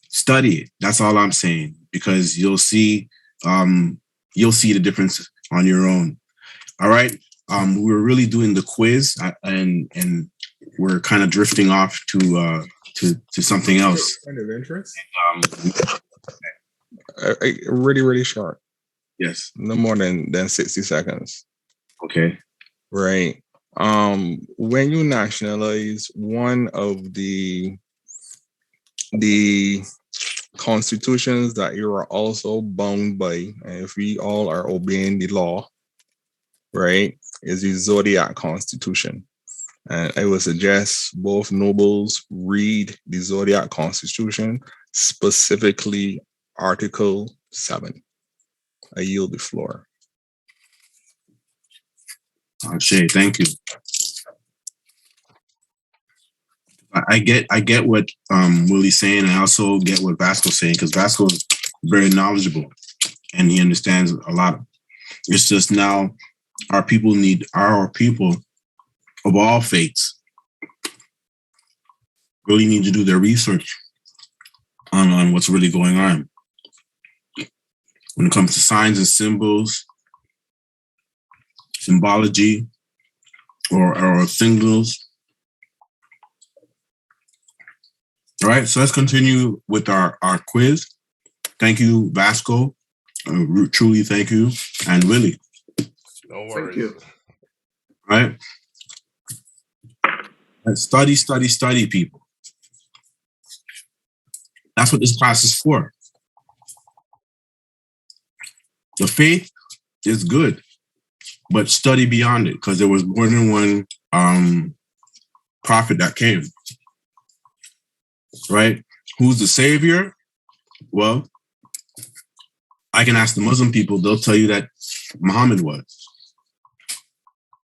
Study it. That's all I'm saying, because you'll see the difference on your own. All right. We were really doing the quiz, and we're kind of drifting off to something else. Kind of interest. Really short. Yes. No more than 60 seconds. Okay. Right. When you nationalize one of the the constitutions that you are also bound by, and if we all are obeying the law, right, is the Zodiac Constitution. And I would suggest both nobles read the Zodiac Constitution, specifically Article 7. I yield the floor. Shay, thank you. I get what Willie's saying, and I also get what Vasco's saying, because Vasco is very knowledgeable and he understands a lot. It's just now our people of all faiths really need to do their research on what's really going on when it comes to signs and symbols, symbology, or signals. All right, so let's continue with our quiz. Thank you, Vasco. Truly thank you. And Willie. No worries. Thank you. All right. Let's study, people. That's what this class is for. The faith is good, but study beyond it, because there was more than one prophet that came. Right? Who's the savior? Well, I can ask the Muslim people, they'll tell you that Muhammad was.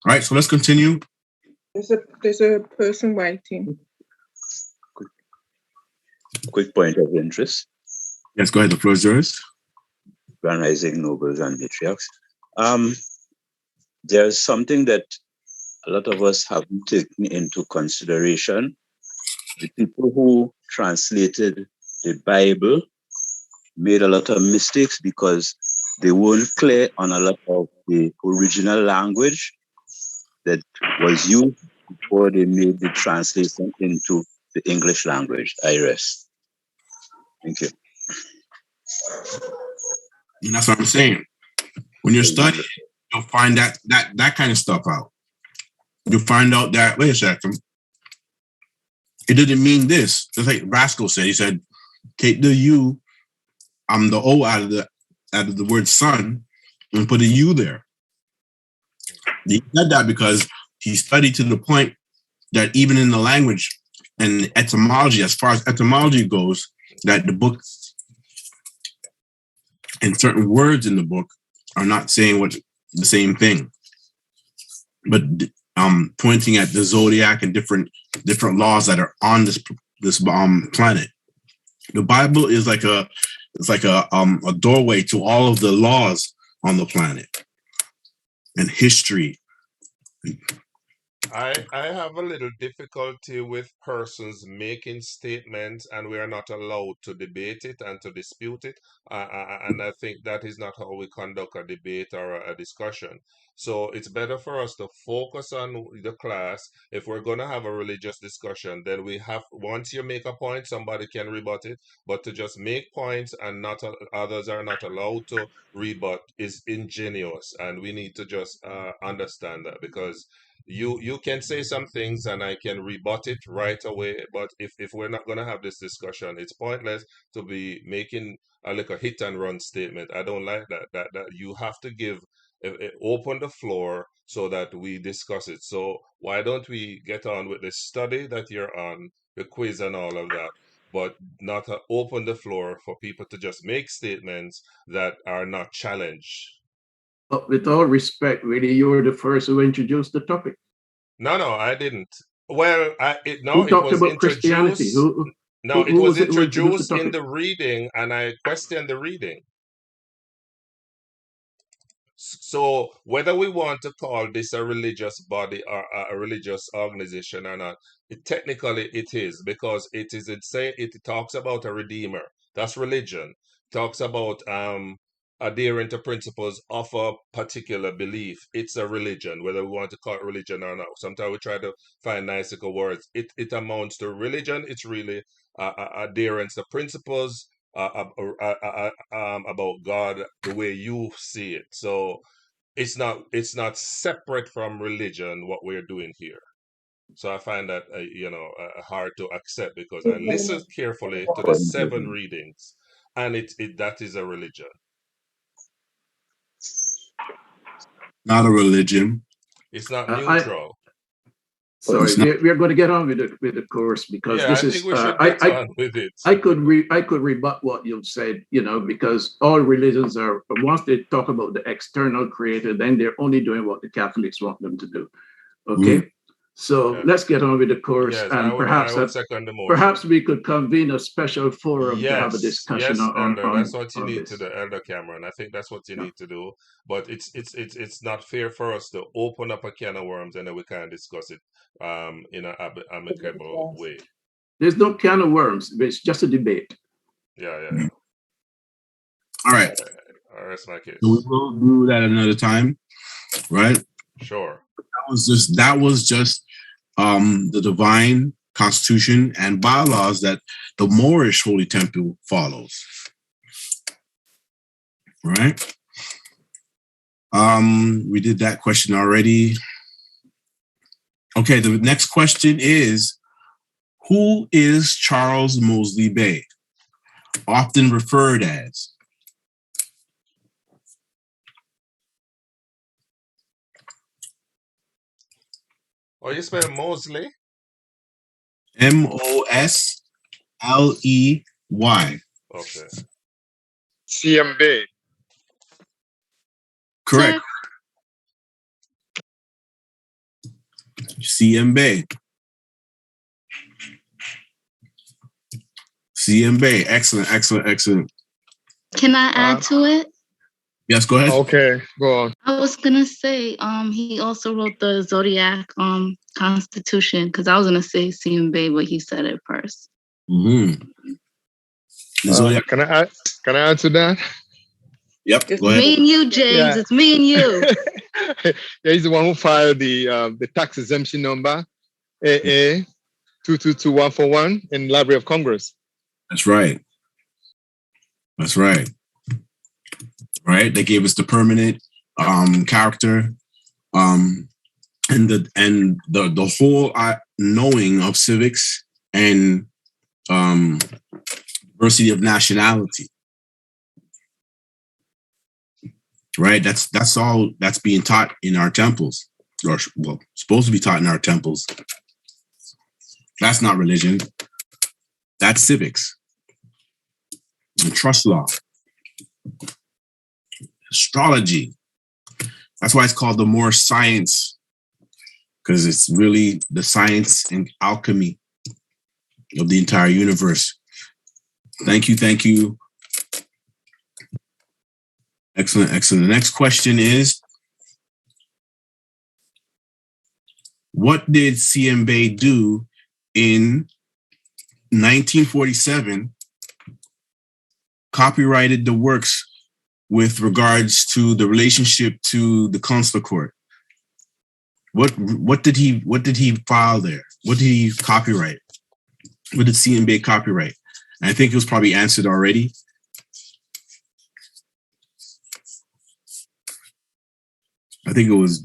All right, so let's continue. There's a person waiting. Quick point of interest. Yes, go ahead, the floor is yours. Grand Rising Nobles and Matriarchs. There's something that a lot of us haven't taken into consideration. The people who translated the Bible made a lot of mistakes because they weren't clear on a lot of the original language that was used before they made the translation into the English language. I rest. Thank you. And that's what I'm saying. When you're studying, you'll find that kind of stuff out. You'll find out that, wait a second, it didn't mean this. Just like Vasco said, he said, take the U, the O out of the word son and put a U there. He said that because he studied to the point that even in the language and etymology, as far as etymology goes, that the book and certain words in the book are not saying what the same thing, but pointing at the zodiac and different laws that are on this planet. The Bible is like a doorway to all of the laws on the planet and history. I have a little difficulty with persons making statements and we are not allowed to debate it and to dispute it. And I think that is not how we conduct a debate or a discussion. So it's better for us to focus on the class. If we're going to have a religious discussion, then once you make a point, somebody can rebut it. But to just make points and others are not allowed to rebut is ingenuous. And we need to just understand that, because you can say some things and I can rebut it right away. But if we're not going to have this discussion, it's pointless to be making like a hit and run statement. I don't like that. That you have to open the floor so that we discuss it. So why don't we get on with the study that you're on, the quiz and all of that, but not open the floor for people to just make statements that are not challenged. But with all respect, really, you were the first who introduced the topic. No, I didn't. Well, it Who talked was about Christianity? introduced. No, who it was was it who introduced introduced the in topic? the reading, and I questioned the reading. So whether we want to call this a religious body or a religious organization or not, technically it is, because it talks about a redeemer. That's religion. Talks about adhering to principles of a particular belief. It's a religion, whether we want to call it religion or not. Sometimes we try to find nicer words. It amounts to religion. It's really adherence to principles about God the way you see it. So it's not separate from religion what we're doing here. So I find that hard to accept because I listened carefully to the 7 readings, and that is a religion. Not a religion. It's not neutral. Sorry, we're going to get on with the course because Yeah, this I is. think we should get on with it. I could rebut what you've said, because all religions are, once they talk about the external creator, then they're only doing what the Catholics want them to do. Okay, so let's get on with the course, Yes, and I would second the motion. perhaps we could convene a special forum to have a discussion yes, on Elder, that's what you need this. to do, Elder Cameron. I think that's what you need to do. But it's not fair for us to open up a can of worms and then we can't discuss it in an amicable way. There's no can of worms. It's just a debate. Yeah. All right. All right, my case. So we will do that another time, right? Sure. That was just the divine constitution and bylaws that the Moorish Holy Temple follows. Right? We did that question already. Okay, the next question is, who is Charles Moseley Bay, often referred as? Oh, you spell Moseley? Mosley. Okay. CM Bay. Correct. CM Bay. CM Bay. Excellent. Can I add to it? Yes, go ahead. Okay, go on. I was gonna say, he also wrote the Zodiac Constitution, because I was gonna say CM Bay, but he said it first. Mm-hmm. Can I add to that? Yep. It's me and you, James. Yeah. It's me and you. Yeah, he's the one who filed the tax exemption number AA 222141 in Library of Congress. That's right. Right. They gave us the permanent character, and the whole knowing of civics and diversity of nationality. Right. That's all that's being taught in our temples, or supposed to be taught in our temples. That's not religion. That's civics and trust law. Astrology. That's why it's called the Moorish science, because it's really the science and alchemy of the entire universe. Thank you. Excellent. The next question is, what did CM Bay do in 1947? Copyrighted the works with regards to the relationship to the consular court. What did he file there? What did he copyright? What did CM Bay copyright? And I think it was probably answered already. I think it was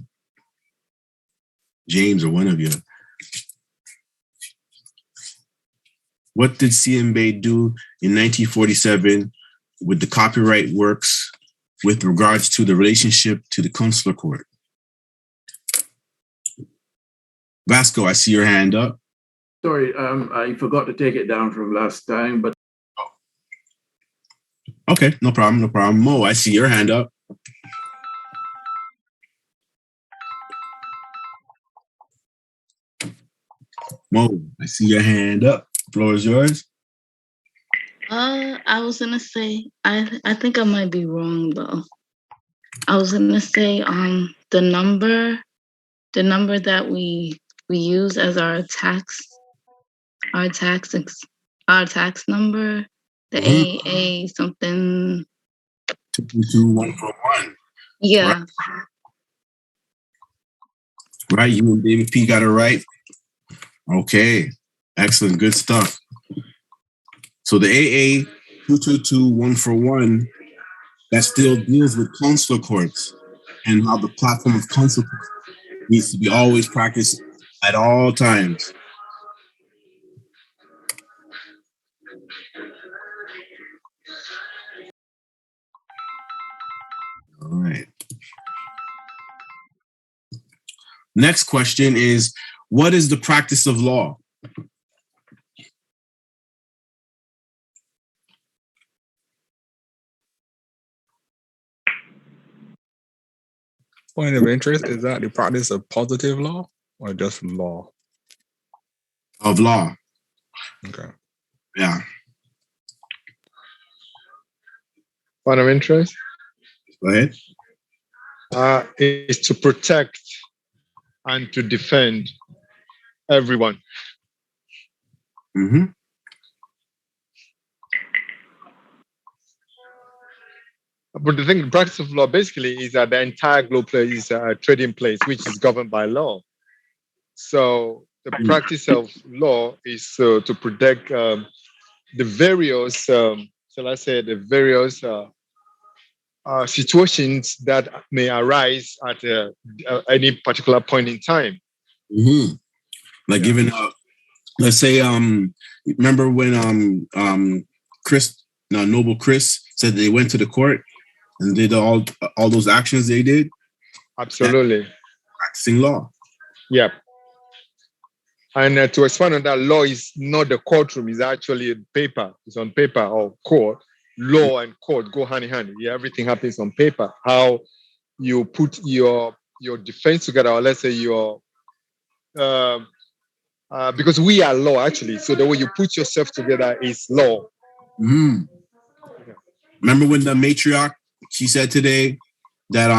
James or one of you. What did CM Bay do in 1947 with the copyright works with regards to the relationship to the consular court? Vasco, I see your hand up. Sorry, I forgot to take it down from last time, but. Okay, no problem. Mo, I see your hand up. Mo, I see your hand up. Floor is yours. I was gonna say, I think I might be wrong though. I was gonna say the number that we use as our tax number, the AA something 22141. Yeah. Right, you and David P got it right. Okay, excellent, good stuff. So the AA 222141, that still deals with consular courts and how the platform of consular courts needs to be always practiced At all times. All right. Next question is, what is the practice of law? Point of interest, is that the practice of positive law or just law? Of law. Okay. Yeah. Point of interest? Go ahead. Is to protect and to defend everyone. Mm-hmm. But the thing, the practice of law basically is that the entire globe is a trading place, which is governed by law. So the practice of law is to protect the various, shall I say, the various situations that may arise at any particular point in time. Mm-hmm. Like even, let's say, remember when Noble Chris said they went to the court and did all those actions they did? Absolutely. Practicing law. Yeah. And to expand on that, law is not the courtroom, it's actually paper. It's on paper or court. Law and court go hand in hand. Yeah, everything happens on paper. How you put your defense together, or let's say your because we are law actually. So the way you put yourself together is law. Mm-hmm. Remember when the matriarch, she said today that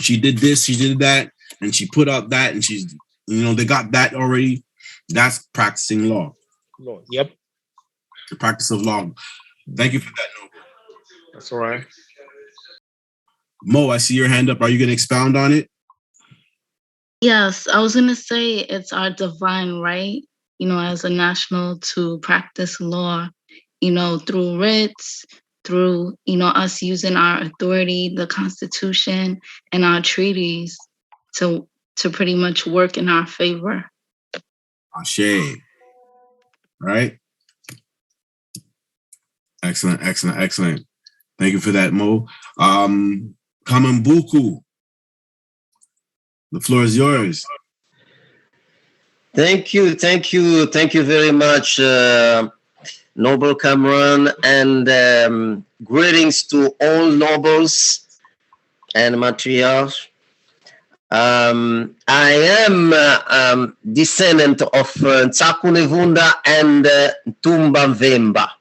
she did this, she did that, and she put up that, and she's, they got that already. That's practicing law. Law. Yep. The practice of law. Thank you for that, Noble. That's all right. Mo, I see your hand up. Are you going to expound on it? Yes, I was going to say it's our divine right, as a national to practice law, through writs, through, us using our authority, the Constitution, and our treaties to pretty much work in our favor. Ashe. Right? Excellent. Thank you for that, Mo. Kamambuku, the floor is yours. Thank you very much, Noble Cameron, and greetings to all nobles and matriarchs. I am descendant of Nsakunevunda and Tumbavemba,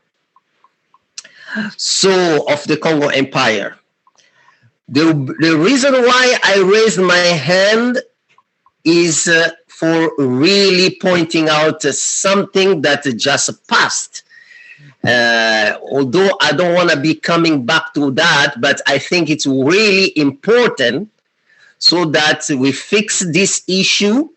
so of the Congo Empire. The reason why I raised my hand is for really pointing out something that just passed. Although I don't want to be coming back to that, but I think it's really important so that we fix this issue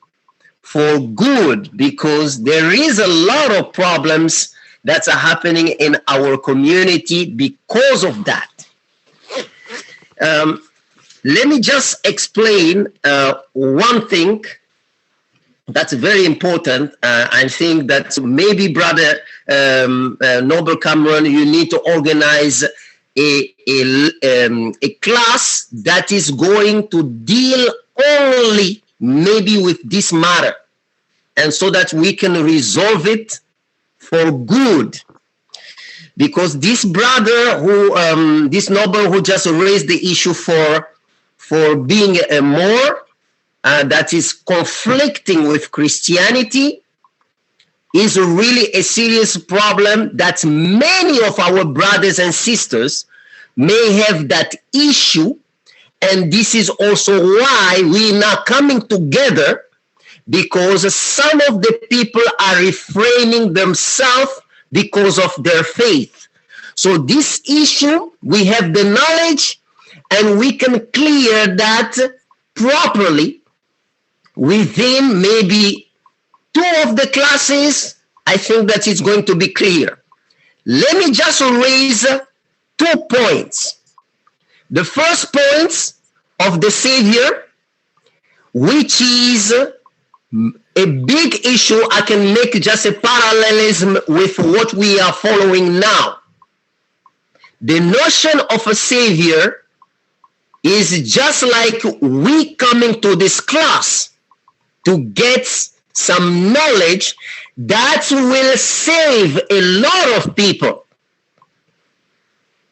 for good, because there is a lot of problems that are happening in our community because of that. Let me just explain one thing that's very important. I think that maybe, Brother Noble Cameron, you need to organize a class that is going to deal only maybe with this matter, and so that we can resolve it for good. Because this brother who, this noble who just raised the issue for being a Moor that is conflicting with Christianity is really a serious problem that many of our brothers and sisters may have that issue. And this is also why we're not coming together, because some of the people are refraining themselves because of their faith. So this issue, we have the knowledge and we can clear that properly within maybe 2 of the classes. I think that it's going to be clear. Let me just raise 2 points. The first point of the Savior, which is a big issue. I can make just a parallelism with what we are following now. The notion of a savior is just like we coming to this class to get some knowledge that will save a lot of people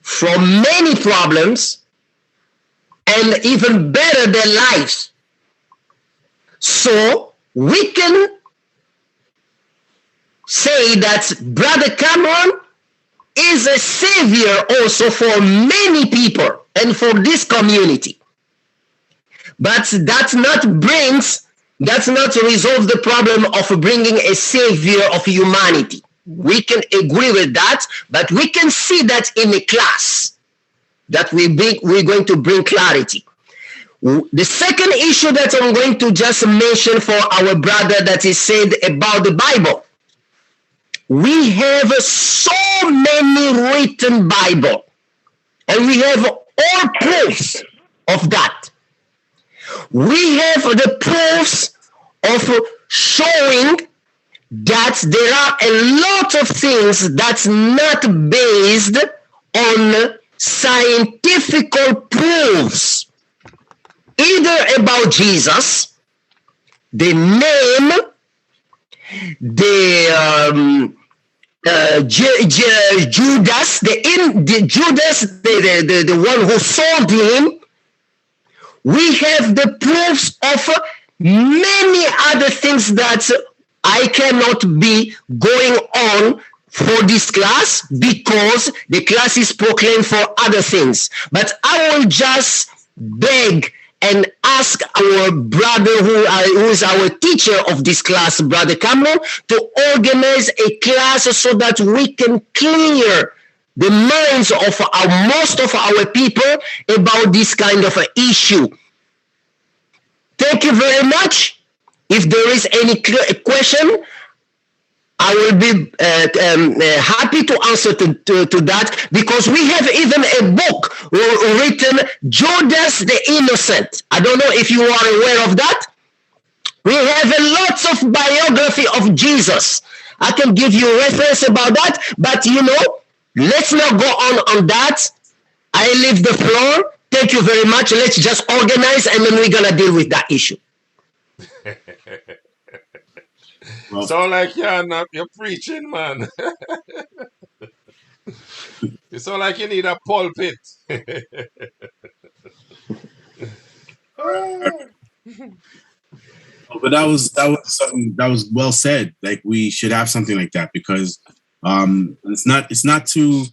from many problems and even better their lives. So we can say that Brother Cameron is a savior also for many people and for this community. But that's not resolve the problem of bringing a savior of humanity. We can agree with that, but we can see that in a class that we're going to bring clarity. The second issue that I'm going to just mention for our brother that is said about the Bible. We have so many written Bible, and we have all proofs of that. We have the proofs of showing that there are a lot of things that's not based on scientific proofs, either about Jesus, the name, the Judas, the one who sold him. We have the proofs of many other things that I cannot be going on for this class because the class is proclaimed for other things. But I will just beg and ask our brother who is our teacher of this class, Brother Cameron, to organize a class so that we can clear the minds of most of our people about this kind of an issue. Thank you very much. If there is any question, I will be happy to answer to that, because we have even a book written, Judas the Innocent. I don't know if you are aware of that. We have a lot of biography of Jesus. I can give you reference about that, but let's not go on that. I leave the floor. Thank you very much. Let's just organize, and then we're gonna deal with that issue. Sound like you're preaching, man. You sound like you need a pulpit. But that was something that was well said. Like, we should have something like that, because it's not to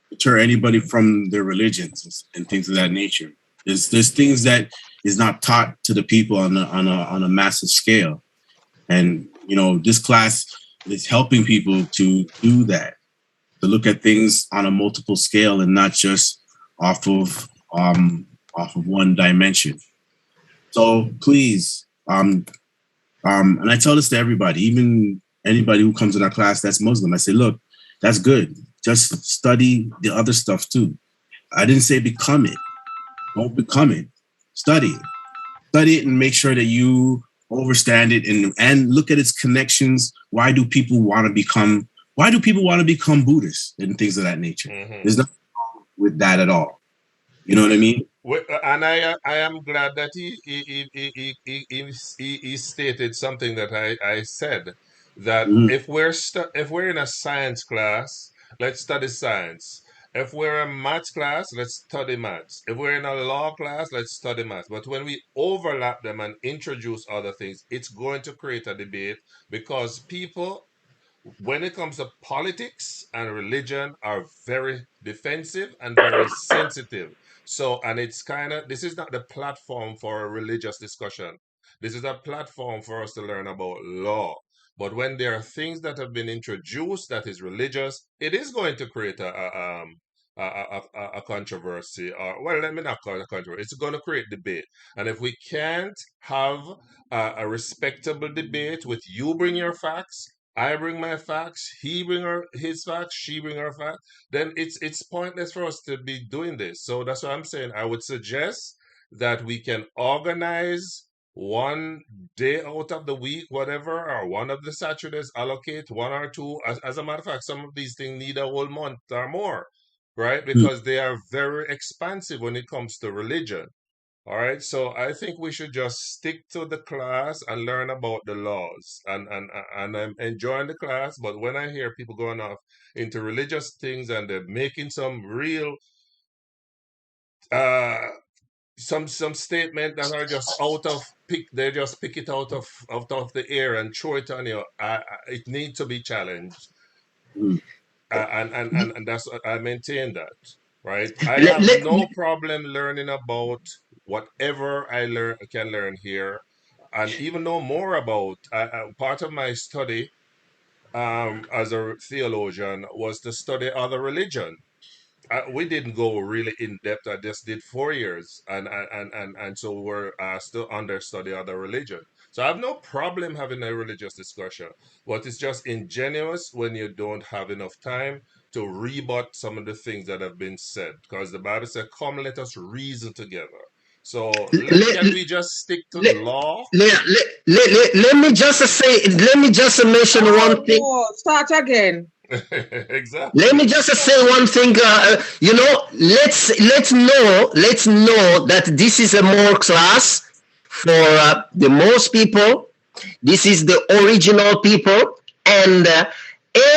deter anybody from their religions and things of that nature. There's things that is not taught to the people on a massive scale, and this class is helping people to do that, to look at things on a multiple scale and not just off of one dimension. So please, and I tell this to everybody, even anybody who comes in our class that's Muslim, I say, look, that's good. Just study the other stuff too. I didn't say become it. Don't become it. Study it. Study it and make sure that you understand it and look at its connections. Why do people want to become Buddhists and things of that nature? Mm-hmm. There's nothing wrong with that at all. You know what I mean? And I am glad that he stated something that I said, that if we're in a science class, let's study science. If we're in a maths class, let's study maths. If we're in a law class, let's study maths. But when we overlap them and introduce other things, it's going to create a debate, because people, when it comes to politics and religion, are very defensive and very sensitive. So, and it's this is not the platform for a religious discussion. This is a platform for us to learn about law. But when there are things that have been introduced that is religious, it is going to create a controversy, or, well, let me not call it a controversy. It's going to create debate. And if we can't have a respectable debate with you bring your facts, I bring my facts, he bring his facts, she bring her facts, then it's pointless for us to be doing this. So that's what I'm saying. I would suggest that we can organize one day out of the week, whatever, or one of the Saturdays, allocate one or two. As a matter of fact, some of these things need a whole month or more, right? Because they are very expansive when it comes to religion. All right, so I think we should just stick to the class and learn about the laws. And I'm enjoying the class, but when I hear people going off into religious things and they're making some real uh some statement that are just out of pick, they just pick it out of the air and throw it on you. It needs to be challenged. And that's, I maintain that, right? I have no problem learning about whatever I can learn here, and even know more about. Part of my study, as a theologian, was to study other religion. We didn't go really in depth. I just did 4 years, and so we're asked to understudy other religion. So I have no problem having a religious discussion, but it's just ingenuous when you don't have enough time to rebut some of the things that have been said, because the Bible said, "Come, let us reason together." So can we just stick to law? Let me just mention one thing. Start again. Exactly. Let me just say one thing. Let's know that this is a more class for the most people. This is the original people, and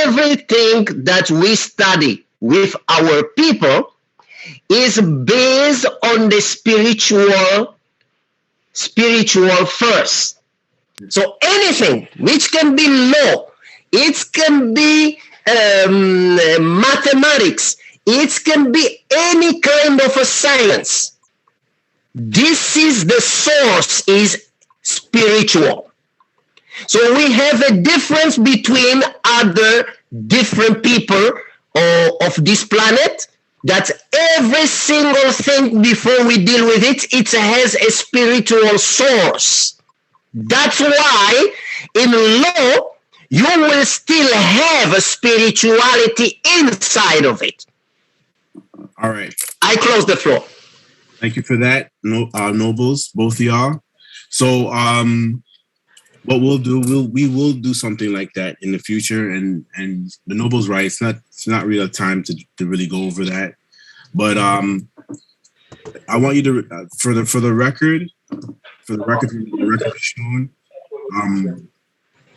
everything that we study with our people is based on the spiritual first. So anything which can be law, it can be mathematics, it can be any kind of a science. This is the source is spiritual. So we have a difference between other different people of this planet, that every single thing before we deal with it, it has a spiritual source. That's why in law, you will still have a spirituality inside of it. All right. I close the floor. Thank you for that, nobles, both of y'all. So what we'll do, we will do something like that in the future, and the nobles right. It's not really a time to really go over that, but I want you to for the record shown,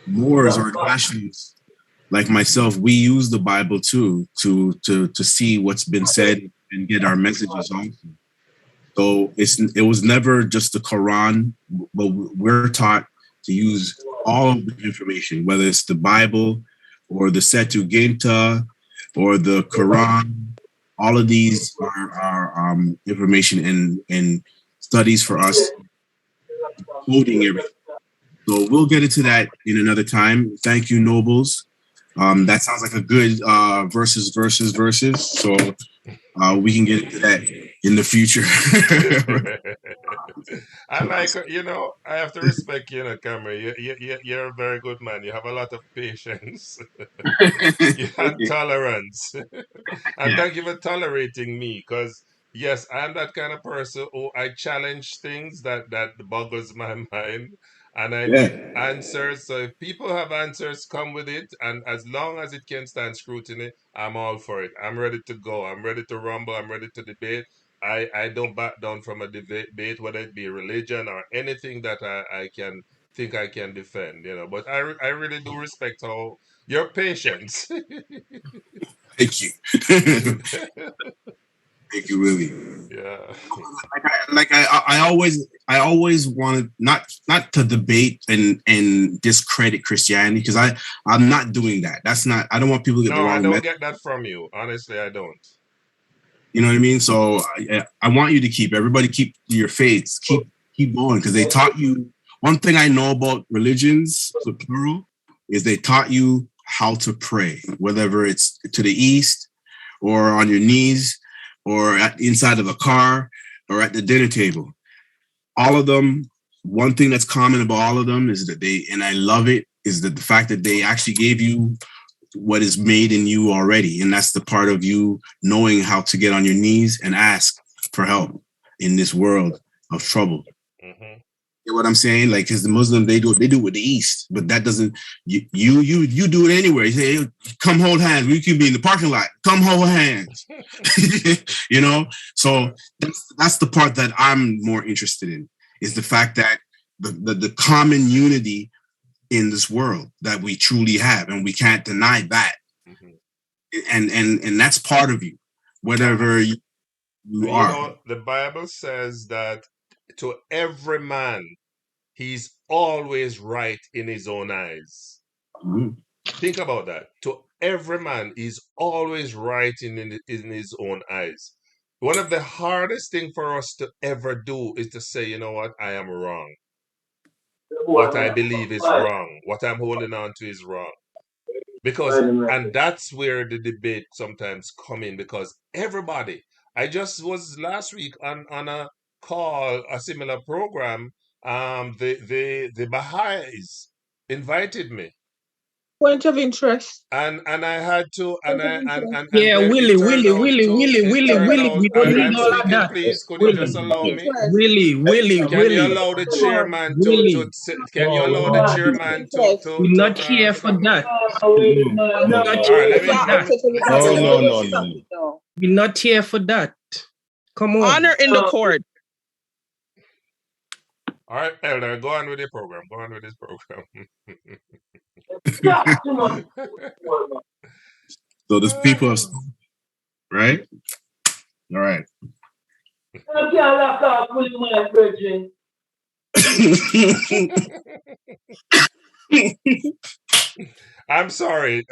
Moors or Nationals like myself, we use the Bible too to see what's been said and get our messages also. So it was never just the Quran, but we're taught to use all of the information, whether it's the Bible or the Septuaginta or the Quran. All of these are information and studies for us, quoting everything. So we'll get into that in another time. Thank you, nobles. That sounds like a good verses. So we can get into that in the future. I like, I have to respect you, Cameron. You're a very good man. You have a lot of patience. You have tolerance. And thank you for tolerating me, because yes, I'm that kind of person who I challenge things that boggles my mind, and I need answers. So if people have answers, come with it, and as long as it can stand scrutiny, I'm all for it. I'm ready to go. I'm ready to rumble. I'm ready to debate. I don't back down from a debate, whether it be religion or anything that I can think I can defend, But I really do respect how your patience. Thank you. Thank you, really. Yeah. I always wanted not to debate and discredit Christianity, because I'm not doing that. That's not. I don't want people to get the wrong. I don't get that from you. Honestly, I don't. You know what I mean? So I want you to keep your faiths, keep going, because they taught you. One thing I know about religions, the plural, is they taught you how to pray, whether it's to the east or on your knees or inside of a car or at the dinner table. All of them, one thing that's common about all of them is that and I love it, is that the fact that they actually gave you what is made in you already. And that's the part of you knowing how to get on your knees and ask for help in this world of trouble. Mm-hmm. You know what I'm saying? Like, because the Muslim, they do it with the East, but that doesn't. You do it anywhere. You say, hey, come hold hands. We could be in the parking lot. Come hold hands. You know. So that's the part that I'm more interested in, is the fact that the common unity in this world that we truly have, and we can't deny that. And that's part of you, whatever you are. Know, the Bible says that to every man, he's always right in his own eyes. Think about that. To every man, he's always right in his own eyes. One of the hardest things for us to ever do is to say, you know what, I am wrong. What I believe is wrong. What I'm holding on to is wrong. Because, and that's where the debate sometimes come in, because everybody, I just was last week on a call, a similar program, the Baha'is invited me. Point of interest. And I had to, and yeah, Willie, we don't need all of that. Please, could you just allow me? Willie, can you allow the chairman to can you allow the chairman to we're not here for that. No. We're not here for that. Come on. Honor in the court. All right, Elder, go on with the program. Go on with this program. So there's people, right? All right. I'm sorry.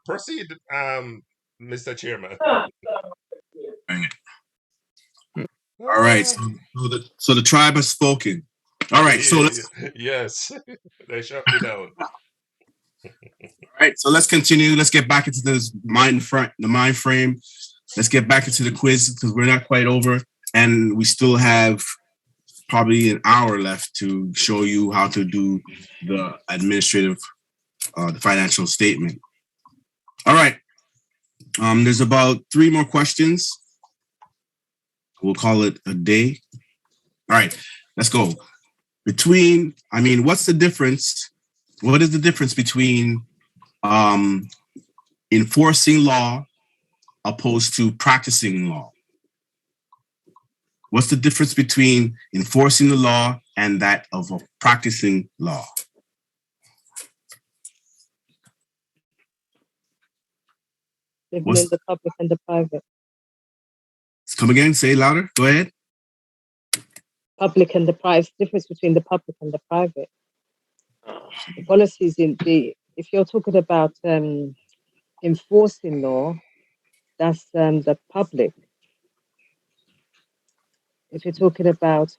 Proceed, Mr. Chairman. All right. So the tribe has spoken. All right. So let's. Yes, they shut me down. All right. So let's continue. Let's get back into the mind frame. Let's get back into the quiz, because we're not quite over, and we still have probably an hour left to show you how to do the administrative, the financial statement. All right. There's about 3 more questions. We'll call it a day. All right, let's go. What's the difference? What is the difference between enforcing law opposed to practicing law? What's the difference between enforcing the law and that of practicing law? Living in the public and the private. Come again, say it louder. Go ahead. Public and the private, difference between the public and the private. The policies if you're talking about enforcing law, that's the public. If you're talking about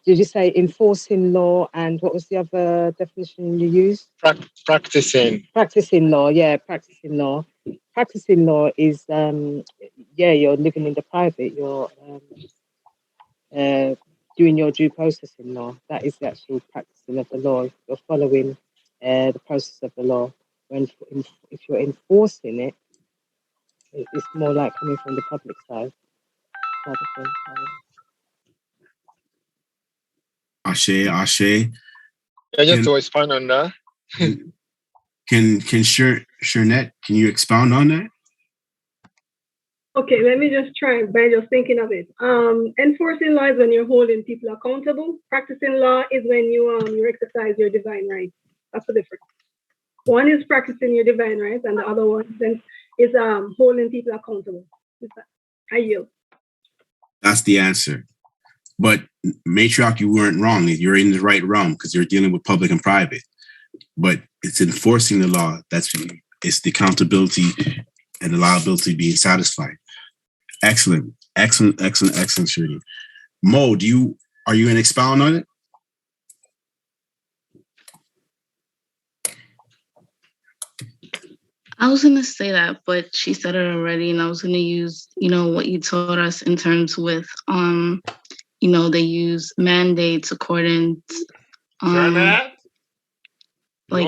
did you say enforcing law, and what was the other definition you used? Practicing law, yeah, practicing law. Practicing law is you're living in the private, you're doing your due process in law. That is the actual practicing of the law. You're following the process of the law. If you're enforcing it, it's more like coming from the public side. Ashe. I just to expand on that. Can Shernette, can you expound on that? Okay, let me just try by just thinking of it. Enforcing law is when you're holding people accountable. Practicing law is when you exercise your divine rights. That's the difference. One is practicing your divine rights, and the other one then is holding people accountable. I yield. That's the answer. But Matriarch, you weren't wrong. You're in the right realm, because you're dealing with public and private. But it's enforcing the law. It's the accountability and the liability being satisfied. Excellent, Shirley. Mo, are you going to expound on it? I was going to say that, but she said it already, and I was going to use, what you taught us in terms with, they use mandates according to,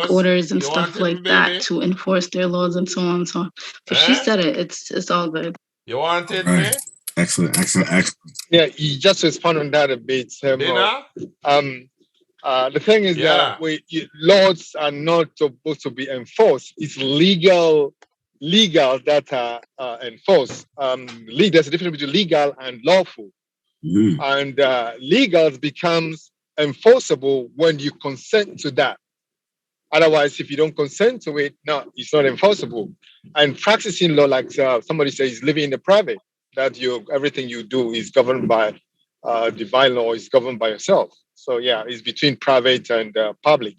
orders and stuff like that to enforce their laws and so on and so on. But she said it. It's all good. You wanted All me? right. Excellent. Yeah, you just respond on that a bit. Bina? The thing is Yeah. that laws are not supposed to be enforced. It's legal that are enforced. There's a difference between legal and lawful. And legal becomes enforceable when you consent to that. Otherwise, if you don't consent to it, no, it's not enforceable. And practicing law, like somebody says, living in the private, that everything you do is governed by divine law, is governed by yourself. So yeah, it's between private and public.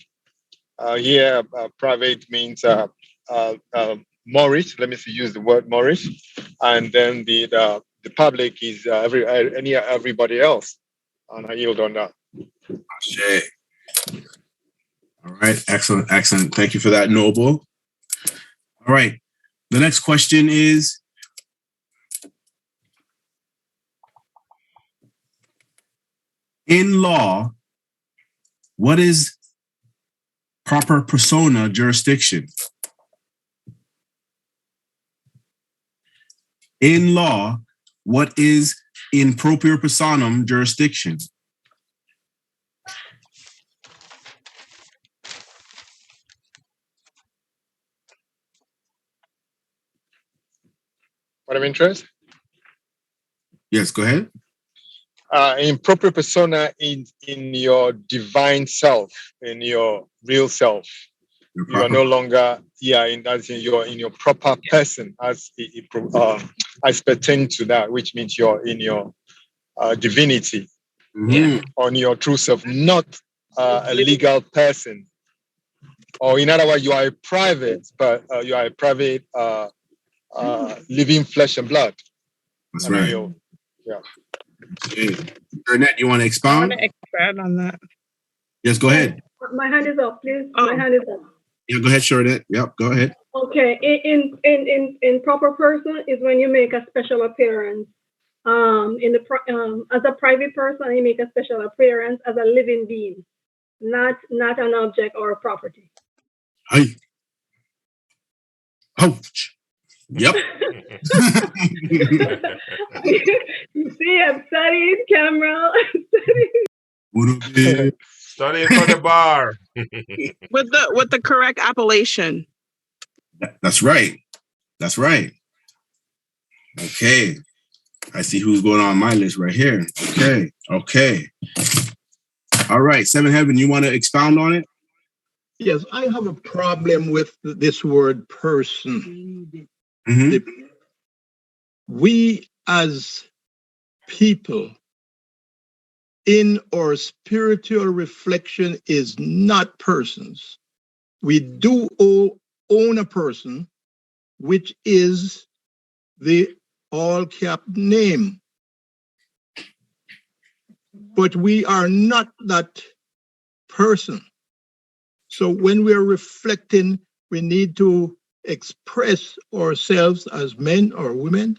Here, private means Moorish. Let me use the word Moorish, and then the public is everybody else. And I yield on that. Shit. All right. Excellent. Thank you for that, Noble. All right. The next question is, in law, what is proper persona jurisdiction? In law, what is in propria personam jurisdiction? What of interest? Yes, go ahead. In propria persona, in your divine self, in your real self. You are no longer, in your proper person as pertain to that, which means you're in your divinity, on your true self, not a legal person. Or in other words, you are a private, but you are a private living flesh and blood. That's right. Burnett, you want to I expound? want to expand on that. Yes, go ahead. My hand is up, please. My hand is up. Yeah, go ahead, Burnett. Yep, go ahead. Okay, in proper person is when you make a special appearance. As a private person, you make a special appearance as a living being, not an object or a property. Hey. Ouch. Yep. You see, I'm studying camera. Studying for the bar. With the correct appellation. That's right. Okay. I see who's going on my list right here. Okay. All right, Seven Heaven, you want to expound on it? Yes, I have a problem with this word person. We as people in our spiritual reflection is not persons. We do own a person, which is the all-cap name. But we are not that person. So when we're reflecting, we need to express ourselves as men or women.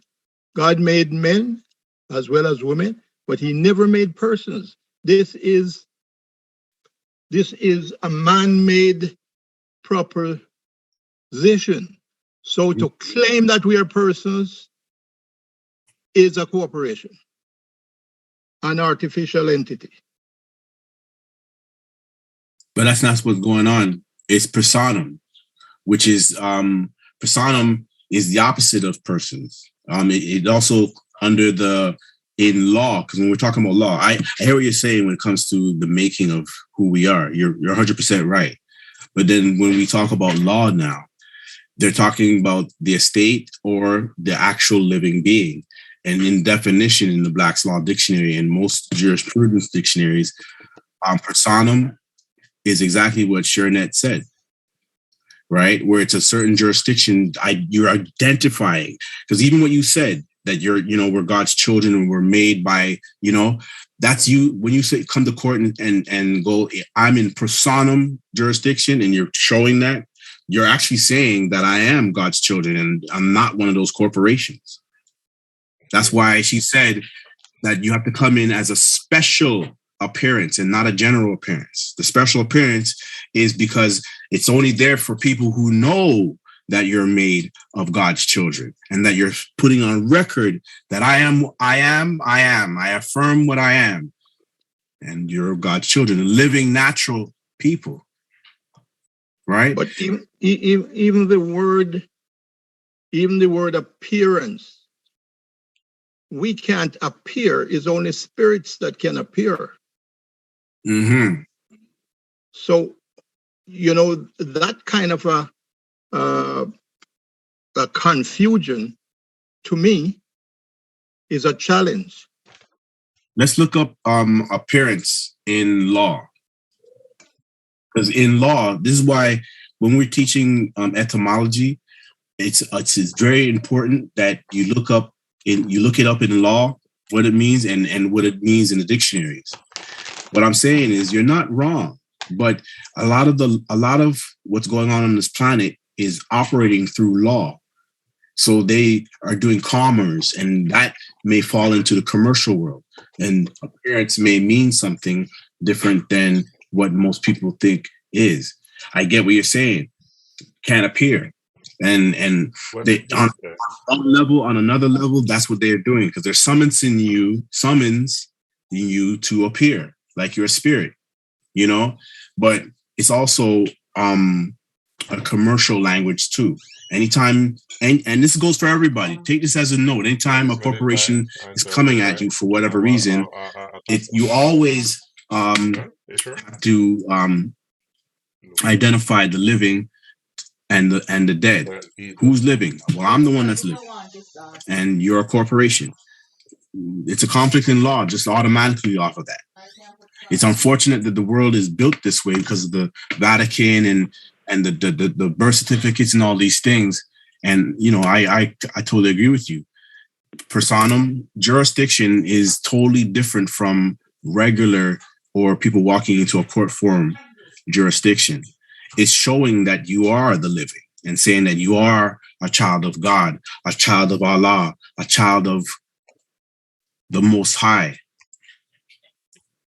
God made men as well as women, but he never made persons. This is a man-made proposition. So to claim that we are persons is a corporation, an artificial entity. But that's not what's going on. It's personam, which is personam is the opposite of persons. It also under in law, because when we're talking about law, I hear what you're saying when it comes to the making of who we are. You're 100% right. But then when we talk about law now, they're talking about the estate or the actual living being. And in definition in the Black's Law Dictionary and most jurisprudence dictionaries, personam is exactly what Shernette said, right? Where it's a certain jurisdiction, you're identifying. Because even what you said, that we're God's children and we're made by, that's you. When you say come to court and go, I'm in personam jurisdiction, and you're showing that, you're actually saying that I am God's children and I'm not one of those corporations. That's why she said that you have to come in as a special appearance and not a general appearance. The special appearance is because it's only there for people who know that you're made of God's children, and that you're putting on record that I affirm what I am, and you're God's children, living natural people, right? But even the word appearance, we can't appear. It's only spirits that can appear. Mm-hmm. So, that kind of a confusion to me is a challenge. Let's look up appearance in law. Because in law, this is why when we're teaching etymology, it's very important that you look it up in law, what it means and what it means in the dictionaries. What I'm saying is you're not wrong, but a lot of what's going on this planet is operating through law. So they are doing commerce, and that may fall into the commercial world. And appearance may mean something different than what most people think is. I get what you're saying. Can't appear. And they on another level, that's what they're doing, because they're summoning you to appear like you're a spirit, but it's also a commercial language too. Anytime, and this goes for everybody, take this as a note. Anytime a corporation is coming at you for whatever reason, you always have to identify the living and the dead. Who's living? Well, I'm the one that's living, and you're a corporation. It's a conflict in law just automatically off of that. It's unfortunate that the world is built this way because of the Vatican and the birth certificates and all these things. And I totally agree with you. Personam jurisdiction is totally different from regular or people walking into a court forum jurisdiction. It's showing that you are the living and saying that you are a child of God, a child of Allah, a child of the Most High,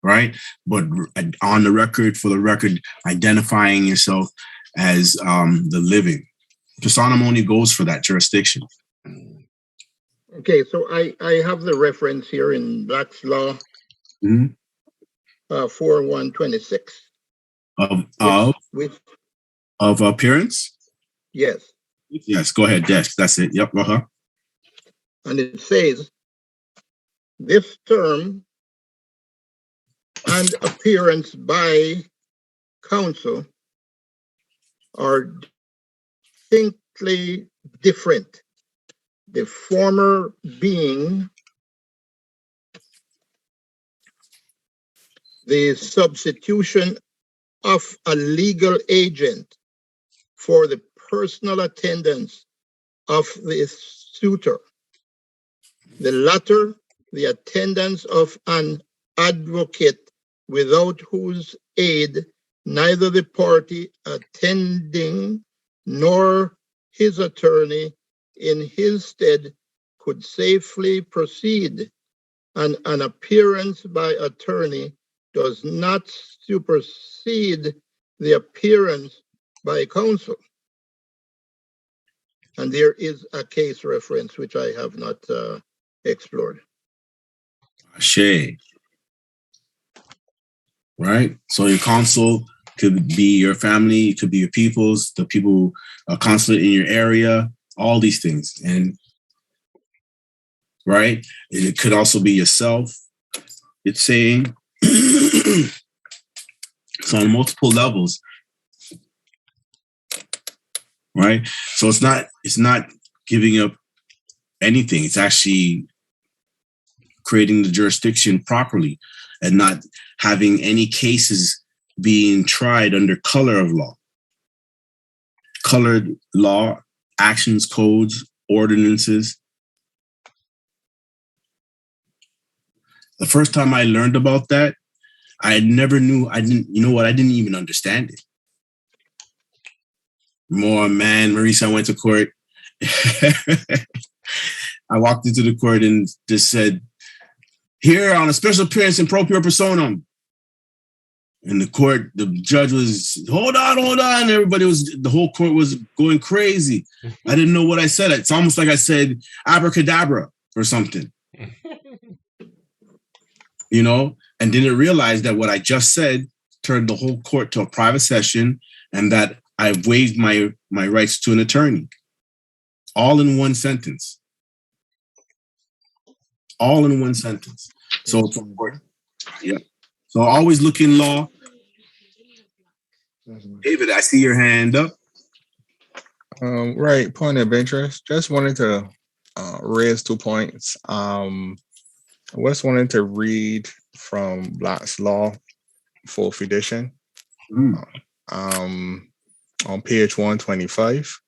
right? But on the record, for the record, identifying yourself as the living. Personam only goes for that jurisdiction. Okay, so I have the reference here in Black's Law 4126. Of appearance? Yes. Yes, go ahead, Desk. That's it. Yep. And it says, this term and appearance by counsel are distinctly different. The former being the substitution of a legal agent for the personal attendance of the suitor. The latter, the attendance of an advocate without whose aid neither the party attending nor his attorney in his stead could safely proceed, and an appearance by attorney does not supersede the appearance by counsel. And there is a case reference which I have not explored. Ashe. Right? So your counsel could be your family, it could be your peoples, the people, consulate in your area, all these things. And right? It could also be yourself. It's saying so on multiple levels. Right? So it's not giving up anything. It's actually creating the jurisdiction properly and not having any cases being tried under color of law. Colored law, actions, codes, ordinances. The first time I learned about that, I never knew, I didn't even understand it. Marisa, I went to court. I walked into the court and just said, here on a special appearance in pro pure personam. And the judge was, hold on. The whole court was going crazy. I didn't know what I said. It's almost like I said abracadabra or something, and didn't realize that what I just said turned the whole court to a private session and that I waived my rights to an attorney. All in one sentence. So it's important. Yeah. So always look in law. David, I see your hand up. Right, point of interest. Just wanted to raise 2 points. I just wanted to read from Black's Law, 4th edition, on page 125.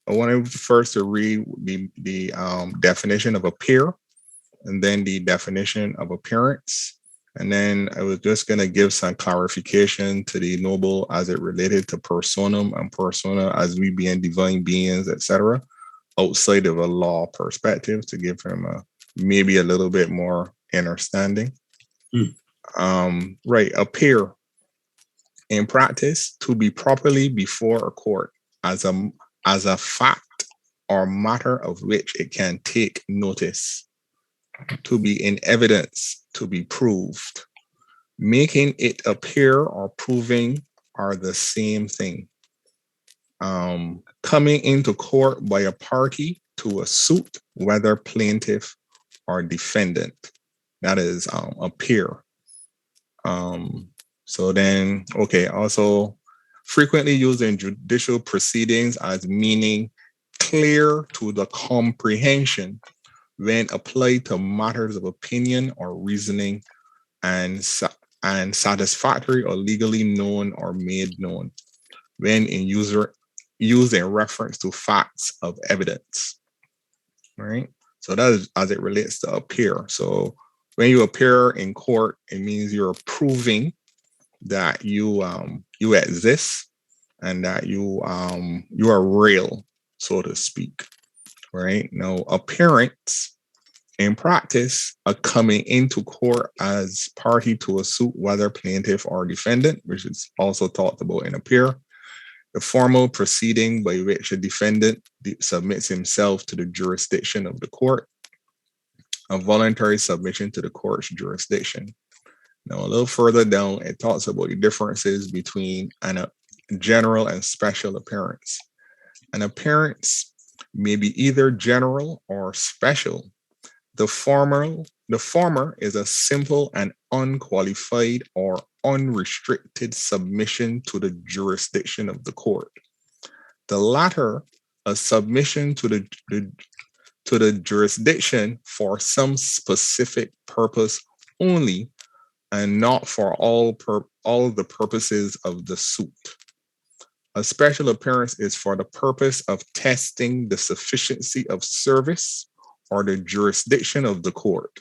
I wanted first to read the definition of appear, and then the definition of appearance. And then I was just going to give some clarification to the noble as it related to personam and persona as we being divine beings, etc., outside of a law perspective to give him maybe a little bit more understanding. Right, appear in practice to be properly before a court as a fact or matter of which it can take notice, to be in evidence, to be proved. Making it appear or proving are the same thing. Coming into court by a party to a suit, whether plaintiff or defendant. That is appear. So then, also frequently used in judicial proceedings as meaning clear to the comprehension when applied to matters of opinion or reasoning, and satisfactory or legally known or made known when used in reference to facts of evidence. Right? So that is as it relates to appear. So when you appear in court, it means you're proving that you exist and that you are real, so to speak. Right? Now, appearance in practice, a coming into court as party to a suit, whether plaintiff or defendant, which is also talked about in appear. The formal proceeding by which a defendant submits himself to the jurisdiction of the court. A voluntary submission to the court's jurisdiction. Now, a little further down, it talks about the differences between a general and special appearance. An appearance may be either general or special. The former is a simple and unqualified or unrestricted submission to the jurisdiction of the court. The latter, a submission to the jurisdiction for some specific purpose only, and not for all the purposes of the suit. A special appearance is for the purpose of testing the sufficiency of service or the jurisdiction of the court.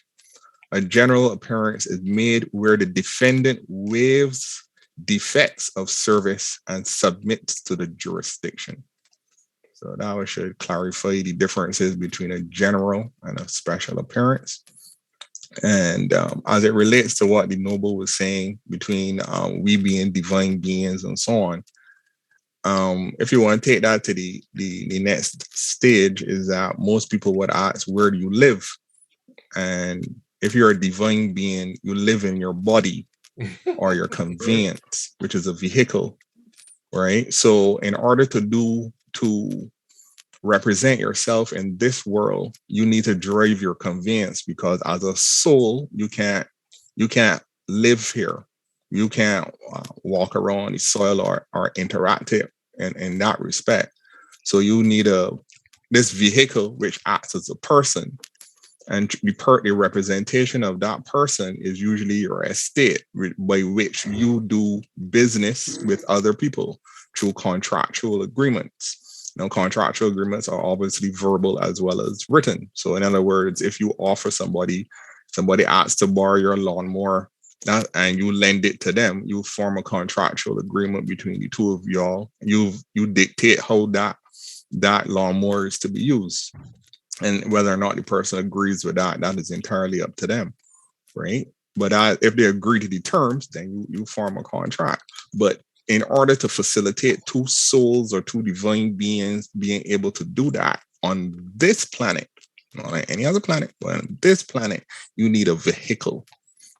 A general appearance is made where the defendant waives defects of service and submits to the jurisdiction. So that should clarify the differences between a general and a special appearance. And as it relates to what the noble was saying between we being divine beings and so on, if you want to take that to the next stage, is that most people would ask, where do you live? And if you're a divine being, you live in your body or your conveyance, which is a vehicle, right? So in order to represent yourself in this world, you need to drive your conveyance, because as a soul, you can't live here. You can't walk around the soil or interact it in that respect. So you need this vehicle which acts as a person, and the representation of that person is usually your estate, by which you do business with other people through contractual agreements. Now, contractual agreements are obviously verbal as well as written. So in other words, if you offer somebody asks to borrow your lawnmower, and you lend it to them, you form a contractual agreement between the two of y'all. You dictate how that lawnmower is to be used. And whether or not the person agrees with that is entirely up to them, right? But if they agree to the terms, then you form a contract. But in order to facilitate two souls or two divine beings being able to do that on this planet, not on any other planet, but on this planet, you need a vehicle.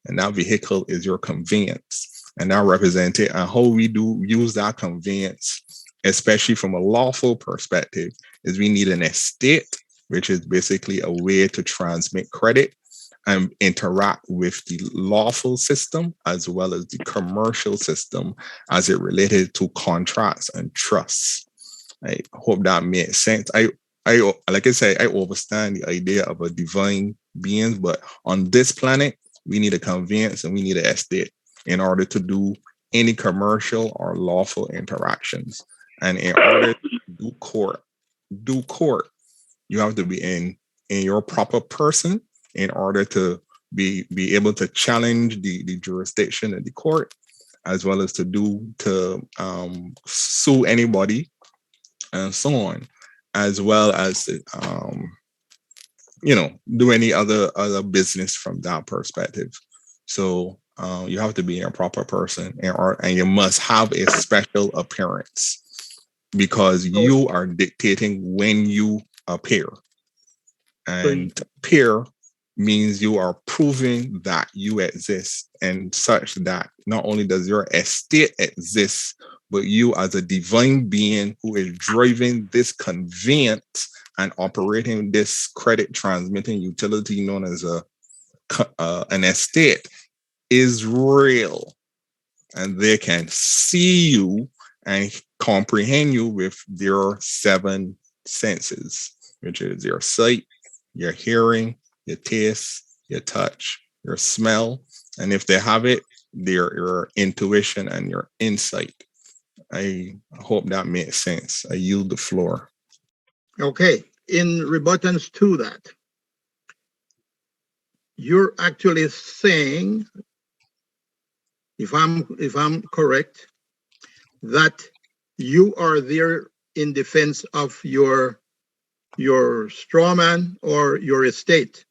And that vehicle is your conveyance. And that represents it. And how we do use that conveyance, especially from a lawful perspective, is we need an estate, which is basically a way to transmit credit and interact with the lawful system as well as the commercial system as it related to contracts and trusts. I hope that makes sense. I like I say, I understand the idea of a divine being, but on this planet, we need a conveyance and we need an estate in order to do any commercial or lawful interactions. And in order to do court, you have to be in your proper person in order to be able to challenge the jurisdiction of the court, as well as to sue anybody and so on, as well as do any other business from that perspective. So you have to be a proper person, and you must have a special appearance because you are dictating when you appear. And appear means you are proving that you exist, and such that not only does your estate exist, but you as a divine being who is driving this conveyance and operating this credit transmitting utility known as an estate is real, and they can see you and comprehend you with their 7 senses, which is your sight, your hearing, your taste, your touch, your smell, and if they have it, your intuition and your insight. I hope that makes sense. I yield the floor. Okay, in rebuttance to that, you're actually saying, if I'm correct, that you are there in defense of your straw man or your estate,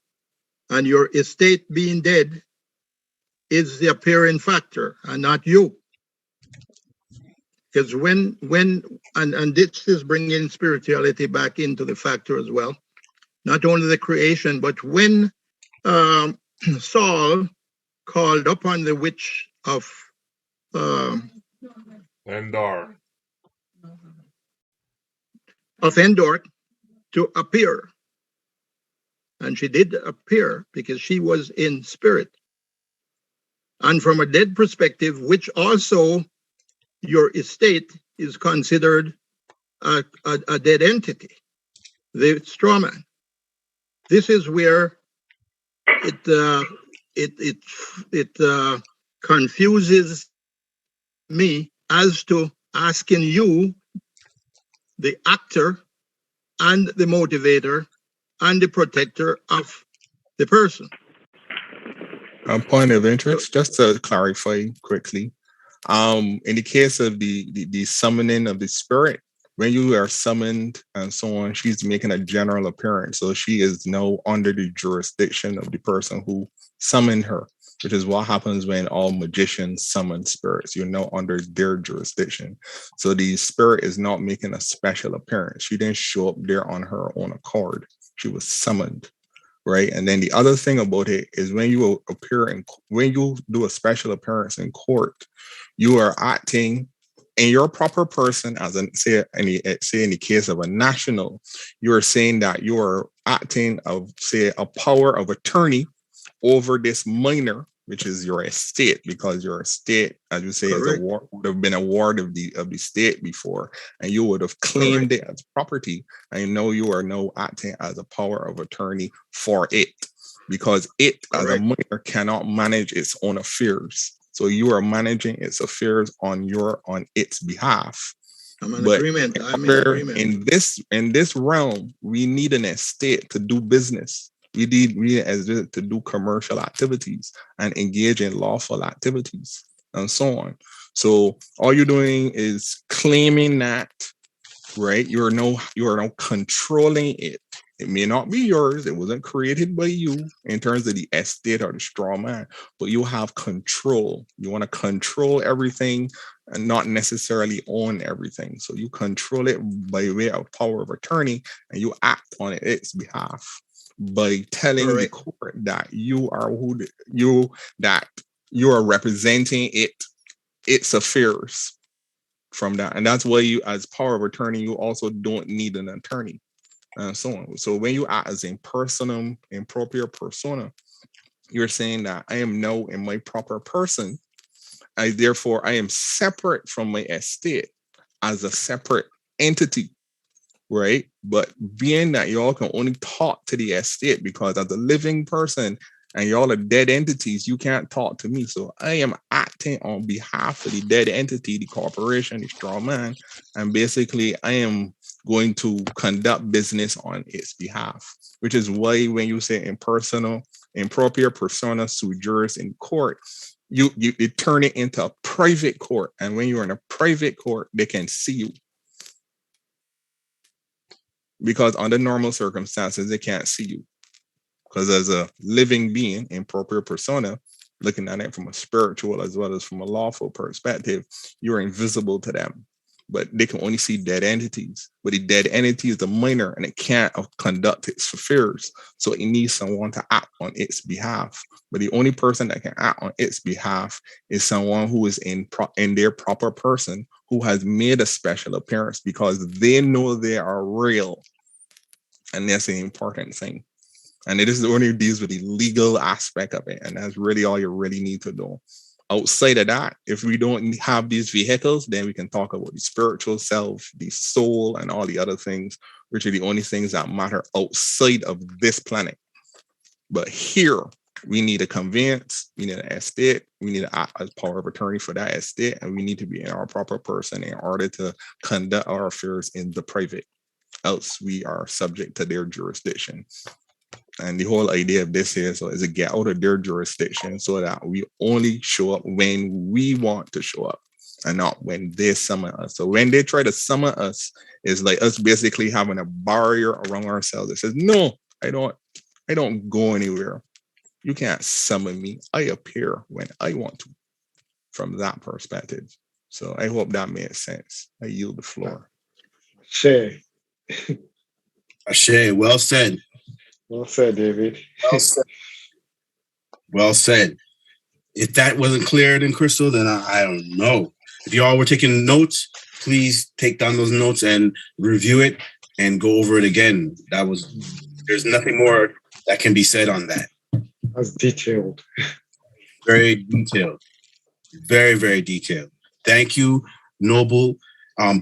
and your estate being dead is the appearing factor and not you. Because when this is bringing spirituality back into the factor as well, not only the creation, but when Saul called upon the witch of Endor to appear, and she did appear because she was in spirit. And from a dead perspective, which also your estate is considered a dead entity, the straw man. This is where it confuses me as to asking you, the actor and the motivator and the protector of the person. A point of interest, just to clarify quickly. In the case of the summoning of the spirit, when you are summoned and so on, she's making a general appearance. So she is now under the jurisdiction of the person who summoned her, which is what happens when all magicians summon spirits. You're now under their jurisdiction. So the spirit is not making a special appearance. She didn't show up there on her own accord. She was summoned. Right. And then the other thing about it is when you when you do a special appearance in court, you are acting in your proper person as say in the case of a national, you are saying that you are acting of, say, a power of attorney over this minor, which is your estate, because your estate, as you say, would have been a ward of the state before, and you would have claimed it as property. And you are now acting as a power of attorney for it, because it as a minor cannot manage its own affairs. So you are managing its affairs on its behalf. I'm in agreement. In this realm, we need an estate to do business. We need to do commercial activities and engage in lawful activities and so on. So all you're doing is claiming that, right? You are now controlling it It may not be yours. It wasn't created by you in terms of the estate or the straw man, but you have control. You want to control everything and not necessarily own everything. So you control it by way of power of attorney, and you act on its behalf by telling the court that you are that you are representing its affairs from that. And that's why you, as power of attorney, you also don't need an attorney. And so on. So when you act as in personam improper persona, you're saying that I am now in my proper person. Therefore, I am separate from my estate as a separate entity, right? But being that y'all can only talk to the estate because as a living person and y'all are dead entities, you can't talk to me. So I am acting on behalf of the dead entity, the corporation, the straw man, and basically I am going to conduct business on its behalf, which is why when you say improper persona sui juris in court, you turn it into a private court. And when you're in a private court, they can see you. Because under normal circumstances, they can't see you. Because as a living being, improper persona, looking at it from a spiritual as well as from a lawful perspective, you're invisible to them. But they can only see dead entities. But the dead entity is a minor and it can't conduct its affairs. So it needs someone to act on its behalf. But the only person that can act on its behalf is someone who is in their proper person, who has made a special appearance because they know they are real. And that's the important thing. And it is only deals with the legal aspect of it. And that's really all you really need to do. Outside of that, if we don't have these vehicles, then we can talk about the spiritual self, the soul, and all the other things, which are the only things that matter outside of this planet. But here, we need a conveyance, we need an estate, we need to act as power of attorney for that estate, and we need to be in our proper person in order to conduct our affairs in the private. Else we are subject to their jurisdiction. And the whole idea of this here is to get out of their jurisdiction so that we only show up when we want to show up and not when they summon us. So when they try to summon us, it's like us basically having a barrier around ourselves that says, no, I don't go anywhere. You can't summon me. I appear when I want to from that perspective. So I hope that made sense. I yield the floor. Ashe. Ashe, well said. Well said, David. Well said. Well said. If that wasn't clear then, Crystal, then I don't know. If y'all were taking notes, please take down those notes and review it and go over it again. There's nothing more that can be said on that. That's detailed. Very detailed. Very, very detailed. Thank you, Noble.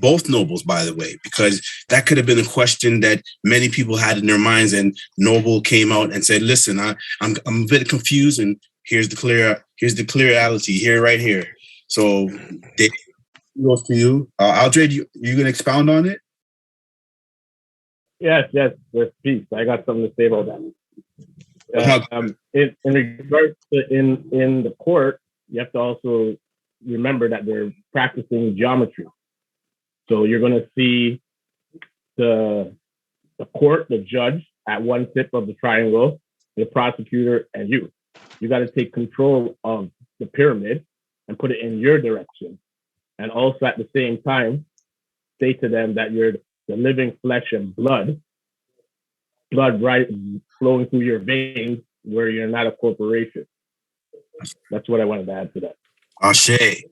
Both Nobles, by the way, because that could have been a question that many people had in their minds, and Noble came out and said, "Listen, I'm a bit confused, and here's the clarity here, right here." So, Dave, goes to you. Aldred, you gonna expound on it? Yes, please. I got something to say about that. In regards to in the court, you have to also remember that they're practicing geometry. So you're going to see the court, the judge at one tip of the triangle, the prosecutor, and you. You got to take control of the pyramid and put it in your direction. And also at the same time, say to them that you're the living flesh and blood right flowing through your veins where you're not a corporation. That's what I wanted to add to that. Ashe,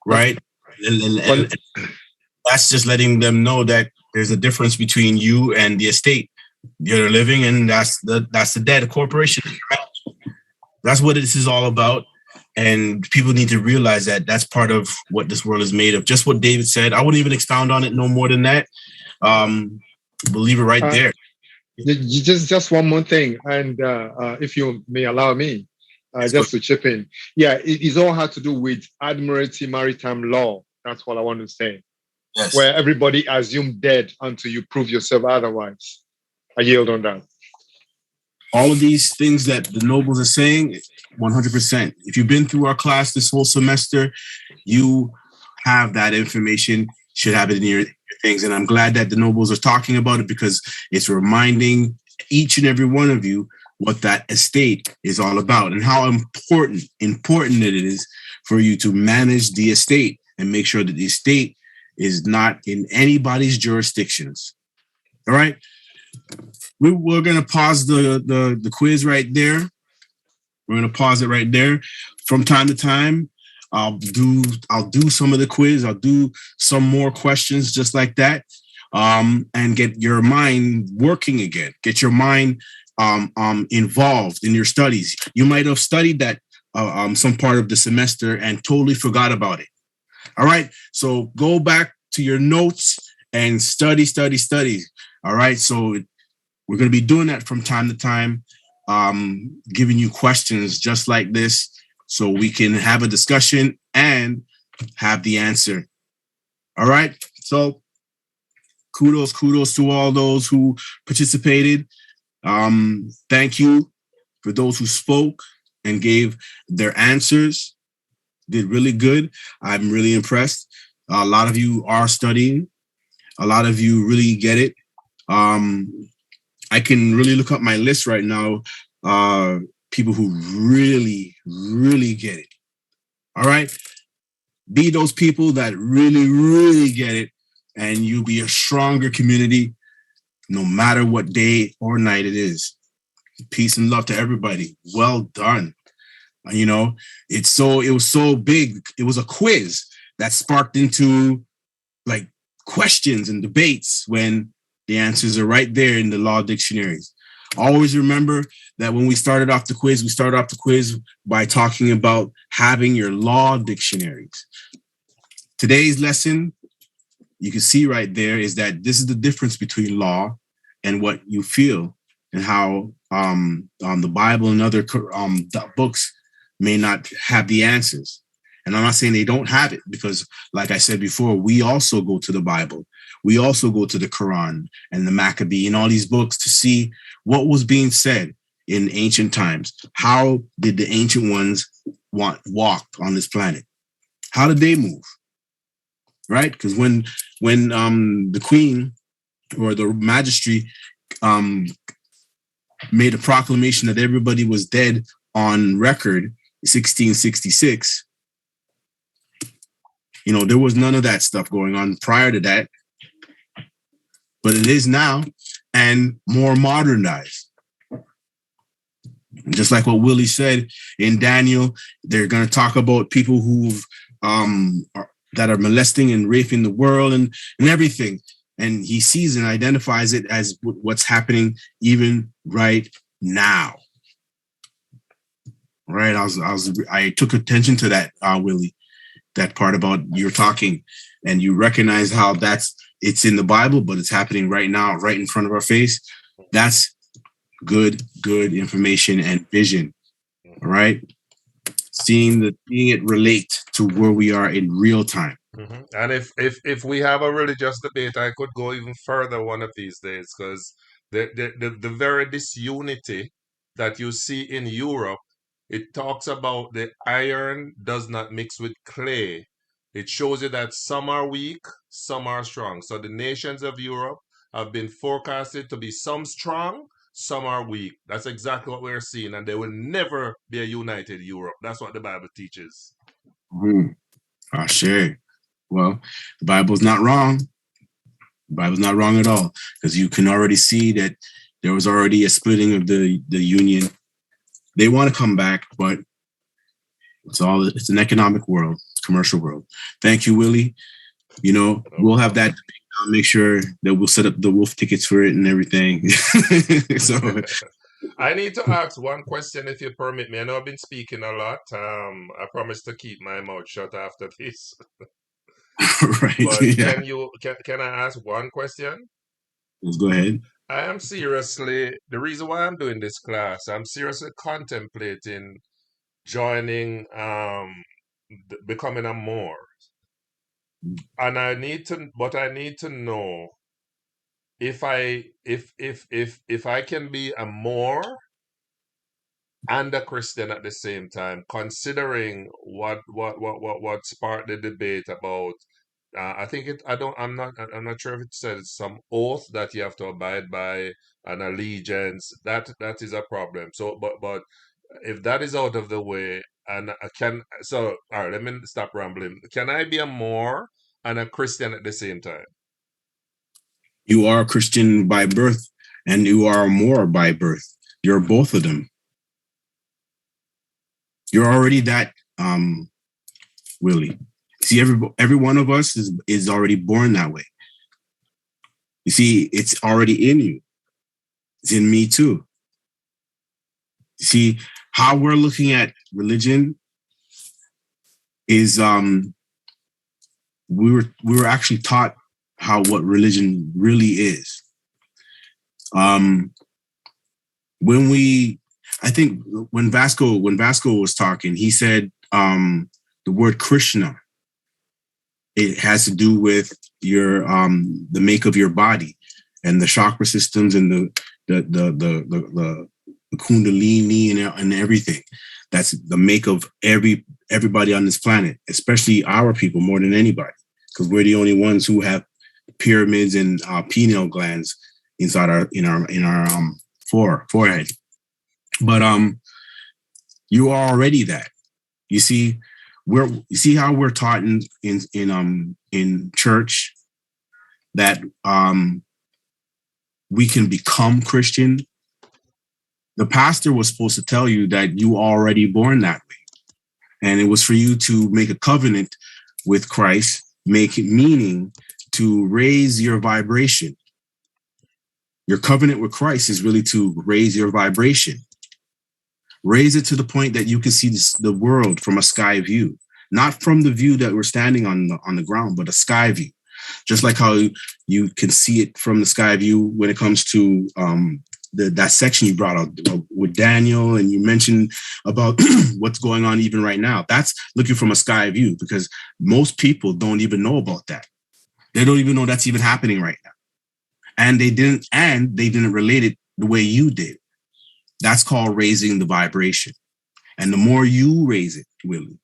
right? And that's just letting them know that there's a difference between you and the estate. You're living, and that's the dead, a corporation. That's what this is all about. And people need to realize that that's part of what this world is made of. Just what David said. I wouldn't even expound on it no more than that. Believe it right there. Just one more thing, and if you may allow me, just to chip in. Yeah, it's all had to do with Admiralty Maritime Law. That's what I want to say. Yes. Where everybody assumed dead until you prove yourself otherwise. I yield on that. All of these things that the Nobles are saying, 100%. If you've been through our class this whole semester, you have that information, should have it things. And I'm glad that the nobles are talking about it, because it's reminding each and every one of you what that estate is all about and how important it is for you to manage the estate and make sure that the estate is not in anybody's jurisdictions. All right. We're going to pause the quiz right there. We're going to pause it right there. From time to time, I'll do some of the quiz. I'll do some more questions just like that, and get your mind working again. Get your mind involved in your studies. You might have studied that some part of the semester and totally forgot about it. All right. So go back to your notes and study. All right. So we're going to be doing that from time to time, giving you questions just like this so we can have a discussion and have the answer. All right. So kudos to all those who participated. Thank you for those who spoke and gave their answers. Did really good. I'm really impressed. A lot of you are studying. A lot of you really get it. I can really look up my list right now. People who really, really get it. All right. Be those people that really, really get it, and you'll be a stronger community no matter what day or night it is. Peace and love to everybody. Well done. You know, it was so big. It was a quiz that sparked into like questions and debates when the answers are right there in the law dictionaries. Always remember that when we started off the quiz by talking about having your law dictionaries. Today's lesson, you can see right there, is that this is the difference between law and what you feel, and how the Bible and other books may not have the answers. And I'm not saying they don't have it, because like I said before, we also go to the Bible. We also go to the Quran and the Maccabee and all these books to see what was being said in ancient times. How did the ancient ones walk on this planet? How did they move? Right? Because when the queen or the magistrate made a proclamation that everybody was dead on record, 1666, you know, there was none of that stuff going on prior to that. But it is now, and more modernized. Just like what Willie said in Daniel, they're going to talk about people who've that are molesting and raping the world and everything. And he sees and identifies it as what's happening even right now. Right? I took attention to that, Willie, that part about you're talking, and you recognize how it's in the Bible, but it's happening right now, right in front of our face. That's good information and vision. All right. Seeing it relate to where we are in real time. Mm-hmm. And if we have a religious debate, I could go even further one of these days, because the very disunity that you see in Europe, it talks about the iron does not mix with clay. It shows you that some are weak, some are strong. So the nations of Europe have been forecasted to be some strong, some are weak. That's exactly what we're seeing, and there will never be a united Europe. That's what the Bible teaches. Sure. Well, the Bible's not wrong. The Bible's not wrong at all, because you can already see that there was already a splitting of the union. They want to come back, but it's an economic world, commercial world. Thank you, Willie. You know, we'll have that. I'll make sure that we'll set up the wolf tickets for it and everything. So I need to ask one question, if you permit me. I know I've been speaking a lot. I promise to keep my mouth shut after this. Right. But Yeah. can I ask one question? Let's go ahead. The reason why I'm doing this class, I'm seriously contemplating joining, becoming a Moor. And I need to know if I can be a Moor and a Christian at the same time, considering what sparked the debate about I think it. I don't. I'm not. I'm not sure if it says some oath that you have to abide by, an allegiance. That is a problem. So, but if that is out of the way, and I can. So, all right. Let me stop rambling. Can I be a Moor and a Christian at the same time? You are a Christian by birth, and you are more by birth. You're both of them. You're already that, Willie. See, every one of us is already born that way. You see, it's already in you. It's in me too. You see, how we're looking at religion is we were actually taught what religion really is. I think when Vasco was talking, he said the word Krishna. It has to do with your the make of your body and the chakra systems and the kundalini and everything. That's the make of everybody on this planet, especially our people more than anybody, because we're the only ones who have pyramids and pineal glands inside our forehead. But you are already that. You see. You see how we're taught in church that we can become Christian. The pastor was supposed to tell you that you already born that way, and it was for you to make a covenant with Christ, make it meaning to raise your vibration. Your covenant with Christ is really to raise your vibration. Raise it to the point that you can see the world from a sky view, not from the view that we're standing on the ground, but a sky view. Just like how you can see it from the sky view when it comes to that section you brought up with Daniel, and you mentioned about what's going on even right now. That's looking from a sky view, because most people don't even know about that. They don't even know that's even happening right now, and they didn't relate it the way you did. That's called raising the vibration. And the more you raise it, Willie,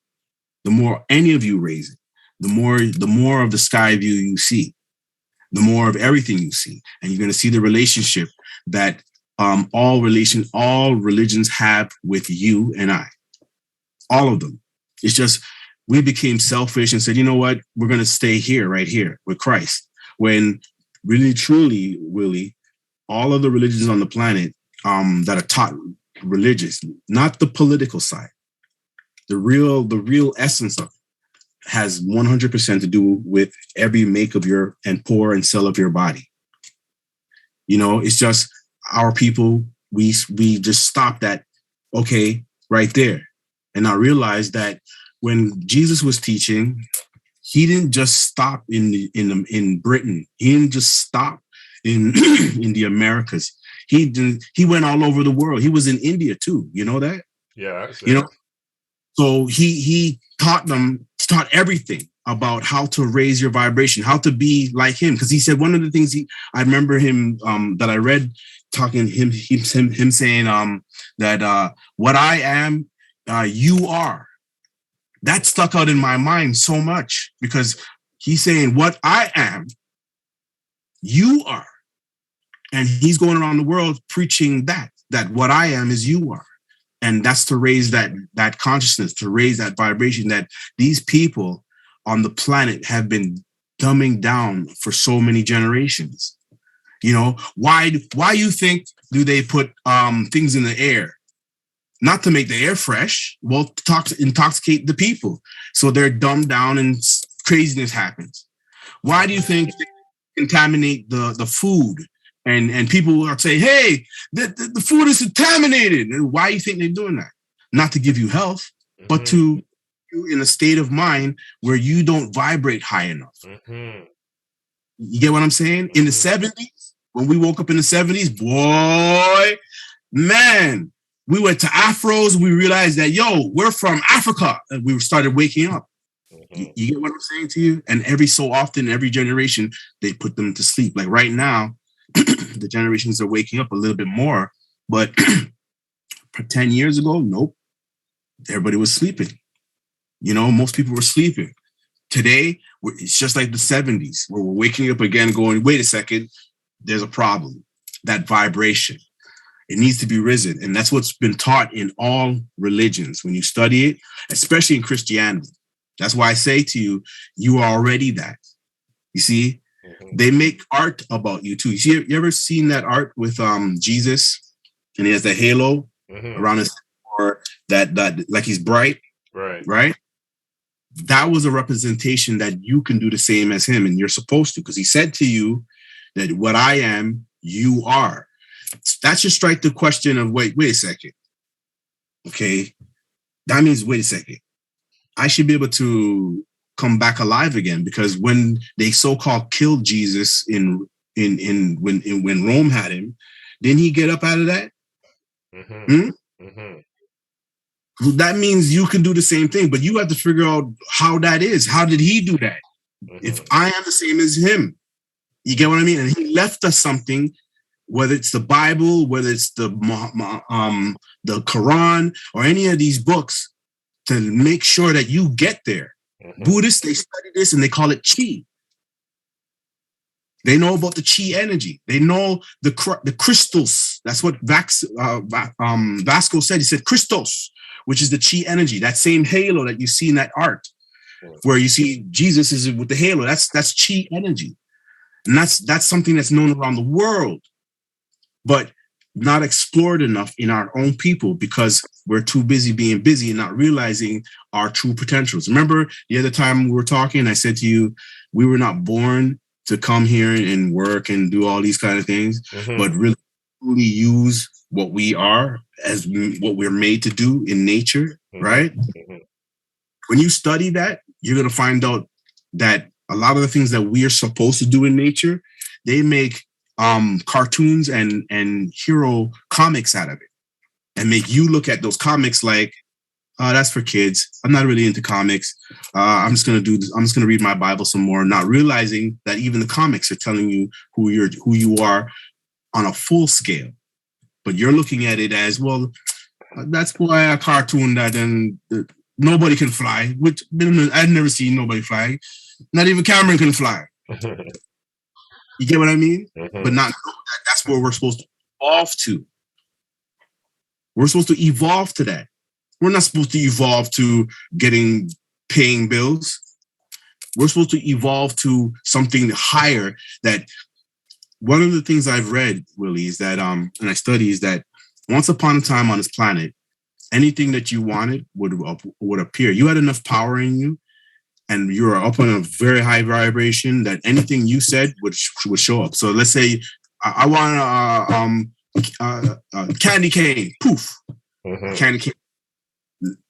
the more any of you raise it, the more of the sky view you see, the more of everything you see. And you're going to see the relationship that all religions have with you and I. All of them. It's just we became selfish and said, you know what? We're going to stay here, right here with Christ. When really, truly, Willie, all of the religions on the planet that are taught religious, not the political side. The real essence of it has 100% to do with every make of your and pore and cell of your body. You know, it's just our people, we just stopped at, okay, right there. And I realized that when Jesus was teaching, he didn't just stop in Britain. He didn't just stop in in the Americas. He went all over the world. He was in India too. You know that? Yeah. You know, so he taught everything about how to raise your vibration, how to be like him. Because he said one of the things I remember him that I read talking him saying that what I am, you are. That stuck out in my mind so much, because he's saying what I am, you are. And he's going around the world preaching that what I am is you are. And that's to raise that consciousness, to raise that vibration that these people on the planet have been dumbing down for so many generations. You know, why you think do they put things in the air? Not to make the air fresh, well, to intoxicate the people. So they're dumbed down and craziness happens. Why do you think they contaminate the food? And people will say, hey, the food is contaminated. And why do you think they're doing that? Not to give you health, but to you in a state of mind where you don't vibrate high enough. You get what I'm saying? In the 70s, when we woke up in the 70s, boy, man, we went to Afros. We realized that, we're from Africa. And we started waking up. You get what I'm saying to you? And every so often, every generation, they put them to sleep. Like right now, the generations are waking up a little bit more, but 10 years ago, nope. Everybody was sleeping. You know, most people were sleeping. Today, it's just like the 70s, where we're waking up again going, wait a second, there's a problem. That vibration, it needs to be risen. And that's what's been taught in all religions when you study it, especially in Christianity. That's why I say to you, you are already that. You see, they make art about you too. You ever seen that art with Jesus, and he has the halo around his, or that like he's bright, right? That was a representation that you can do the same as him, and you're supposed to, because he said to you that what I am, you are. That should strike the question of wait a second. Okay, that means wait a second. I should be able to come back alive again, because when they so-called killed Jesus when Rome had him, didn't he get up out of that? That means you can do the same thing, but you have to figure out how that is. How did he do that? If I am the same as him, you get what I mean? And he left us something, whether it's the Bible, whether it's the Quran, or any of these books, to make sure that you get there. Buddhists, they study this and they call it chi. They know about the chi energy. They know the crystals. That's what Vasco said. He said crystals, which is the chi energy. That same halo that you see in that art, where you see Jesus is with the halo. That's chi energy, and that's something that's known around the world, but not explored enough in our own people, because we're too busy being busy and not realizing our true potentials. Remember the other time we were talking, I said to you, we were not born to come here and work and do all these kind of things, but really use what we are as what we're made to do in nature, right? When you study that, you're going to find out that a lot of the things that we are supposed to do in nature, they make cartoons and hero comics out of it, and make you look at those comics like, that's for kids. I'm not really into comics. I'm just gonna read my Bible some more, not realizing that even the comics are telling you who you are on a full scale. But you're looking at it as, well, that's why a cartoon that nobody can fly, which I've never seen nobody fly. Not even Cameron can fly. You get what I mean? But not that's where we're supposed to evolve to. We're supposed to evolve to that. We're not supposed to evolve to paying bills. We're supposed to evolve to something higher. That one of the things I've read, Willie, is that and I study, is that once upon a time on this planet, anything that you wanted would appear. You had enough power in you, and you were up on a very high vibration, that anything you said would show up. So let's say I want a candy cane. Poof, candy cane.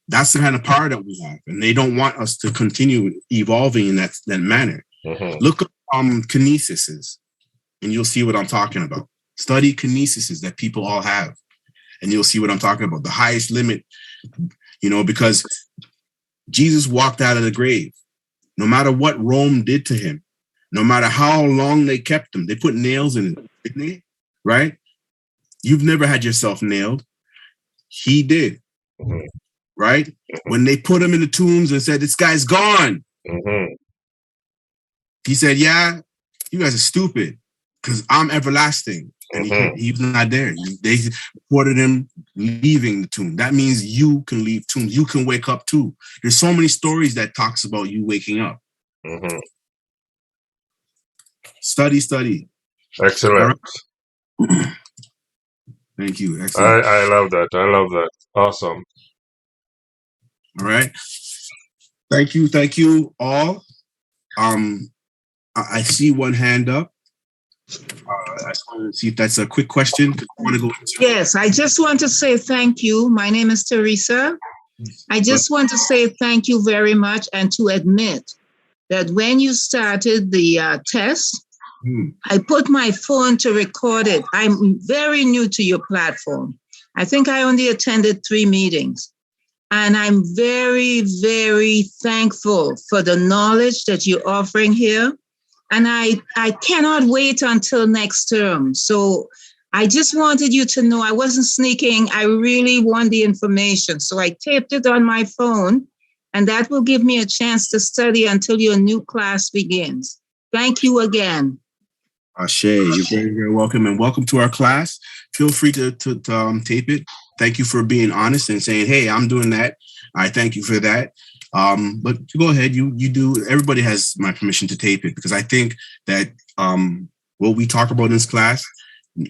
That's the kind of power that we have, and they don't want us to continue evolving in that manner. Look up kinesis, and you'll see what I'm talking about. Study kinesis that people all have, and you'll see what I'm talking about. The highest limit, because Jesus walked out of the grave. No matter what Rome did to him, no matter how long they kept him, they put nails in it, didn't they? Right? You've never had yourself nailed. He did. Right? When they put him in the tombs and said, this guy's gone. He said, yeah, you guys are stupid, because I'm everlasting. And he was not there. They reported him leaving the tomb. That means you can leave tombs. You can wake up too. There's so many stories that talks about you waking up. Study. Excellent. Right. Thank you. Excellent. I love that. Awesome. All right. Thank you all. I see one hand up. I just want to see if that's a quick question. Yes, I just want to say thank you. My name is Teresa. I just want to say thank you very much, and to admit that when you started the test, I put my phone to record it. I'm very new to your platform. I think I only attended 3 meetings. And I'm very, very thankful for the knowledge that you're offering here. And I cannot wait until next term. So I just wanted you to know I wasn't sneaking. I really want the information. So I taped it on my phone and that will give me a chance to study until your new class begins. Thank you again. Ashe, you're very, very welcome, and welcome to our class. Feel free to tape it. Thank you for being honest and saying, hey, I'm doing that. I thank you for that. But go ahead, you do. Everybody has my permission to tape it, because I think that what we talk about in this class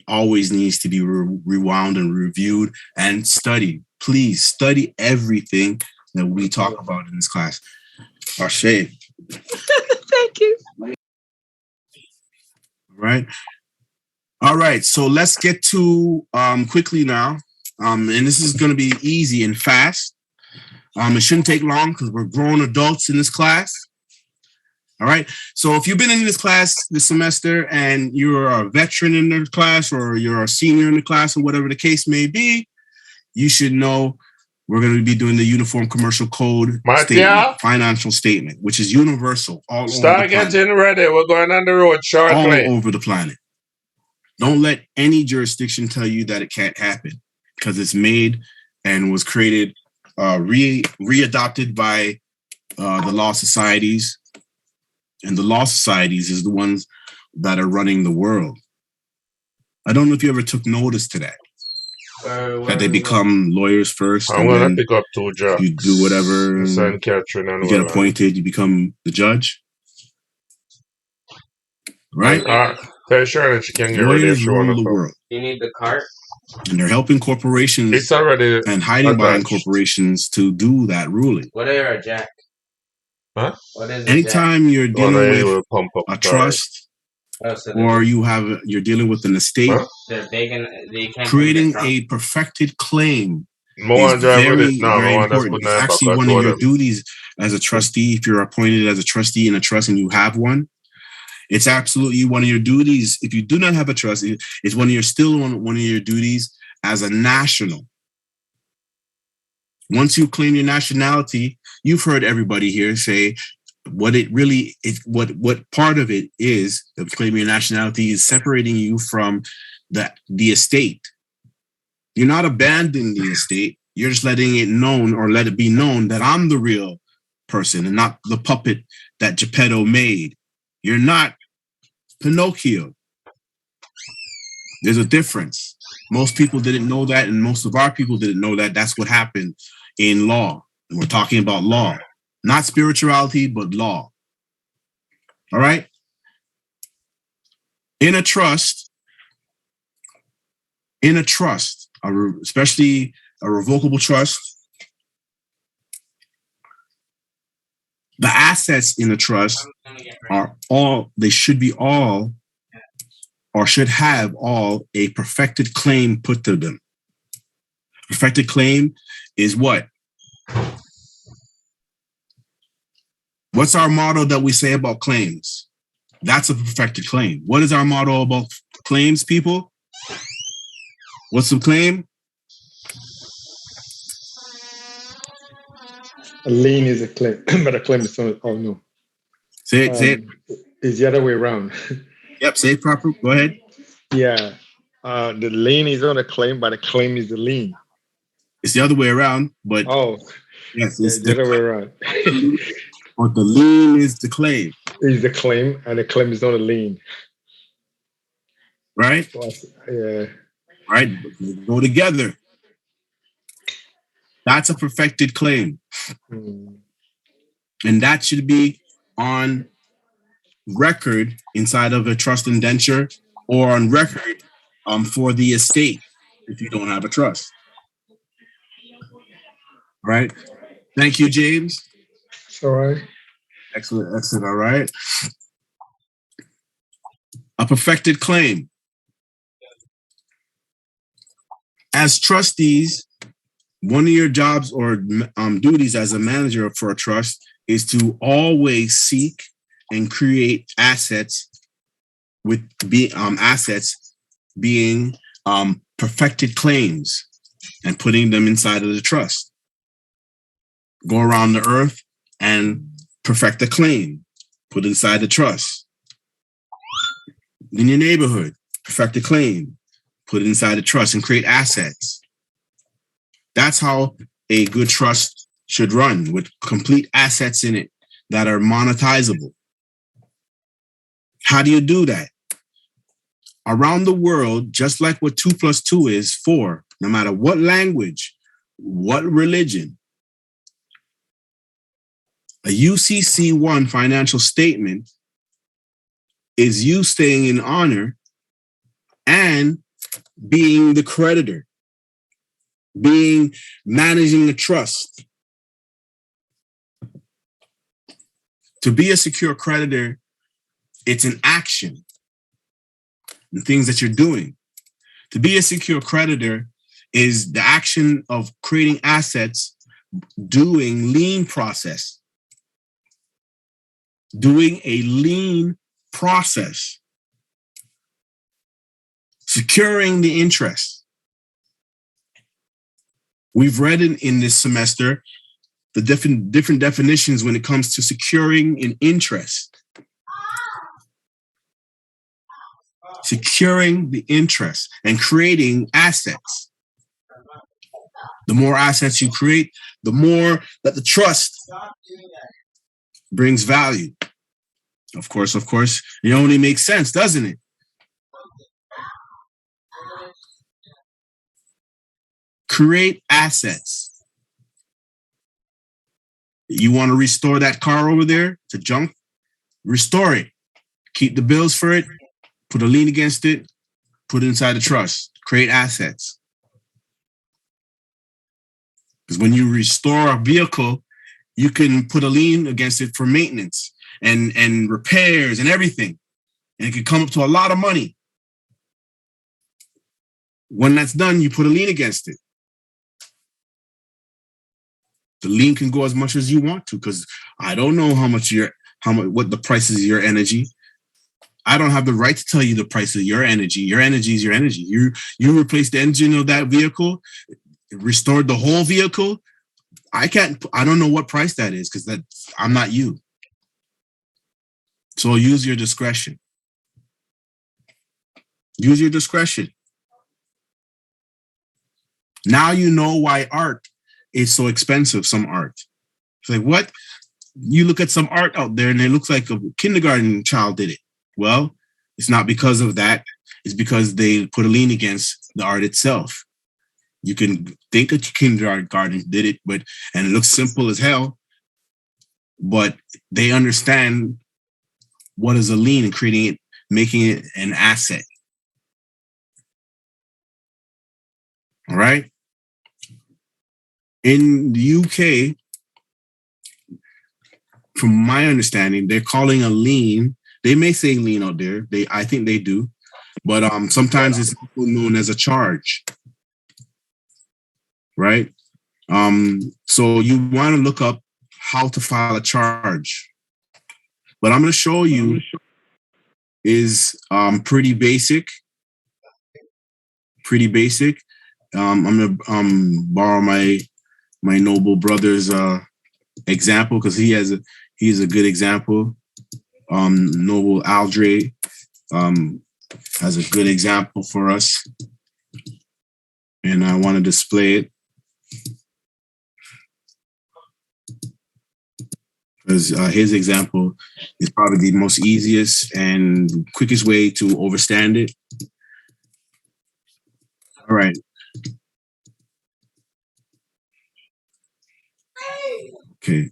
always needs to be rewound and reviewed and studied. Please study everything that we talk about in this class. Ashe. Thank you. All right. So let's get to quickly now. And this is going to be easy and fast. It shouldn't take long because we're grown adults in this class. All right. So if you've been in this class this semester and you're a veteran in the class, or you're a senior in the class, or whatever the case may be, you should know we're going to be doing the Uniform Commercial Code statement, financial statement, which is universal all over the planet. Start getting ready. We're going on the road shortly. All over the planet. Don't let any jurisdiction tell you that it can't happen, because it's made and was created, readopted by the law societies. And the law societies is the ones that are running the world. I don't know if you ever took notice to that. That they become lawyers first. I'm going to pick up 2 jobs. You do whatever. St. Catherine and you get appointed, you become the judge. Right? Tell sure that she can get ready if she rule the world. You need the cart? And they're helping corporations it's already and hiding behind corporations to do that ruling. What are a jack? Huh? What is Anytime you're dealing with a trust, or you're dealing with an estate, creating a perfected claim is very, very important. It's actually one of your duties as a trustee. If you're appointed as a trustee in a trust and you have one, it's absolutely one of your duties. If you do not have a trust, it's one of your duties as a national. Once you claim your nationality, you've heard everybody here say what it really is. What part of it is of claiming your nationality is separating you from the estate. You're not abandoning the estate. You're just letting it known, or let it be known, that I'm the real person and not the puppet that Geppetto made. You're not Pinocchio. There's a difference. Most people didn't know that, and most of our people didn't know that. That's what happened in law. And we're talking about law, not spirituality, but law. All right? In a trust, especially a revocable trust, the assets in the trust should have all a perfected claim put to them. Perfected claim is what? What's our motto that we say about claims? That's a perfected claim. What is our motto about claims, people? What's the claim? A lien is a claim, but a claim is something. Oh no. Say it. It's the other way around. Yep, say it proper. Go ahead. Yeah. The lien is not a claim, but a claim is a lien. It's the other way around, but yes, it's the other way around. But the lien is the claim. Is the claim, and the claim is not a lien. Right? Yeah. Right? They go together. That's a perfected claim. And that should be on record inside of a trust indenture, or on record for the estate if you don't have a trust. Right? Thank you, James. All right. Excellent. All right. A perfected claim. As trustees, one of your jobs or duties as a manager for a trust is to always seek and create assets, with assets being perfected claims, and putting them inside of the trust. Go around the earth and perfect a claim, put inside the trust. In your neighborhood, perfect a claim, put it inside the trust, and create assets. That's how a good trust should run with complete assets in it that are monetizable. How do you do that? Around the world, just like what 2 + 2 is 4, no matter what language, what religion, a UCC1 financial statement is you staying in honor and being the creditor, managing the trust. To be a secure creditor, it's an action, the things that you're doing. To be a secure creditor is the action of creating assets, doing lean process. Doing a lean process. Securing the interest. We've read in this semester the different definitions when it comes to securing an interest. Securing the interest and creating assets. The more assets you create, the more that the trust brings value. Of course, it only makes sense, doesn't it? Create assets. You want to restore that car over there to junk? Restore it. Keep the bills for it. Put a lien against it. Put it inside the trust. Create assets. Because when you restore a vehicle, you can put a lien against it for maintenance and repairs and everything. And it can come up to a lot of money. When that's done, you put a lien against it. The lien can go as much as you want to, because I don't know what the price is of your energy. I don't have the right to tell you the price of your energy. Your energy is your energy. You replaced the engine of that vehicle, restored the whole vehicle. I don't know what price that is, because I'm not you. So use your discretion. Use your discretion. Now you know why art is so expensive, some art. It's like, what? You look at some art out there and it looks like a kindergarten child did it. Well, it's not because of that. It's because they put a lien against the art itself. You can think a kindergarten did it, and it looks simple as hell, but they understand what is a lien and creating it, making it an asset. All right. In the UK, from my understanding, they're calling a lien. They may say lien out there. I think they do, but sometimes it's known as a charge. Right? So you want to look up how to file a charge. What I'm going to show you is pretty basic. Pretty basic. I'm going to borrow my noble brother's example, because he's a good example. Noble Aldre has a good example for us, and I want to display it because his example is probably the most easiest and quickest way to understand it. All right. Okay.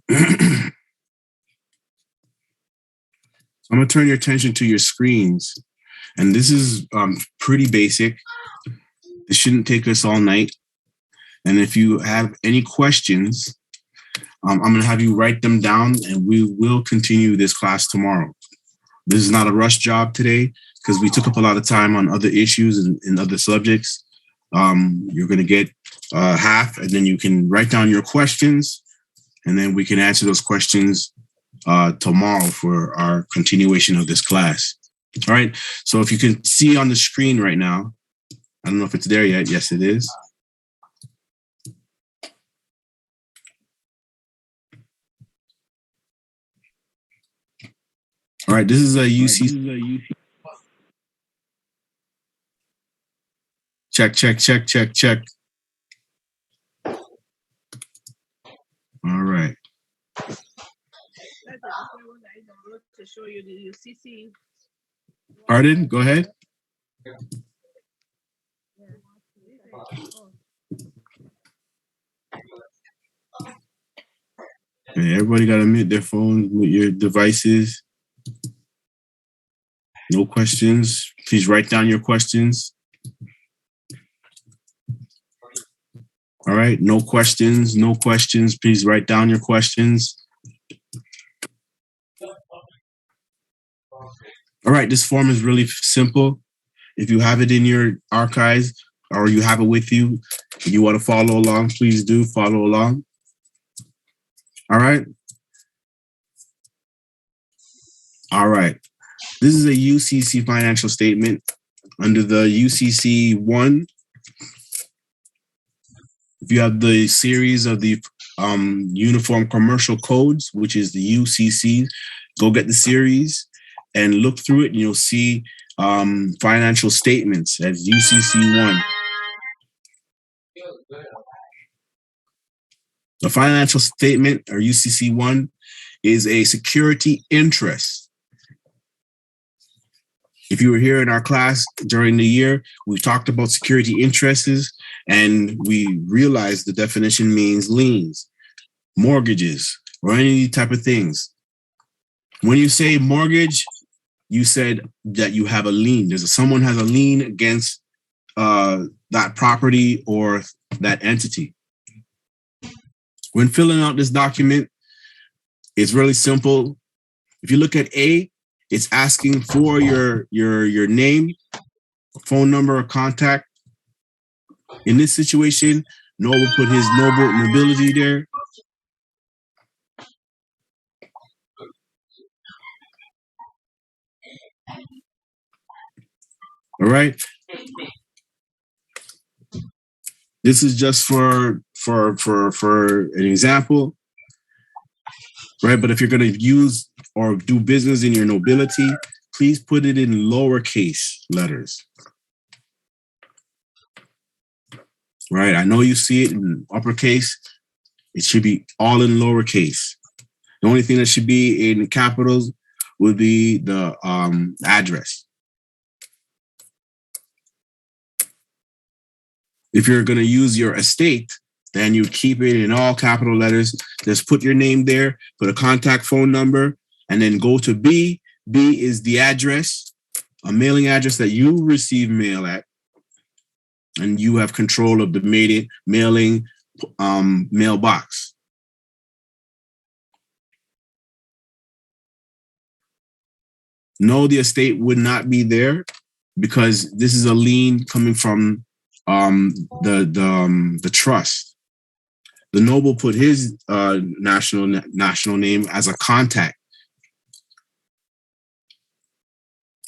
I'm going to turn your attention to your screens. And this is pretty basic. It shouldn't take us all night. And if you have any questions, I'm going to have you write them down, and we will continue this class tomorrow. This is not a rush job today, because we took up a lot of time on other issues and other subjects. You're going to get half, and then you can write down your questions, and then we can answer those questions tomorrow for our continuation of this class. All right. So if you can see on the screen right now, I don't know if it's there yet. Yes, it is. All right. This is a UC. Check. All right. To show you the UCC. Pardon? Go ahead. Okay, everybody got to mute their phones, mute your devices. No questions. Please write down your questions. All right. No questions. No questions. Please write down your questions. All right. This form is really simple. If you have it in your archives or you have it with you, and you want to follow along, please do follow along. All right. All right. This is a UCC financial statement under the UCC 1. If you have the series of the Uniform Commercial Codes, which is the UCC, go get the series and look through it, and you'll see financial statements as UCC 1. The financial statement, or UCC 1, is a security interest. If you were here in our class during the year, we talked about security interests, and we realized the definition means liens, mortgages, or any type of things. When you say mortgage, you said that you have a lien. Someone has a lien against that property or that entity. When filling out this document, it's really simple. If you look at A, it's asking for your name, phone number, or contact. In this situation, Noble put his nobility there. All right. This is just for an example, right? But if you're going to use or do business in your nobility, please put it in lowercase letters. Right? I know you see it in uppercase. It should be all in lowercase. The only thing that should be in capitals would be the address. If you're going to use your estate, then you keep it in all capital letters. Just put your name there, put a contact phone number, and then go to B. B is the address, a mailing address that you receive mail at, and you have control of the mailing mailbox. No, the estate would not be there because this is a lien coming from the trust. The noble put his national name as a contact,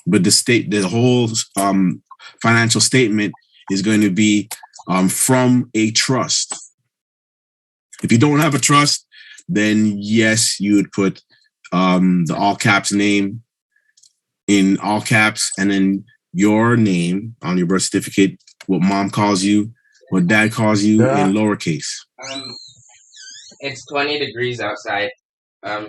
but the whole financial statement is going to be from a trust. If you don't have a trust, then yes, you would put the all caps name in all caps, and then your name on your birth certificate, what mom calls you, what dad calls you, in lowercase. It's 20 degrees outside.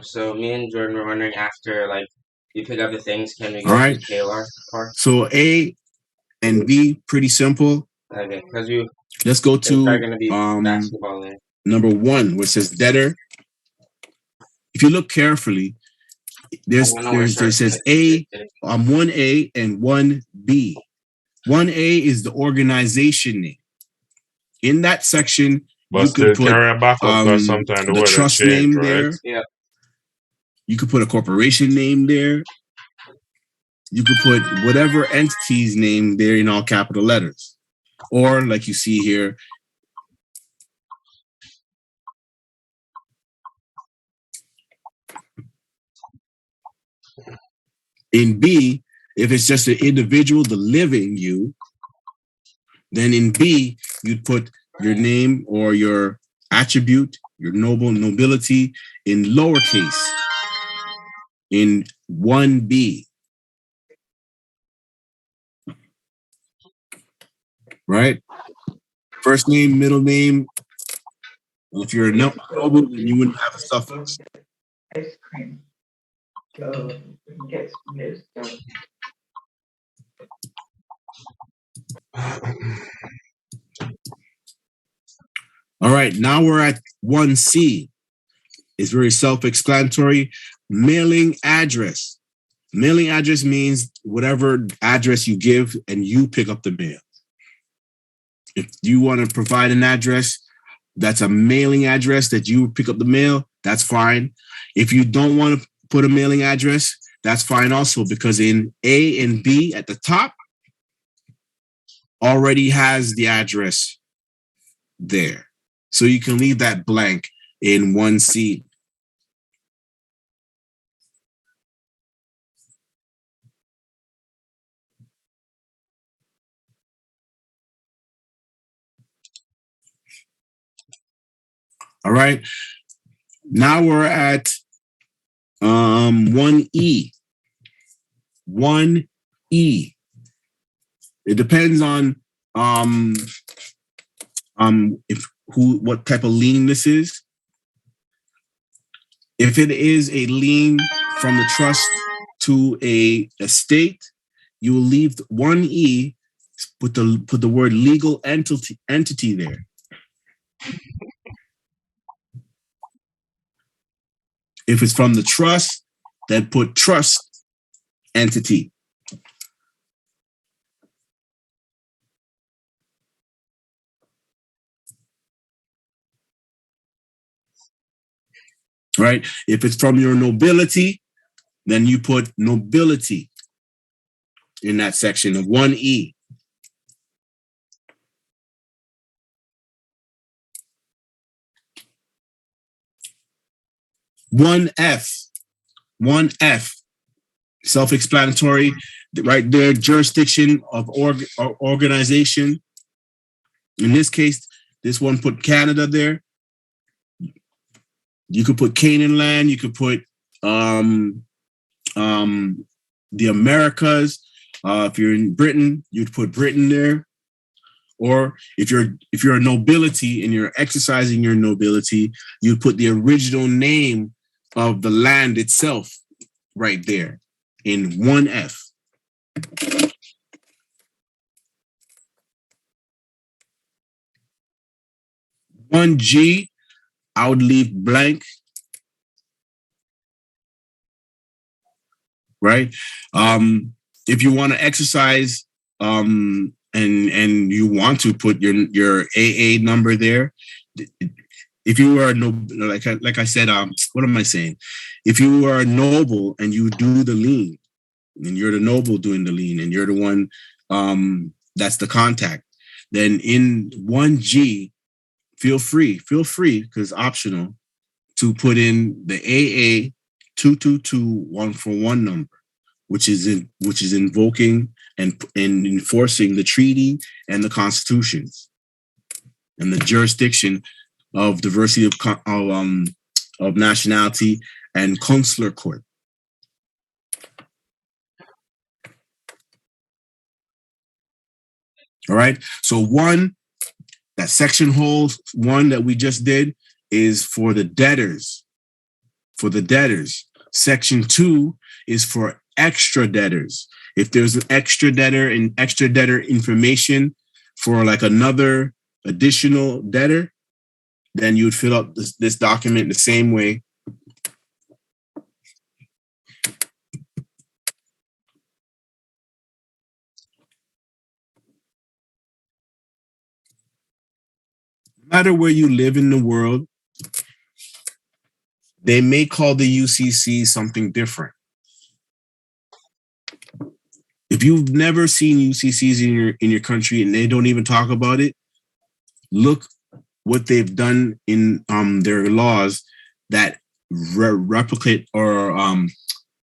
So me and Jordan were wondering after, like, you pick up the things, can we go to KLR car? So A and B, pretty simple. Okay, because let's go to basketball there. number 1, which says debtor. If you look carefully, there says A, 1A and 1B. 1A is the organization name. In that section, but you could put the trust name there. Yeah. You could put a corporation name there. You could put whatever entity's name there in all capital letters. Or like you see here, in B, if it's just an individual, the living you, then in B, you'd put your name or your attribute, your nobility in lowercase in 1B. Right? First name, middle name, If you're a noble, then you wouldn't have a suffix. Ice cream. So get this done. All right, now we're at 1C. It's very self-explanatory. Mailing address. Mailing address means whatever address you give and you pick up the mail. If you want to provide an address that's a mailing address that you pick up the mail, that's fine. If you don't want to put a mailing address, that's fine also, because in A and B at the top already has the address there. So you can leave that blank in 1C. All right. Now we're at 1E. 1E. It depends on what type of lien this is. If it is a lien from the trust to a estate, you will leave 1E, put the word legal entity there. If it's from the trust, then put trust entity. Right? If it's from your nobility, then you put nobility in that section of 1E. One F, self-explanatory, right there, jurisdiction of organization. In this case, this one put Canada there. You could put Canaan land. You could put the Americas. If you're in Britain, you'd put Britain there. Or if you're a nobility and you're exercising your nobility, you put the original name of the land itself right there in 1F. One G, I would leave blank. Right? If you want to exercise and you want to put your AA number there, if you are like I said, what am I saying? If you are a noble and you do the lien, and you're the noble doing the lien, and you're the one that's the contact, then in 1G, feel free, because optional, to put in the AA 222-141 number, which is invoking and enforcing the treaty and the constitutions and the jurisdiction of diversity of nationality and consular court. All right. So that section holds one that we just did is for the debtors. For the debtors. Section 2 is for extra debtors. If there's an extra debtor and extra debtor information for like another additional debtor, then you would fill out this document the same way. No matter where you live in the world, they may call the UCC something different. If you've never seen UCCs in your country and they don't even talk about it, look what they've done in their laws that replicate or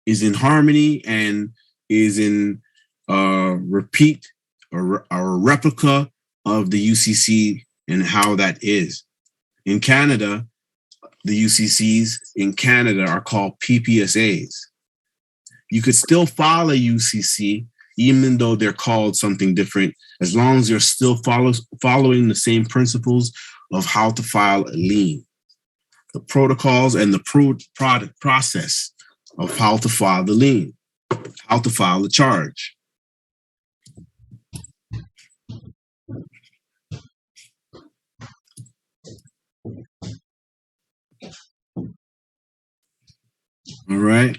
is in harmony and is in repeat or a replica of the UCC and how that is. In Canada, the UCCs in Canada are called PPSAs. You could still file a UCC even though they're called something different, as long as you're still following the same principles of how to file a lien, the protocols and the process of how to file the lien, how to file the charge. All right.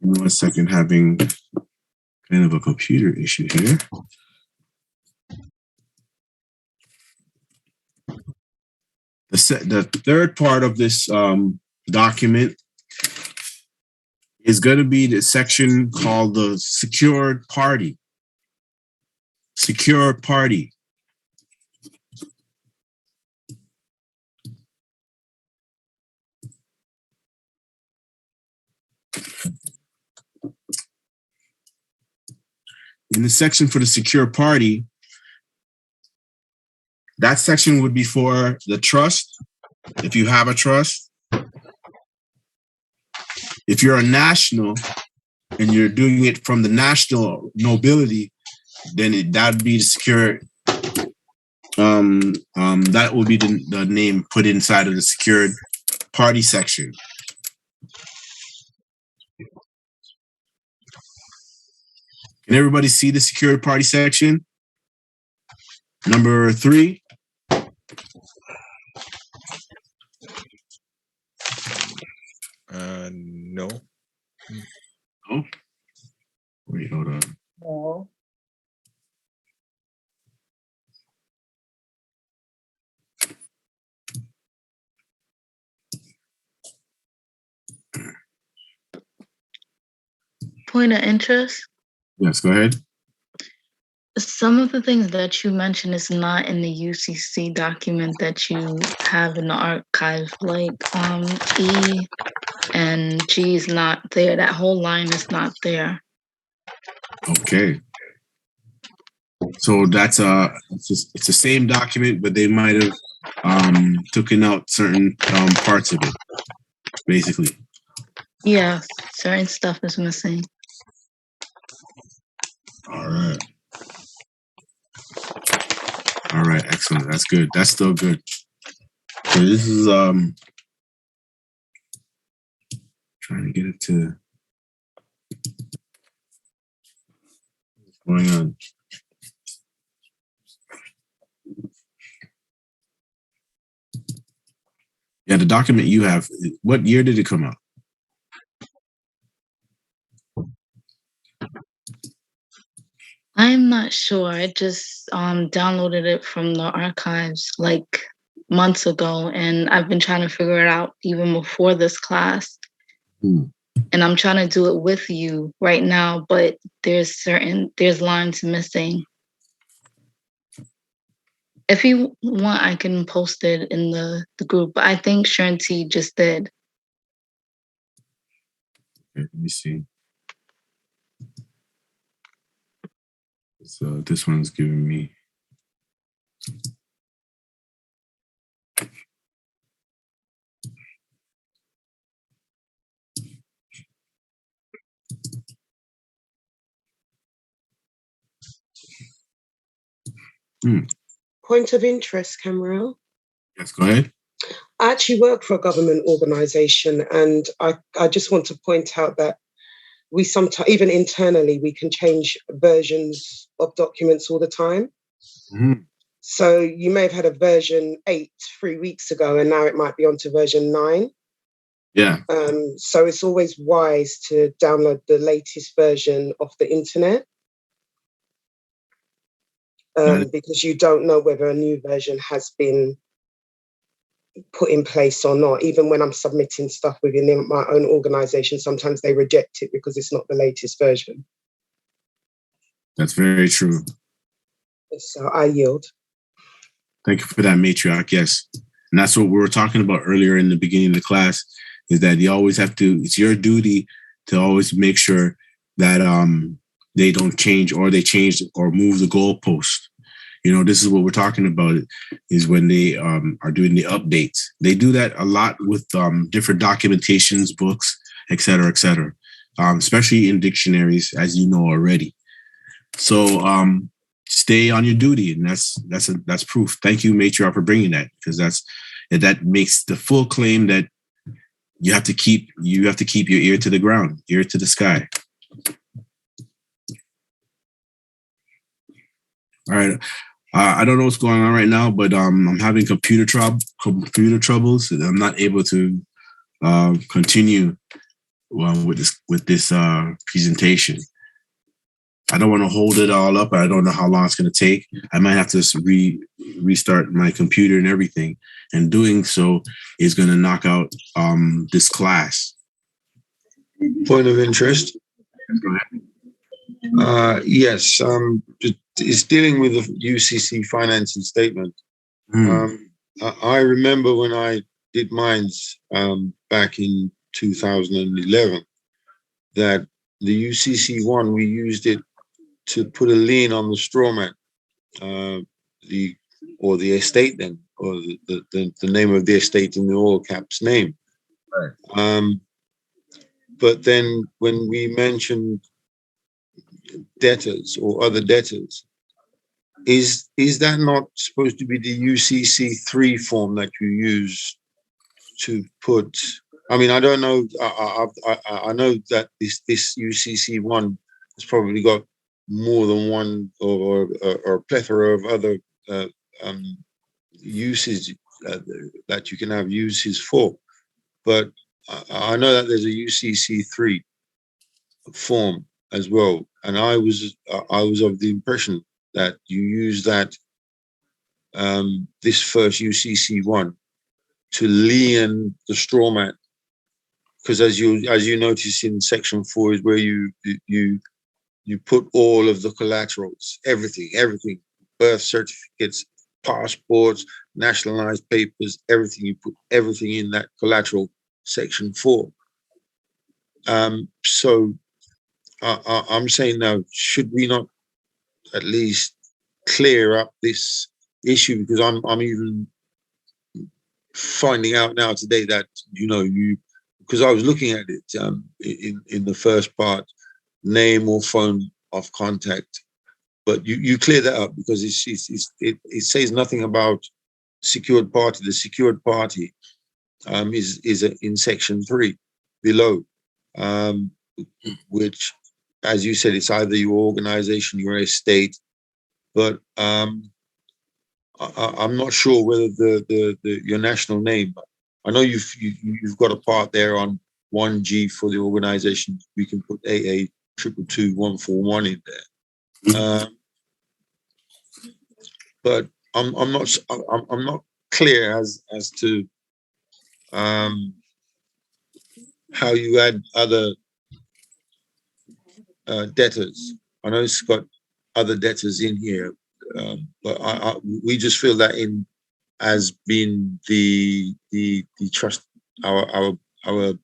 Give me 1 second, having kind of a computer issue here. The third part of this document is going to be the section called the secured party. Secured party. In the section for the secure party, that section would be for the trust, if you have a trust. If you're a national and you're doing it from the national nobility, then that'd be the secure. That would be the name put inside of the secured party section. Can everybody see the secured party section? Number 3. No. Oh, wait, hold on. No. Point of interest. Yes, go ahead. Some of the things that you mentioned is not in the UCC document that you have in the archive, like E and G is not there. That whole line is not there. Okay. So that's it's the same document, but they might have taken out certain parts of it, basically. Yeah, certain stuff is missing. All right. All right, excellent. That's good. That's still good. So this is trying to get it to what's going on. Yeah, the document you have, what year did it come out? I'm not sure. I just downloaded it from the archives like months ago, and I've been trying to figure it out even before this class. And I'm trying to do it with you right now, but there's lines missing. If you want, I can post it in the group, but I think Shanti just did. Okay, let me see. So this one's giving me. Point of interest, Cameron. Yes, go ahead. I actually work for a government organisation, and I just want to point out that we sometimes, even internally, we can change versions of documents all the time. Mm-hmm. So you may have had a version 8 3 weeks ago, and now it might be on to version 9. Yeah. So it's always wise to download the latest version off the internet, because you don't know whether a new version has been put in place or not. Even when I'm submitting stuff within my own organisation, sometimes they reject it because it's not the latest version. That's very true. So I yield. Thank you for that, matriarch. Yes. And that's what we were talking about earlier in the beginning of the class, is that you always have to, it's your duty to always make sure that they don't change, or they change or move the goalpost. You know, this is what we're talking about, is when they are doing the updates. They do that a lot with different documentations, books, et cetera, especially in dictionaries, as you know already. So stay on your duty, and that's proof. Thank you, matriarch, for bringing that, because that makes the full claim that you have to keep your ear to the ground, ear to the sky. All right. I don't know what's going on right now, but I'm having computer troubles. And I'm not able to continue with this presentation. I don't want to hold it all up. I don't know how long it's going to take. I might have to restart my computer and everything. And doing so is going to knock out this class. Point of interest. Go ahead. Yes, it's dealing with the UCC financing statement. I remember when I did mines back in 2011, that the UCC one, we used it to put a lien on the straw man, the estate then, or the name of the estate in the oil cap's name. Right. But then when we mentioned debtors or other debtors, is that not supposed to be the UCC3 form that you use to put? I mean, I don't know. I know that this UCC1 has probably got more than one or a plethora of other uses that you can have uses for, but I know that there's a UCC3 form as well, and I was of the impression that you use that this first UCC1 to lien the straw man, because as you notice in section 4 is where you put all of the collaterals, everything, birth certificates, passports, nationalized papers, everything. You put everything in that collateral section 4. So I'm saying now, should we not at least clear up this issue? Because I'm even finding out now today that because I was looking at it in the first part, name or phone of contact, but you clear that up, because it says nothing about secured party. The secured party is in section 3 below, which, as you said, it's either your organization, your estate, but I'm not sure whether your national name. I know you've got a part there on 1G for the organization. We can put AA 222-141 in there, but I'm not clear as to how you add other debtors. I know it's got other debtors in here, but we just feel that in as being the trust, our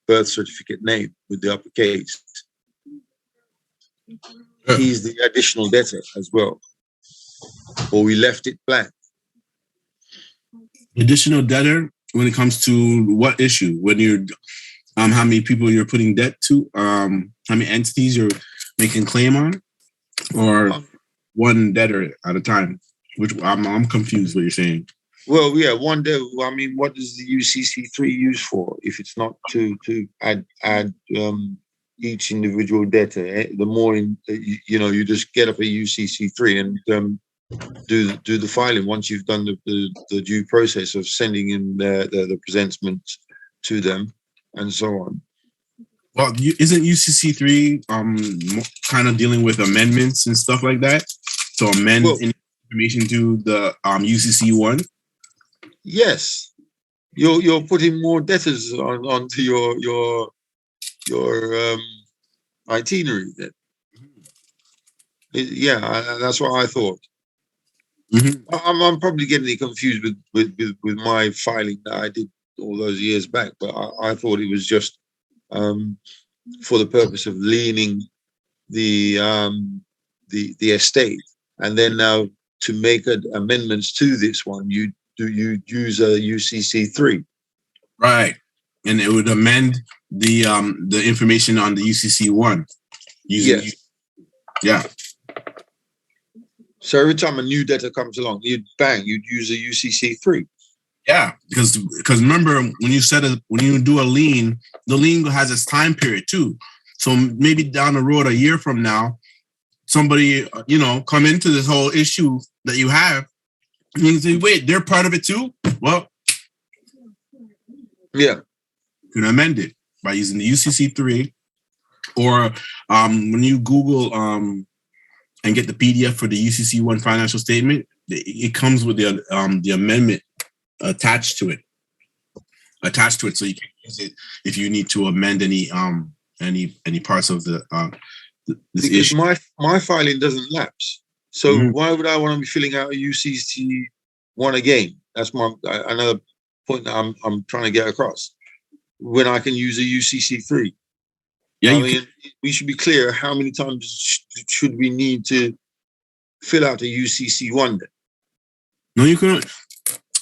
birth certificate name with the uppercase. He's the additional debtor as well, or we left it blank. Additional debtor when it comes to what issue? When you're how many people you're putting debt to? How many entities you're making claim on, or one debtor at a time? Which I'm confused what you're saying. Well, yeah, one day. I mean, what does the UCC3 use for if it's not to add each individual debtor? The more you just get up a UCC3 and do the filing once you've done the due process of sending in the presentment to them and so on. Well, isn't UCC3 kind of dealing with amendments and stuff like that? To amend information to the UCC1? Yes, you're putting more debtors onto your itinerary then. That's what I thought. Mm-hmm. I'm probably getting it confused with my filing that I did all those years back, but I thought it was just for the purpose of leaning the estate, and then now to make amendments to this one, you use a UCC3, right? And it would amend the information on the UCC1. Yeah. So every time a new debtor comes along, you'd use a UCC3. Yeah, because remember when you do a lien, the lien has its time period too. So maybe down the road, a year from now, somebody come into this whole issue that you have, and you can say, wait, they're part of it too. Well, yeah, you can amend it by using the UCC3, or when you Google and get the PDF for the UCC1 financial statement, it comes with the amendment attached to it, so you can use it if you need to amend any parts of the this because issue. my filing doesn't lapse, so why would I want to be filling out a UCC1 again? That's another point that I'm trying to get across. When I can use a UCC3, we should be clear how many times should we need to fill out a UCC1 then? No, you can.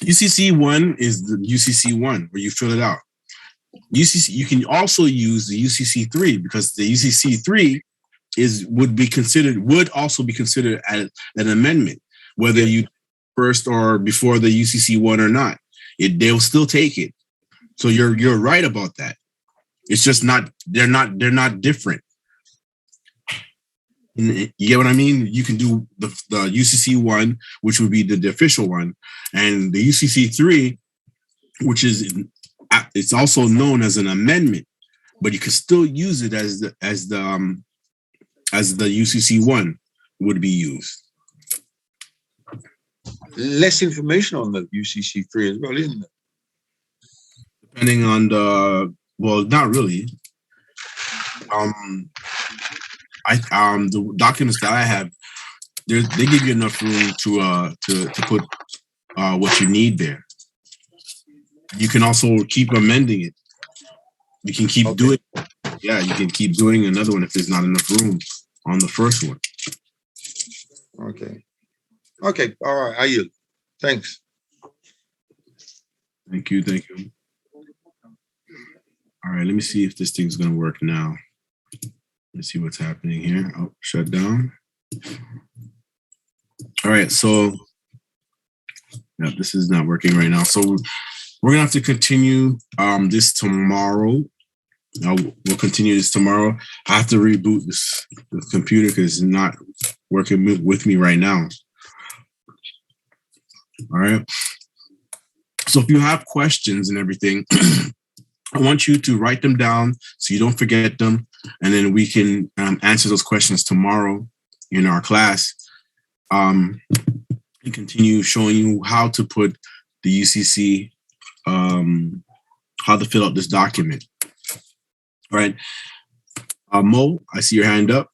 UCC1 is the UCC1 where you fill it out. You can also use the UCC3 because the UCC3 would also be considered as an amendment, whether you first or before the UCC1 or not. They'll still take it. So you're right about that. It's just they're not different. You get what I mean? You can do the UCC1, which would be the official one, and the UCC3, which it's also known as an amendment, but you can still use it as the UCC1 would be used. Less information on the UCC3 as well, isn't it? Depending on not really. The documents that I have, they give you enough room to put what you need there. You can also keep amending it. You can keep doing. Yeah, you can keep doing another one if there's not enough room on the first one. Okay. All right. I yield. Thanks. Thank you. All right. Let me see if this thing's gonna work now. Let's see what's happening here. Oh, shut down. All right, so this is not working right now. So we're gonna have to continue this tomorrow. We'll continue this tomorrow. I have to reboot the computer because it's not working with me right now. All right. So if you have questions and everything, I want you to write them down so you don't forget them. And then we can answer those questions tomorrow in our class. And continue showing you how to put the UCC, how to fill out this document. All right. Mo, I see your hand up.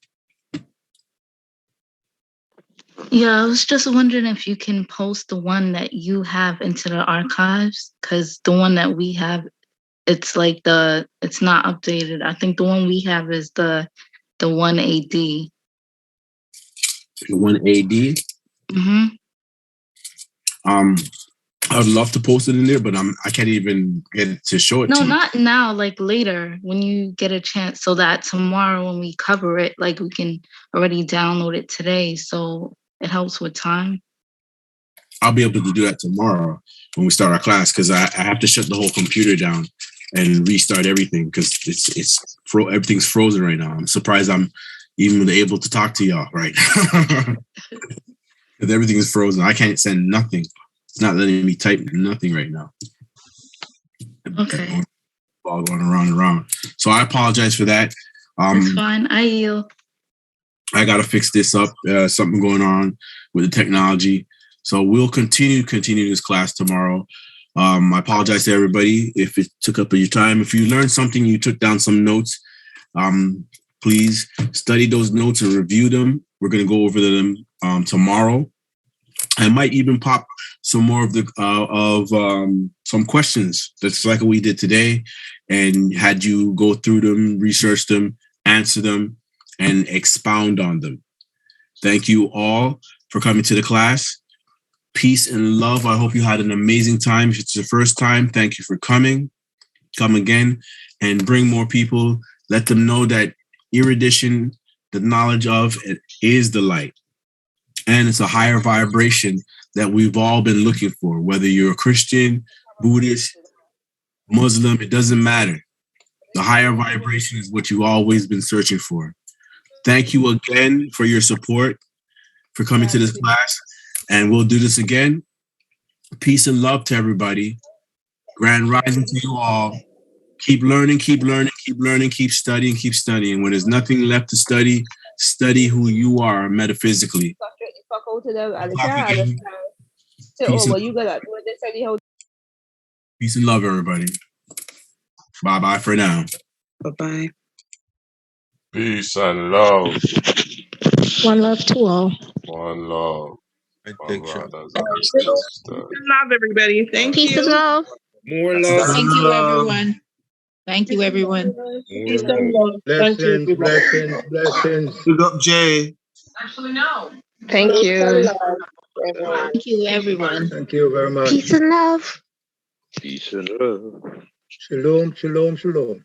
Yeah, I was just wondering if you can post the one that you have into the archives, because the one that we have, it's like it's not updated. I think the one we have is the 1AD. The 1AD? Mm-hmm. I would love to post it in there, but I can't even get it to show it to you. No, not now, like later when you get a chance, so that tomorrow when we cover it, like we can already download it today, so it helps with time. I'll be able to do that tomorrow when we start our class, because I have to shut the whole computer down and restart everything because everything's frozen right now. I'm surprised I'm even able to talk to y'all right now. Because everything is frozen. I can't send nothing. It's not letting me type nothing right now. Okay. All going around and around. So I apologize for that. That's fine. I yield. I got to fix this up. Something going on with the technology. So we'll continue this class tomorrow. I apologize to everybody if it took up your time. If you learned something, you took down some notes, please study those notes and review them. We're going to go over them tomorrow. I might even pop some more of some questions, that's like what we did today, and had you go through them, research them, answer them, and expound on them. Thank you all for coming to the class. Peace and love. I hope you had an amazing time. If it's your first time, thank you for coming. Come again and bring more people. Let them know that erudition, the knowledge of it, is the light. And it's a higher vibration that we've all been looking for, whether you're a Christian, Buddhist, Muslim, it doesn't matter. The higher vibration is what you've always been searching for. Thank you again for your support, for coming to this class, and we'll do this again. Peace and love to everybody. Grand rising to you all. Keep learning, keep learning, keep learning, keep studying, keep studying. When there's nothing left to study, study who you are metaphysically. Peace and love, everybody. Bye-bye for now. Bye-bye. Peace and love. One love to all. One love. My brothers and Peace sisters. and love, everybody. Thank Peace you. and love. More love. Thank you, everyone. Thank you, everyone. Peace and love. Thank you, Blessings, everybody. blessings, blessings. Big up Jay. Actually, no. Thank Peace you. and love, everyone. Thank you, everyone. Thank you very much. Peace and love. Peace and love. Shalom, shalom, shalom.